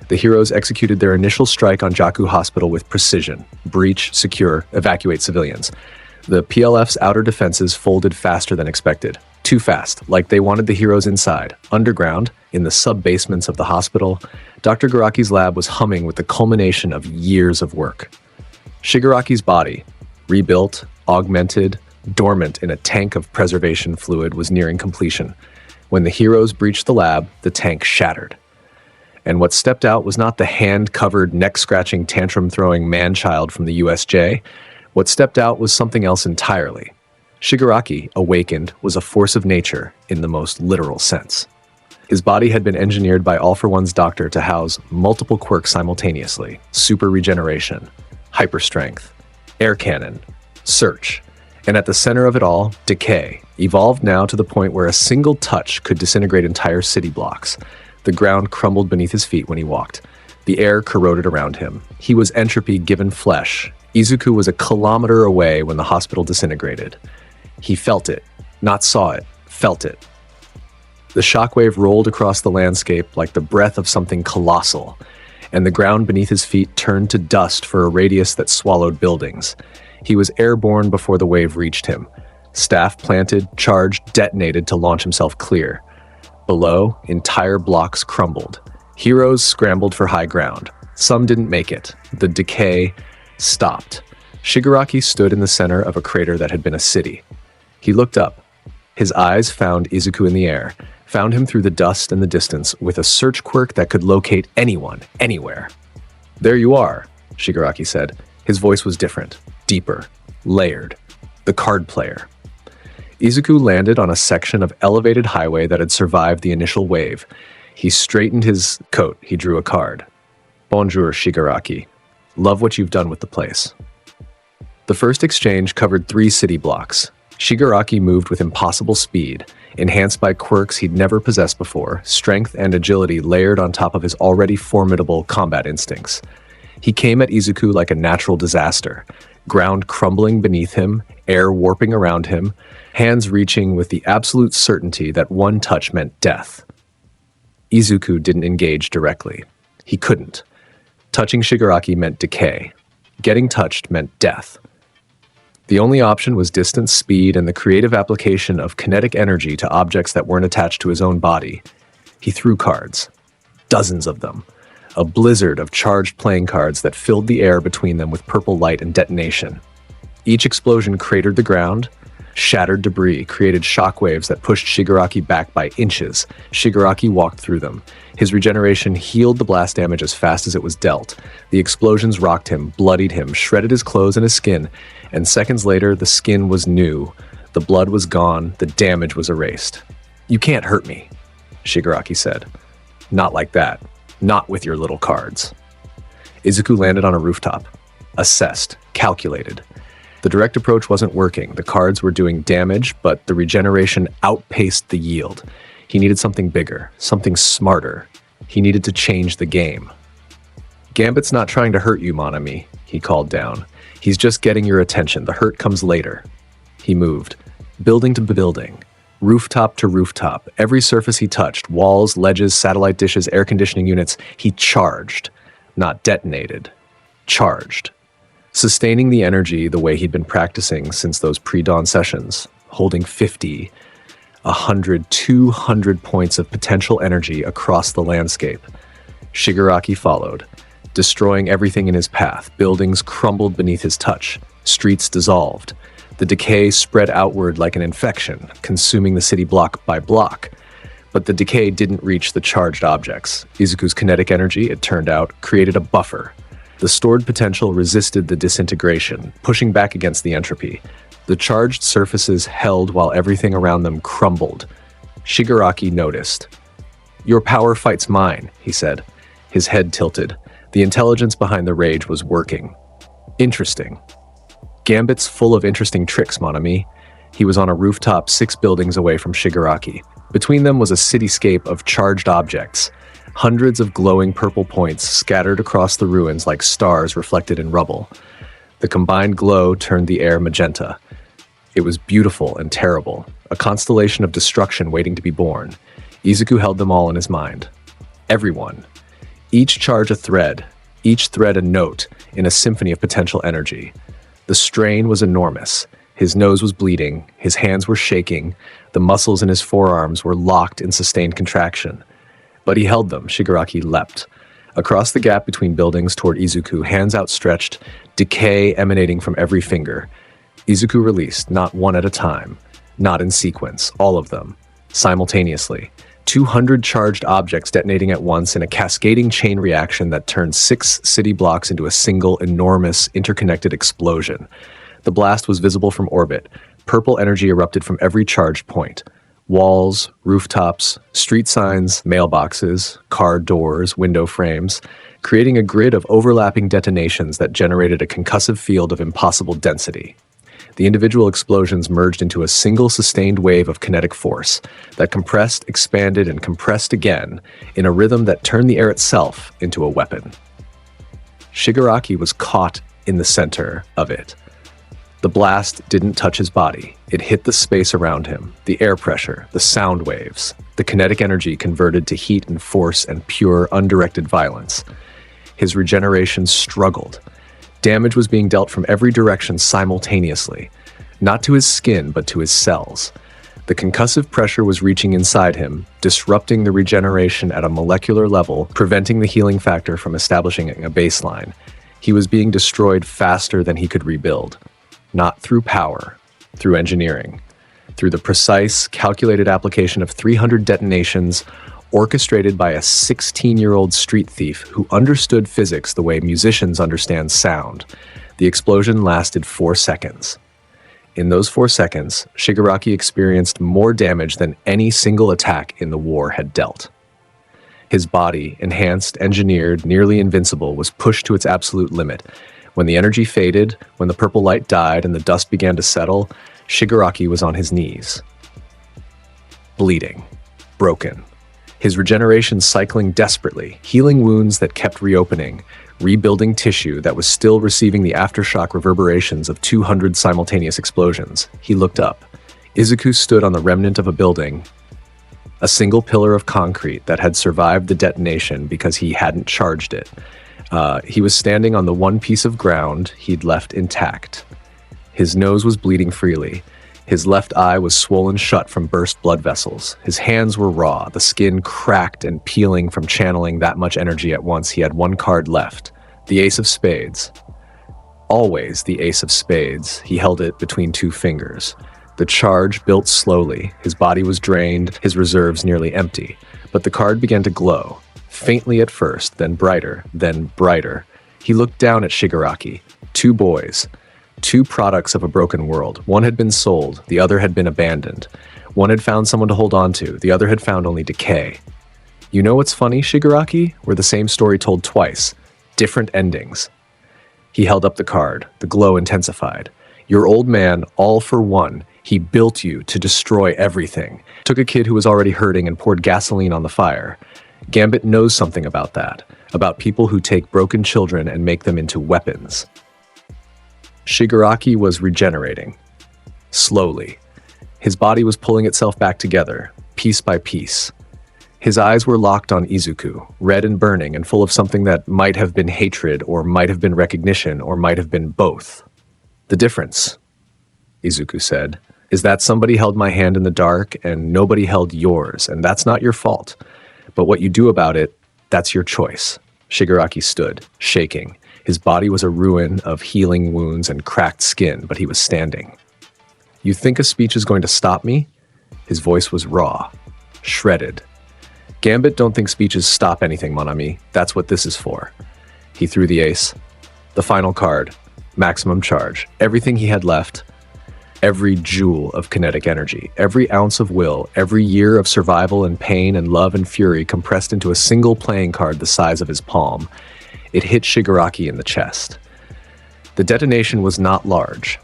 The heroes executed their initial strike on Jaku Hospital with precision. Breach, secure, evacuate civilians. The PLF's outer defenses folded faster than expected. Too fast, like they wanted the heroes inside. Underground, in the sub-basements of the hospital, Dr. Garaki's lab was humming with the culmination of years of work. Shigaraki's body, rebuilt, augmented, dormant in a tank of preservation fluid, was nearing completion. When the heroes breached the lab, the tank shattered. And what stepped out was not the hand-covered, neck-scratching, tantrum-throwing man-child from the USJ. What stepped out was something else entirely. Shigaraki, awakened, was a force of nature in the most literal sense. His body had been engineered by All for One's doctor to house multiple quirks simultaneously: super regeneration, hyper strength, air cannon, search, and at the center of it all, decay, evolved now to the point where a single touch could disintegrate entire city blocks. The ground crumbled beneath his feet when he walked. The air corroded around him. He was entropy given flesh. Izuku was a kilometer away when the hospital disintegrated. He felt it, not saw it, felt it. The shockwave rolled across the landscape like the breath of something colossal, and the ground beneath his feet turned to dust for a radius that swallowed buildings. He was airborne before the wave reached him. Staff planted, charged, detonated to launch himself clear. Below, entire blocks crumbled. Heroes scrambled for high ground. Some didn't make it. The decay stopped. Shigaraki stood in the center of a crater that had been a city. He looked up. His eyes found Izuku in the air, found him through the dust and the distance with a search quirk that could locate anyone, anywhere. "There you are," Shigaraki said. His voice was different, deeper, layered. The card player. Izuku landed on a section of elevated highway that had survived the initial wave. He straightened his coat. He drew a card. "Bonjour, Shigaraki. Love what you've done with the place." The first exchange covered 3 city blocks. Shigaraki moved with impossible speed, enhanced by quirks he'd never possessed before, strength and agility layered on top of his already formidable combat instincts. He came at Izuku like a natural disaster, ground crumbling beneath him, air warping around him, hands reaching with the absolute certainty that one touch meant death. Izuku didn't engage directly. He couldn't. Touching Shigaraki meant decay. Getting touched meant death. The only option was distance, speed, and the creative application of kinetic energy to objects that weren't attached to his own body. He threw cards. Dozens of them. A blizzard of charged playing cards that filled the air between them with purple light and detonation. Each explosion cratered the ground, shattered debris, created shockwaves that pushed Shigaraki back by inches. Shigaraki walked through them. His regeneration healed the blast damage as fast as it was dealt. The explosions rocked him, bloodied him, shredded his clothes and his skin, and seconds later, the skin was new. The blood was gone, the damage was erased. "You can't hurt me." Shigaraki said. Not like that. Not with your little cards. Izuku landed on a rooftop. Assessed. Calculated. The direct approach wasn't working. The cards were doing damage, but the regeneration outpaced the yield. He needed something bigger, something smarter. He needed to change the game. Gambit's not trying to hurt you, mon ami, he called down. He's just getting your attention. The hurt comes later. He moved, building to building, rooftop to rooftop. Every surface he touched, walls, ledges, satellite dishes, air conditioning units, he charged, not detonated. Charged. Sustaining the energy the way he'd been practicing since those pre-dawn sessions, holding 50, 100, 200 points of potential energy across the landscape. Shigaraki followed, destroying everything in his path. Buildings crumbled beneath his touch. Streets dissolved. The decay spread outward like an infection, consuming the city block by block. But the decay didn't reach the charged objects. Izuku's kinetic energy, it turned out, created a buffer. The stored potential resisted the disintegration, pushing back against the entropy. The charged surfaces held while everything around them crumbled. Shigaraki noticed. Your power fights mine, he said. His head tilted. The intelligence behind the rage was working. Interesting. Gambit's full of interesting tricks, mon ami. He was on a rooftop 6 buildings away from Shigaraki. Between them was a cityscape of charged objects. Hundreds of glowing purple points scattered across the ruins like stars reflected in rubble. The combined glow turned the air magenta. It was beautiful and terrible, a constellation of destruction waiting to be born. Izuku held them all in his mind. Everyone. Each charge a thread, each thread a note in a symphony of potential energy. The strain was enormous. His nose was bleeding, his hands were shaking, the muscles in his forearms were locked in sustained contraction. But he held them. Shigaraki leapt. Across the gap between buildings toward Izuku, hands outstretched, decay emanating from every finger. Izuku released, not one at a time, not in sequence, all of them, simultaneously. 200 charged objects detonating at once in a cascading chain reaction that turned 6 city blocks into a single, enormous, interconnected explosion. The blast was visible from orbit. Purple energy erupted from every charged point. Walls, rooftops, street signs, mailboxes, car doors, window frames, creating a grid of overlapping detonations that generated a concussive field of impossible density. The individual explosions merged into a single sustained wave of kinetic force that compressed, expanded, and compressed again in a rhythm that turned the air itself into a weapon. Shigaraki was caught in the center of it. The blast didn't touch his body. It hit the space around him, the air pressure, the sound waves. The kinetic energy converted to heat and force and pure, undirected violence. His regeneration struggled. Damage was being dealt from every direction simultaneously, not to his skin, but to his cells. The concussive pressure was reaching inside him, disrupting the regeneration at a molecular level, preventing the healing factor from establishing a baseline. He was being destroyed faster than he could rebuild. Not through power, through engineering, through the precise, calculated application of 300 detonations orchestrated by a 16-year-old street thief who understood physics the way musicians understand sound. The explosion lasted 4 seconds. In those 4 seconds, Shigaraki experienced more damage than any single attack in the war had dealt. His body, enhanced, engineered, nearly invincible, was pushed to its absolute limit. When the energy faded, when the purple light died and the dust began to settle, Shigaraki was on his knees. Bleeding. Broken. His regeneration cycling desperately, healing wounds that kept reopening, rebuilding tissue that was still receiving the aftershock reverberations of 200 simultaneous explosions. He looked up. Izuku stood on the remnant of a building, a single pillar of concrete that had survived the detonation because he hadn't charged it. He was standing on the one piece of ground he'd left intact. His nose was bleeding freely. His left eye was swollen shut from burst blood vessels. His hands were raw, the skin cracked and peeling from channeling that much energy at once. He had one card left, the Ace of Spades. Always the Ace of Spades. He held it between 2 fingers. The charge built slowly. His body was drained, his reserves nearly empty. But the card began to glow. Faintly at first, then brighter, then brighter. He looked down at Shigaraki. 2 boys. 2 products of a broken world. One had been sold, the other had been abandoned. One had found someone to hold on to, the other had found only decay. You know what's funny, Shigaraki? We're the same story told twice. Different endings. He held up the card. The glow intensified. Your old man, all for one. He built you to destroy everything. Took a kid who was already hurting and poured gasoline on the fire. Gambit knows something about that. About people who take broken children and make them into weapons. Shigaraki was regenerating. Slowly. His body was pulling itself back together, piece by piece. His eyes were locked on Izuku, red and burning and full of something that might have been hatred or might have been recognition or might have been both. The difference, Izuku said, is that somebody held my hand in the dark and nobody held yours, and that's not your fault. But what you do about it, that's your choice. Shigaraki stood, shaking. His body was a ruin of healing wounds and cracked skin, but he was standing. You think a speech is going to stop me? His voice was raw, shredded. Gambit don't think speeches stop anything, mon ami. That's what this is for. He threw the ace. The final card. Maximum charge. Everything he had left. Every joule of kinetic energy. Every ounce of will. Every year of survival and pain and love and fury compressed into a single playing card the size of his palm. It hit Shigaraki in the chest. The detonation was not large.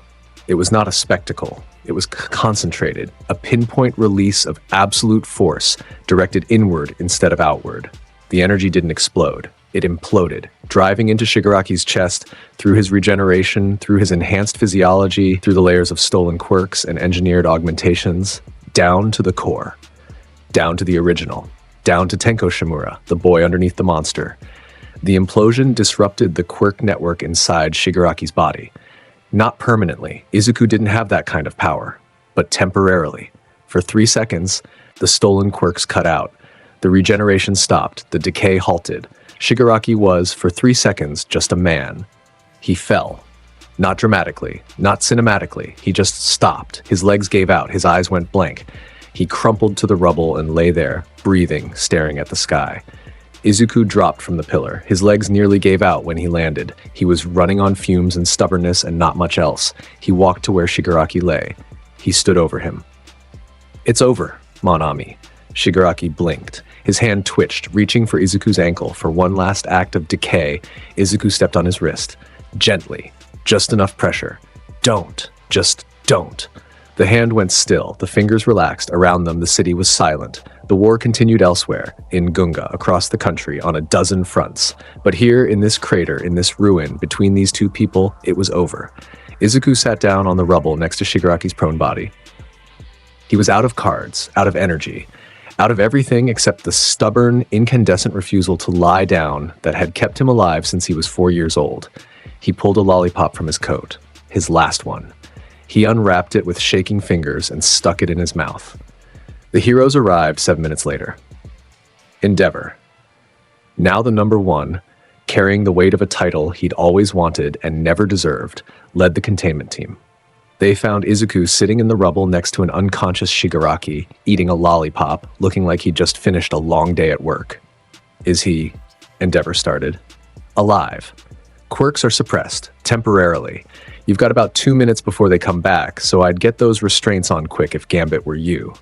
It was not a spectacle. It was concentrated, a pinpoint release of absolute force directed inward instead of outward. The energy didn't explode. It imploded, driving into Shigaraki's chest through his regeneration, through his enhanced physiology, through the layers of stolen quirks and engineered augmentations, down to the core, down to the original, down to Tenko Shimura, the boy underneath the monster. The implosion disrupted the quirk network inside Shigaraki's body. Not permanently. Izuku didn't have that kind of power, but temporarily. For 3 seconds, the stolen quirks cut out. The regeneration stopped. The decay halted. Shigaraki was, for 3 seconds, just a man. He fell. Not dramatically, not cinematically. He just stopped. His legs gave out. His eyes went blank. He crumpled to the rubble and lay there, breathing, staring at the sky. Izuku dropped from the pillar. His legs nearly gave out when he landed. He was running on fumes and stubbornness and not much else. He walked to where Shigaraki lay. He stood over him. It's over, mon ami. Shigaraki blinked. His hand twitched, reaching for Izuku's ankle. For one last act of decay, Izuku stepped on his wrist. Gently. Just enough pressure. Don't. Just don't. The hand went still. The fingers relaxed. Around them, the city was silent. The war continued elsewhere, in Gunga, across the country, on a dozen fronts. But here, in this crater, in this ruin, between these two people, it was over. Izuku sat down on the rubble next to Shigaraki's prone body. He was out of cards, out of energy, out of everything except the stubborn, incandescent refusal to lie down that had kept him alive since he was 4 years old. He pulled a lollipop from his coat, his last one. He unwrapped it with shaking fingers and stuck it in his mouth. The heroes arrived 7 minutes later. Endeavor. Now the number one, carrying the weight of a title he'd always wanted and never deserved, led the containment team. They found Izuku sitting in the rubble next to an unconscious Shigaraki, eating a lollipop, looking like he'd just finished a long day at work. Is he, Endeavor started, alive? Quirks are suppressed, temporarily. You've got about 2 minutes before they come back, so I'd get those restraints on quick if Gambit were you.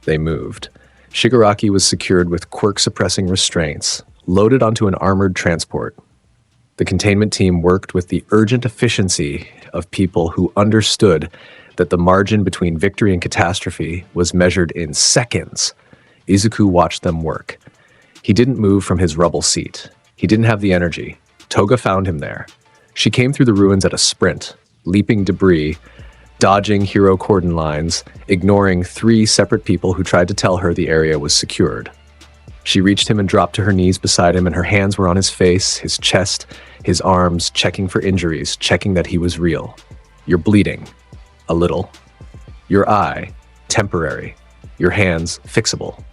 They moved. Shigaraki was secured with quirk-suppressing restraints, loaded onto an armored transport. The containment team worked with the urgent efficiency of people who understood that the margin between victory and catastrophe was measured in seconds. Izuku watched them work. He didn't move from his rubble seat. He didn't have the energy. Toga found him there. She came through the ruins at a sprint, leaping debris, dodging hero cordon lines, ignoring 3 separate people who tried to tell her the area was secured. She reached him and dropped to her knees beside him, and her hands were on his face, his chest, his arms, checking for injuries, checking that he was real. You're bleeding. A little. Your eye. Temporary. Your hands. Fixable.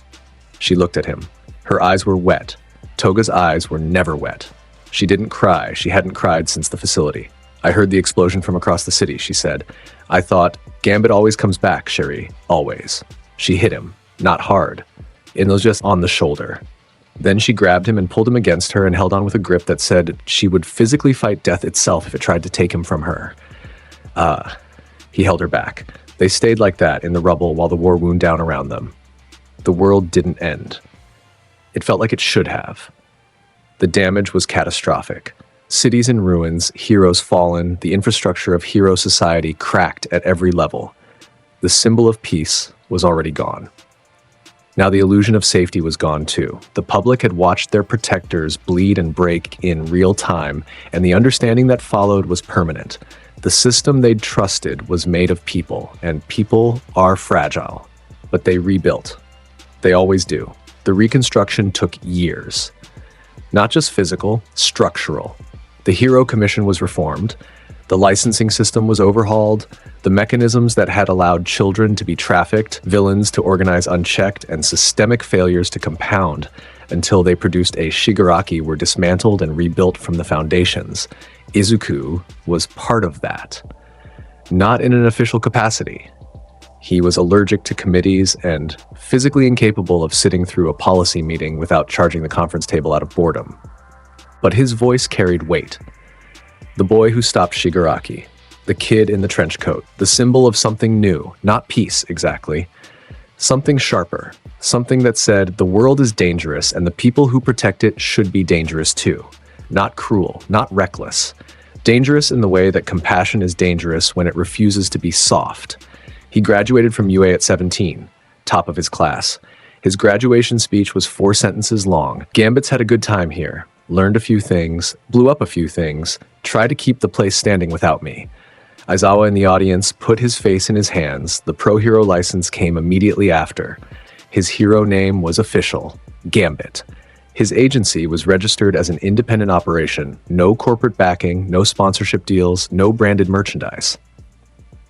She looked at him. Her eyes were wet. Toga's eyes were never wet. She didn't cry. She hadn't cried since the facility. I heard the explosion from across the city, she said. I thought, Gambit always comes back, Cherie. Always. She hit him. Not hard. It was just on the shoulder. Then she grabbed him and pulled him against her and held on with a grip that said she would physically fight death itself if it tried to take him from her. He held her back. They stayed like that in the rubble while the war wound down around them. The world didn't end. It felt like it should have. The damage was catastrophic. Cities in ruins, heroes fallen, the infrastructure of hero society cracked at every level. The symbol of peace was already gone. Now the illusion of safety was gone too. The public had watched their protectors bleed and break in real time, and the understanding that followed was permanent. The system they'd trusted was made of people, and people are fragile. But they rebuilt. They always do. The reconstruction took years. Not just physical, structural. The Hero Commission was reformed. The licensing system was overhauled. The mechanisms that had allowed children to be trafficked, villains to organize unchecked, and systemic failures to compound until they produced a Shigaraki were dismantled and rebuilt from the foundations. Izuku was part of that. Not in an official capacity. He was allergic to committees and physically incapable of sitting through a policy meeting without charging the conference table out of boredom. But his voice carried weight. The boy who stopped Shigaraki. The kid in the trench coat. The symbol of something new, not peace exactly. Something sharper. Something that said the world is dangerous and the people who protect it should be dangerous too. Not cruel, not reckless. Dangerous in the way that compassion is dangerous when it refuses to be soft. He graduated from UA at 17, top of his class. His graduation speech was 4 sentences long. Gambit's had a good time here, learned a few things, blew up a few things, tried to keep the place standing without me. Aizawa in the audience put his face in his hands. The Pro Hero license came immediately after. His hero name was official, Gambit. His agency was registered as an independent operation, no corporate backing, no sponsorship deals, no branded merchandise.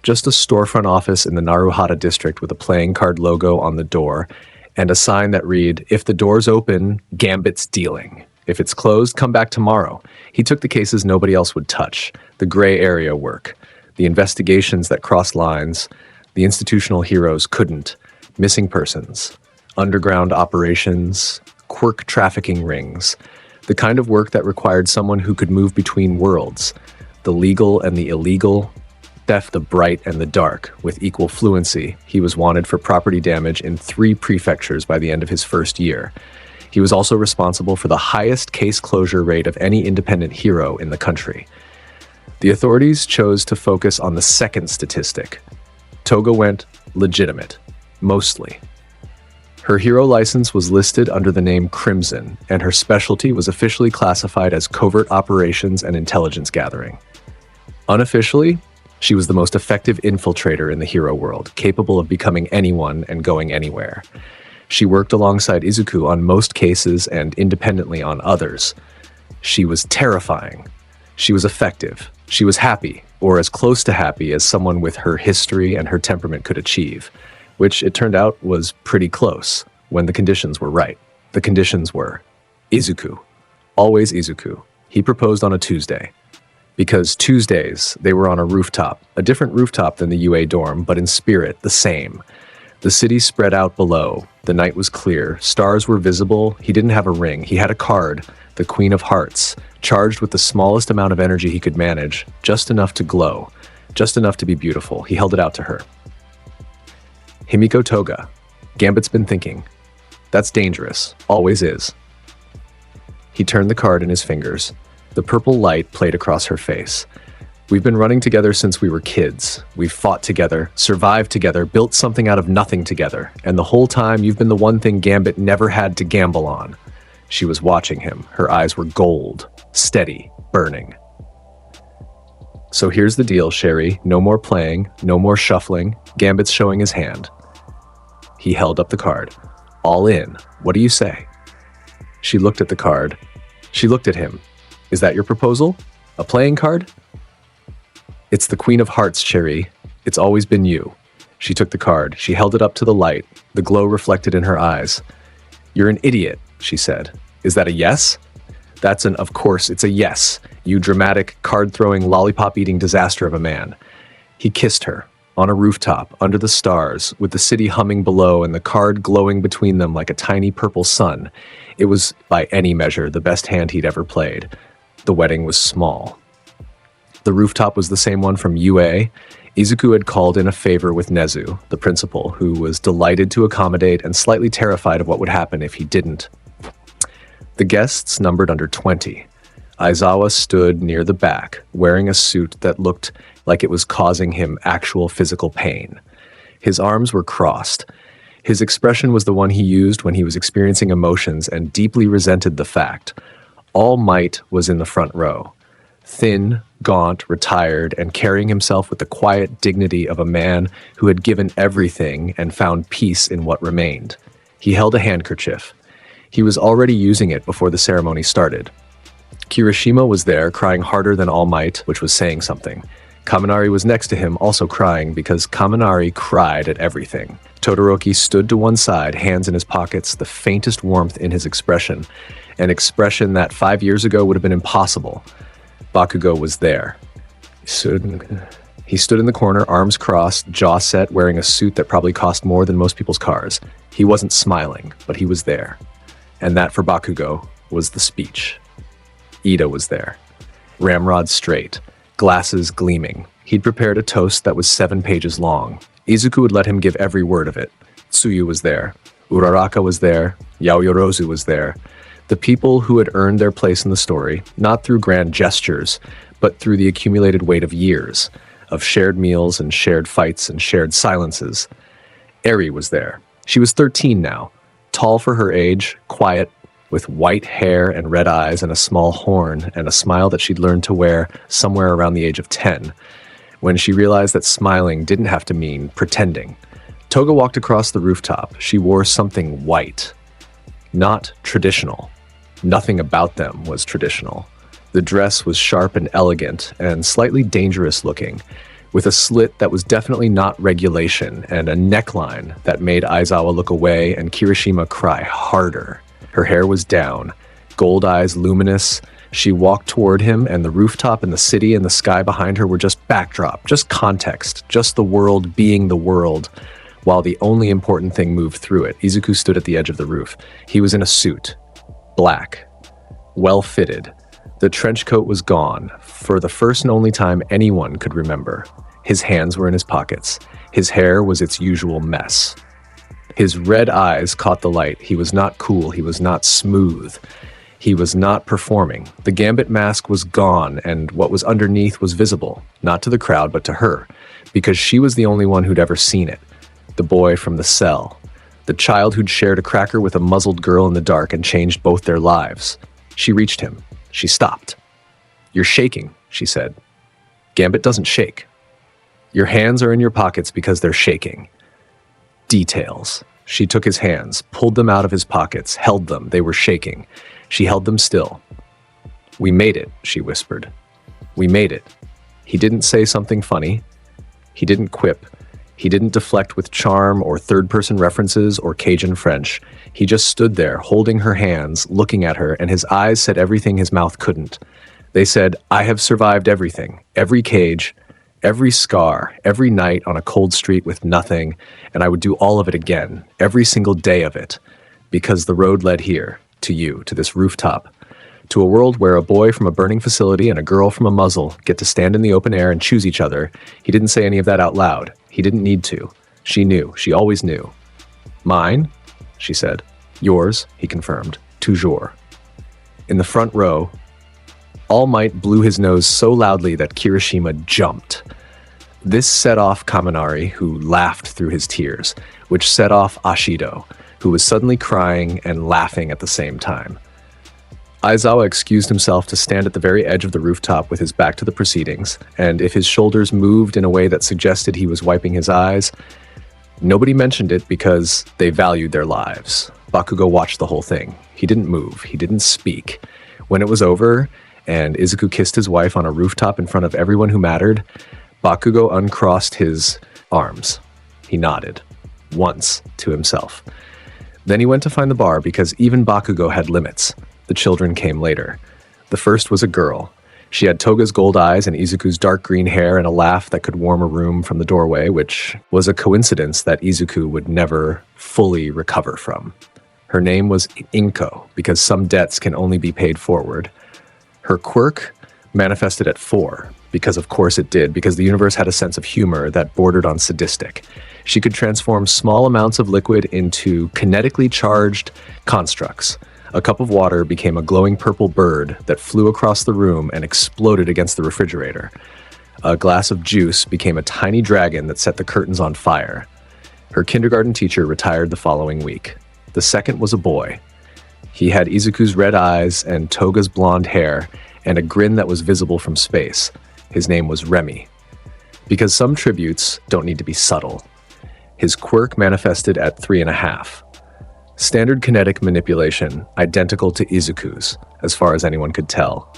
Just a storefront office in the Naruhata district with a playing card logo on the door and a sign that read, "If the door's open, Gambit's dealing. If it's closed, come back tomorrow." He took the cases nobody else would touch, the gray area work, the investigations that crossed lines, the institutional heroes couldn't, missing persons, underground operations, quirk trafficking rings, the kind of work that required someone who could move between worlds, the legal and the illegal, theft, the bright and the dark, with equal fluency. He was wanted for property damage in 3 prefectures by the end of his first year. He was also responsible for the highest case closure rate of any independent hero in the country. The authorities chose to focus on the second statistic. Toga went legitimate, mostly. Her hero license was listed under the name Crimson, and her specialty was officially classified as covert operations and intelligence gathering. Unofficially, she was the most effective infiltrator in the hero world, capable of becoming anyone and going anywhere. She worked alongside Izuku on most cases and independently on others. She was terrifying. She was effective. She was happy, or as close to happy as someone with her history and her temperament could achieve, which it turned out was pretty close when the conditions were right. The conditions were Izuku. Always Izuku. He proposed on a Tuesday. Because Tuesdays, they were on a rooftop, a different rooftop than the UA dorm, but in spirit, the same. The city spread out below. The night was clear. Stars were visible. He didn't have a ring. He had a card, the Queen of Hearts, charged with the smallest amount of energy he could manage, just enough to glow, just enough to be beautiful. He held it out to her. Himiko Toga. Gambit's been thinking. That's dangerous. Always is. He turned the card in his fingers. The purple light played across her face. We've been running together since we were kids. We've fought together, survived together, built something out of nothing together. And the whole time, you've been the one thing Gambit never had to gamble on. She was watching him. Her eyes were gold, steady, burning. So here's the deal, Sherry. No more playing, no more shuffling. Gambit's showing his hand. He held up the card. All in. What do you say? She looked at the card. She looked at him. Is that your proposal? A playing card? It's the Queen of Hearts, Cherry. It's always been you. She took the card. She held it up to the light, the glow reflected in her eyes. You're an idiot, she said. Is that a yes? That's an of course, it's a yes. You dramatic, card-throwing, lollipop-eating disaster of a man. He kissed her, on a rooftop, under the stars, with the city humming below and the card glowing between them like a tiny purple sun. It was, by any measure, the best hand he'd ever played. The wedding was small. The rooftop was the same one from UA. Izuku had called in a favor with Nezu, the principal, who was delighted to accommodate and slightly terrified of what would happen if he didn't. The guests numbered under 20. Aizawa stood near the back, wearing a suit that looked like it was causing him actual physical pain. His arms were crossed. His expression was the one he used when he was experiencing emotions and deeply resented the fact. All Might was in the front row. Thin, gaunt, retired, and carrying himself with the quiet dignity of a man who had given everything and found peace in what remained. He held a handkerchief. He was already using it before the ceremony started. Kirishima was there, crying harder than All Might, which was saying something. Kaminari was next to him, also crying, because Kaminari cried at everything. Todoroki stood to one side, hands in his pockets, the faintest warmth in his expression, an expression that 5 years ago would have been impossible. Bakugo was there. He stood in the corner, arms crossed, jaw set, wearing a suit that probably cost more than most people's cars. He wasn't smiling, but he was there. And that, for Bakugo, was the speech. Ida was there. Ramrod straight, glasses gleaming. He'd prepared a toast that was 7 pages long. Izuku would let him give every word of it. Tsuyu was there. Uraraka was there. Yaoyorozu was there. The people who had earned their place in the story, not through grand gestures, but through the accumulated weight of years, of shared meals and shared fights and shared silences. Eri was there. She was 13 now, tall for her age, quiet, with white hair and red eyes and a small horn and a smile that she'd learned to wear somewhere around the age of 10, when she realized that smiling didn't have to mean pretending. Toga walked across the rooftop. She wore something white, not traditional. Nothing about them was traditional. The dress was sharp and elegant and slightly dangerous looking, with a slit that was definitely not regulation and a neckline that made Aizawa look away and Kirishima cry harder. Her hair was down, gold eyes luminous. She walked toward him, and the rooftop and the city and the sky behind her were just backdrop, just context, just the world being the world, while the only important thing moved through it. Izuku stood at the edge of the roof. He was in a suit. Black. Well-fitted. The trench coat was gone, for the first and only time anyone could remember. His hands were in his pockets. His hair was its usual mess. His red eyes caught the light. He was not cool. He was not smooth. He was not performing. The Gambit mask was gone, and what was underneath was visible, not to the crowd, but to her, because she was the only one who'd ever seen it. The boy from the cell. The child who'd shared a cracker with a muzzled girl in the dark and changed both their lives. She reached him. She stopped. "You're shaking," she said. "Gambit doesn't shake. Your hands are in your pockets because they're shaking." Details. She took his hands, pulled them out of his pockets, held them. They were shaking. She held them still. "We made it," she whispered. "We made it." He didn't say something funny. He didn't quip. He didn't deflect with charm or third-person references or Cajun French. He just stood there, holding her hands, looking at her, and his eyes said everything his mouth couldn't. They said, "I have survived everything, every cage, every scar, every night on a cold street with nothing, and I would do all of it again, every single day of it, because the road led here, to you, to this rooftop, to a world where a boy from a burning facility and a girl from a muzzle get to stand in the open air and choose each other." He didn't say any of that out loud. He didn't need to. She knew. She always knew. "Mine?" she said. "Yours," he confirmed. "Toujours." In the front row, All Might blew his nose so loudly that Kirishima jumped. This set off Kaminari, who laughed through his tears, which set off Ashido, who was suddenly crying and laughing at the same time. Aizawa excused himself to stand at the very edge of the rooftop with his back to the proceedings, and if his shoulders moved in a way that suggested he was wiping his eyes, nobody mentioned it because they valued their lives. Bakugo watched the whole thing. He didn't move. He didn't speak. When it was over, and Izuku kissed his wife on a rooftop in front of everyone who mattered, Bakugo uncrossed his arms. He nodded, once, to himself. Then he went to find the bar because even Bakugo had limits. The children came later. The first was a girl. She had Toga's gold eyes and Izuku's dark green hair and a laugh that could warm a room from the doorway, which was a coincidence that Izuku would never fully recover from. Her name was Inko, because some debts can only be paid forward. Her quirk manifested at 4. because of course it did, because the universe had a sense of humor that bordered on sadistic. She could transform small amounts of liquid into kinetically charged constructs. A cup of water became a glowing purple bird that flew across the room and exploded against the refrigerator. A glass of juice became a tiny dragon that set the curtains on fire. Her kindergarten teacher retired the following week. The second was a boy. He had Izuku's red eyes and Toga's blonde hair and a grin that was visible from space. His name was Remy. Because some tributes don't need to be subtle. His quirk manifested at 3.5. Standard kinetic manipulation, identical to Izuku's, as far as anyone could tell.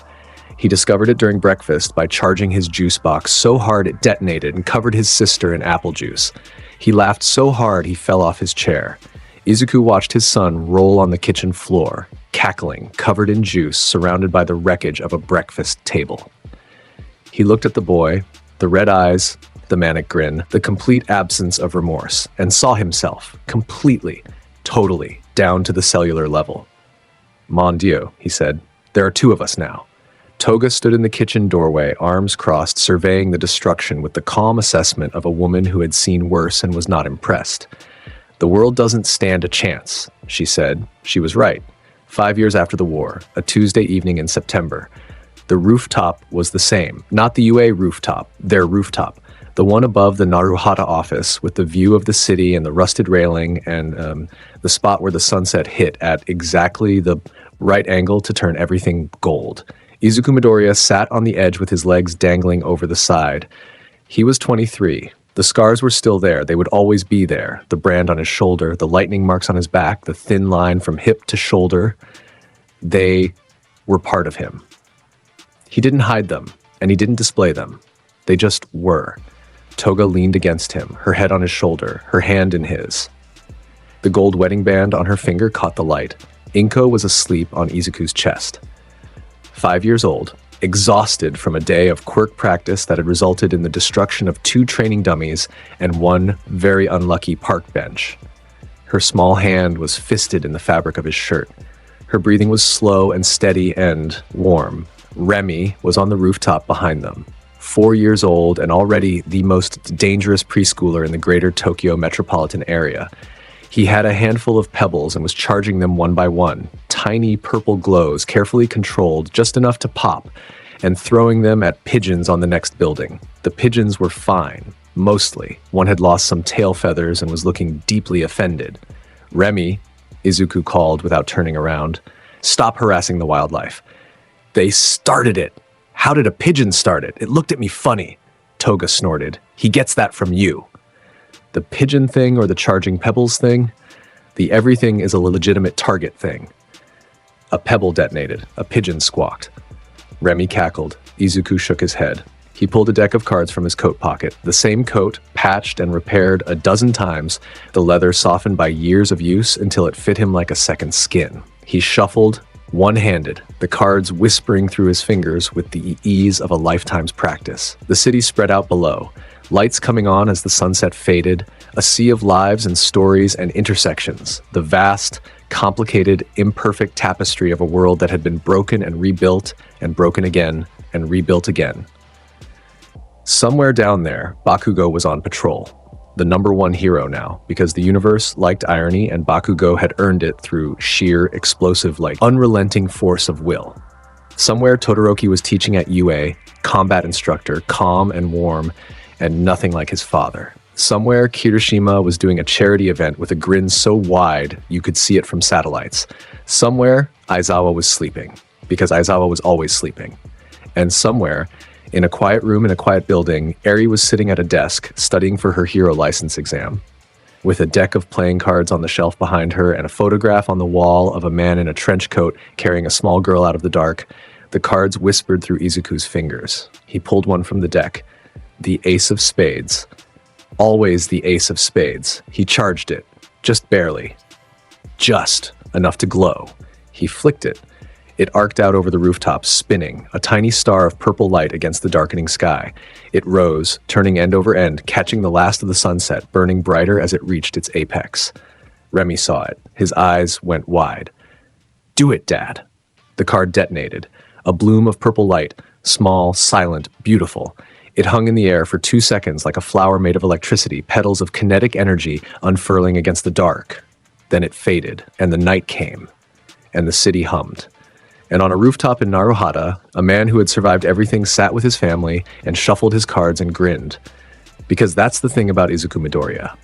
He discovered it during breakfast by charging his juice box so hard it detonated and covered his sister in apple juice. He laughed so hard he fell off his chair. Izuku watched his son roll on the kitchen floor, cackling, covered in juice, surrounded by the wreckage of a breakfast table. He looked at the boy, the red eyes, the manic grin, the complete absence of remorse, and saw himself, completely, totally, down to the cellular level. "Mon Dieu," he said, "there are two of us now." Toga stood in the kitchen doorway, arms crossed, surveying the destruction with the calm assessment of a woman who had seen worse and was not impressed. "The world doesn't stand a chance," she said. She was right. 5 years after the war, a Tuesday evening in September. The rooftop was the same. Not the UA rooftop, their rooftop. The one above the Naruhata office with the view of the city and the rusted railing and the spot where the sunset hit at exactly the right angle to turn everything gold. Izuku Midoriya sat on the edge with his legs dangling over the side. He was 23. The scars were still there. They would always be there. The brand on his shoulder, the lightning marks on his back, the thin line from hip to shoulder. They were part of him. He didn't hide them, and he didn't display them. They just were. Toga leaned against him, her head on his shoulder, her hand in his. The gold wedding band on her finger caught the light. Inko was asleep on Izuku's chest. 5 years old, exhausted from a day of quirk practice that had resulted in the destruction of 2 training dummies and 1 very unlucky park bench. Her small hand was fisted in the fabric of his shirt. Her breathing was slow and steady and warm. Remy was on the rooftop behind them. 4 years old and already the most dangerous preschooler in the greater Tokyo metropolitan area. He had a handful of pebbles and was charging them one by one, tiny purple glows, carefully controlled, just enough to pop, and throwing them at pigeons on the next building. The pigeons were fine, mostly. One had lost some tail feathers and was looking deeply offended. "Remy," Izuku called without turning around, "stop harassing the wildlife." "They started it. How did a pigeon start it? It looked at me funny," Toga snorted. "He gets that from you." The pigeon thing or the charging pebbles thing? The everything is a legitimate target thing. A pebble detonated. A pigeon squawked. Remy cackled. Izuku shook his head. He pulled a deck of cards from his coat pocket. The same coat, patched and repaired a dozen times, the leather softened by years of use until it fit him like a second skin. He shuffled, one-handed, the cards whispering through his fingers with the ease of a lifetime's practice. The city spread out below, lights coming on as the sunset faded, a sea of lives and stories and intersections, the vast, complicated, imperfect tapestry of a world that had been broken and rebuilt and broken again and rebuilt again. Somewhere down there, Bakugo was on patrol. The #1 hero now, because the universe liked irony and Bakugo had earned it through sheer, explosive, unrelenting force of will. Somewhere Todoroki was teaching at UA, combat instructor, calm and warm, and nothing like his father. Somewhere Kirishima was doing a charity event with a grin so wide you could see it from satellites. Somewhere Aizawa was sleeping, because Aizawa was always sleeping. And somewhere, in a quiet room in a quiet building, Eri was sitting at a desk, studying for her hero license exam. With a deck of playing cards on the shelf behind her and a photograph on the wall of a man in a trench coat carrying a small girl out of the dark, the cards whispered through Izuku's fingers. He pulled one from the deck. The ace of spades. Always the ace of spades. He charged it. Just barely. Just enough to glow. He flicked it. It arced out over the rooftop, spinning, a tiny star of purple light against the darkening sky. It rose, turning end over end, catching the last of the sunset, burning brighter as it reached its apex. Remy saw it. His eyes went wide. "Do it, Dad." The card detonated. A bloom of purple light, small, silent, beautiful. It hung in the air for 2 seconds like a flower made of electricity, petals of kinetic energy unfurling against the dark. Then it faded, and the night came, and the city hummed. And on a rooftop in Naruhata, a man who had survived everything sat with his family and shuffled his cards and grinned. Because that's the thing about Izuku Midoriya.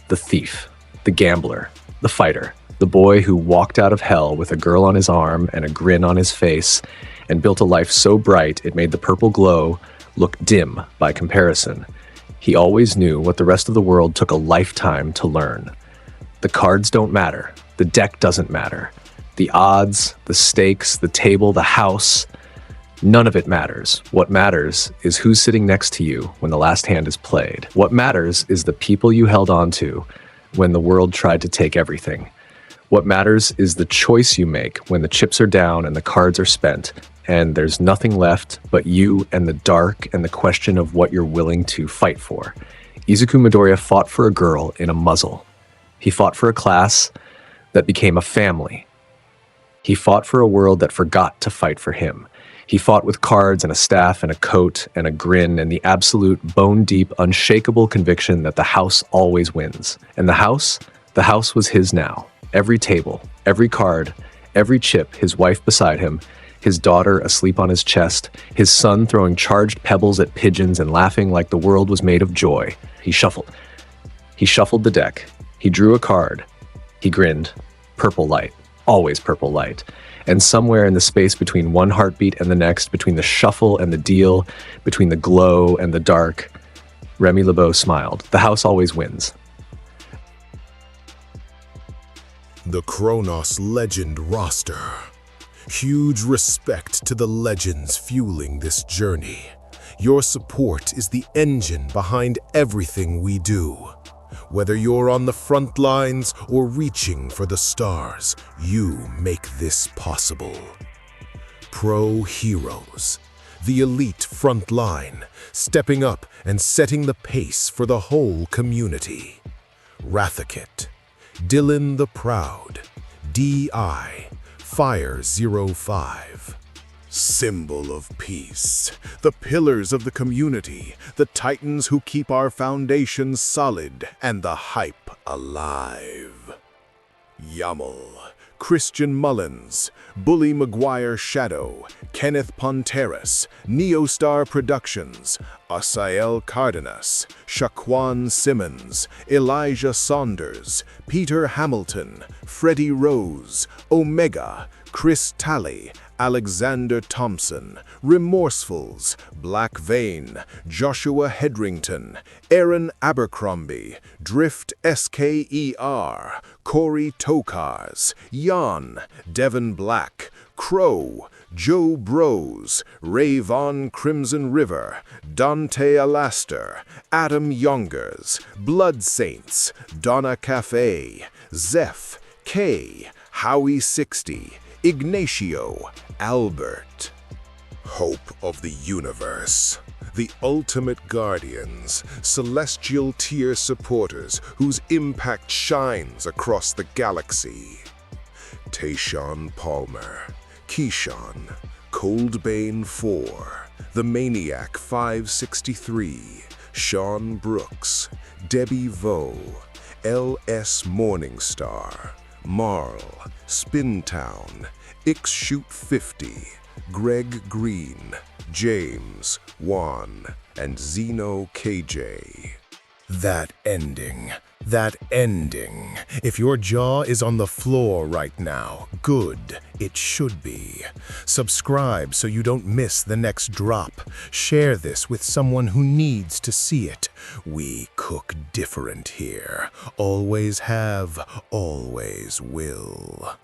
The thief, the gambler, the fighter, the boy who walked out of hell with a girl on his arm and a grin on his face, and built a life so bright it made the purple glow look dim by comparison. He always knew what the rest of the world took a lifetime to learn. The cards don't matter. The deck doesn't matter. The odds, the stakes, the table, the house, none of it matters. What matters is who's sitting next to you when the last hand is played. What matters is the people you held on to when the world tried to take everything. What matters is the choice you make when the chips are down and the cards are spent, and there's nothing left but you and the dark and the question of what you're willing to fight for. Izuku Midoriya fought for a girl in a muzzle. He fought for a class that became a family. He fought for a world that forgot to fight for him. He fought with cards and a staff and a coat and a grin and the absolute bone-deep, unshakable conviction that the house always wins. And the house was his now. Every table, every card, every chip, his wife beside him, his daughter asleep on his chest, his son throwing charged pebbles at pigeons and laughing like the world was made of joy. He shuffled the deck. He drew a card. He grinned. Purple light. Always purple light. And somewhere in the space between one heartbeat and the next, between the shuffle and the deal, between the glow and the dark, Remy LeBeau smiled. The house always wins. The Chronos Legend roster. Huge respect to the legends fueling this journey. Your support is the engine behind everything we do. Whether you're on the front lines or reaching for the stars, you make this possible. Pro Heroes, the elite front line, stepping up and setting the pace for the whole community. Rathakit, Dylan the Proud, D.I., Fire 05. Symbol of peace, the pillars of the community, the titans who keep our foundations solid and the hype alive. Yamal, Christian Mullins, Bully Maguire Shadow, Kenneth Ponteras, Neostar Productions, Asael Cardenas, Shaquan Simmons, Elijah Saunders, Peter Hamilton, Freddie Rose, Omega, Chris Talley, Alexander Thompson, Remorsefuls, Black Vein, Joshua Hedrington, Aaron Abercrombie, Drift SKER, Corey Tokars, Jan, Devin Black, Crow, Joe Bros, Ray Von Crimson River, Dante Alaster, Adam Youngers, Blood Saints, Donna Cafe, Zeph, K, Howie 60, Ignacio, Albert. Hope of the universe. The ultimate guardians, celestial tier supporters whose impact shines across the galaxy. Tayshawn Palmer, Keyshawn, Coldbane 4, The Maniac 563, Sean Brooks, Debbie Vo, L.S. Morningstar, Marl, Spintown, Ixshoot 50, Greg Green, James, Juan, and Zeno KJ. That ending. If your jaw is on the floor right now, good, it should be. Subscribe so you don't miss the next drop. Share this with someone who needs to see it. We cook different here. Always have, always will.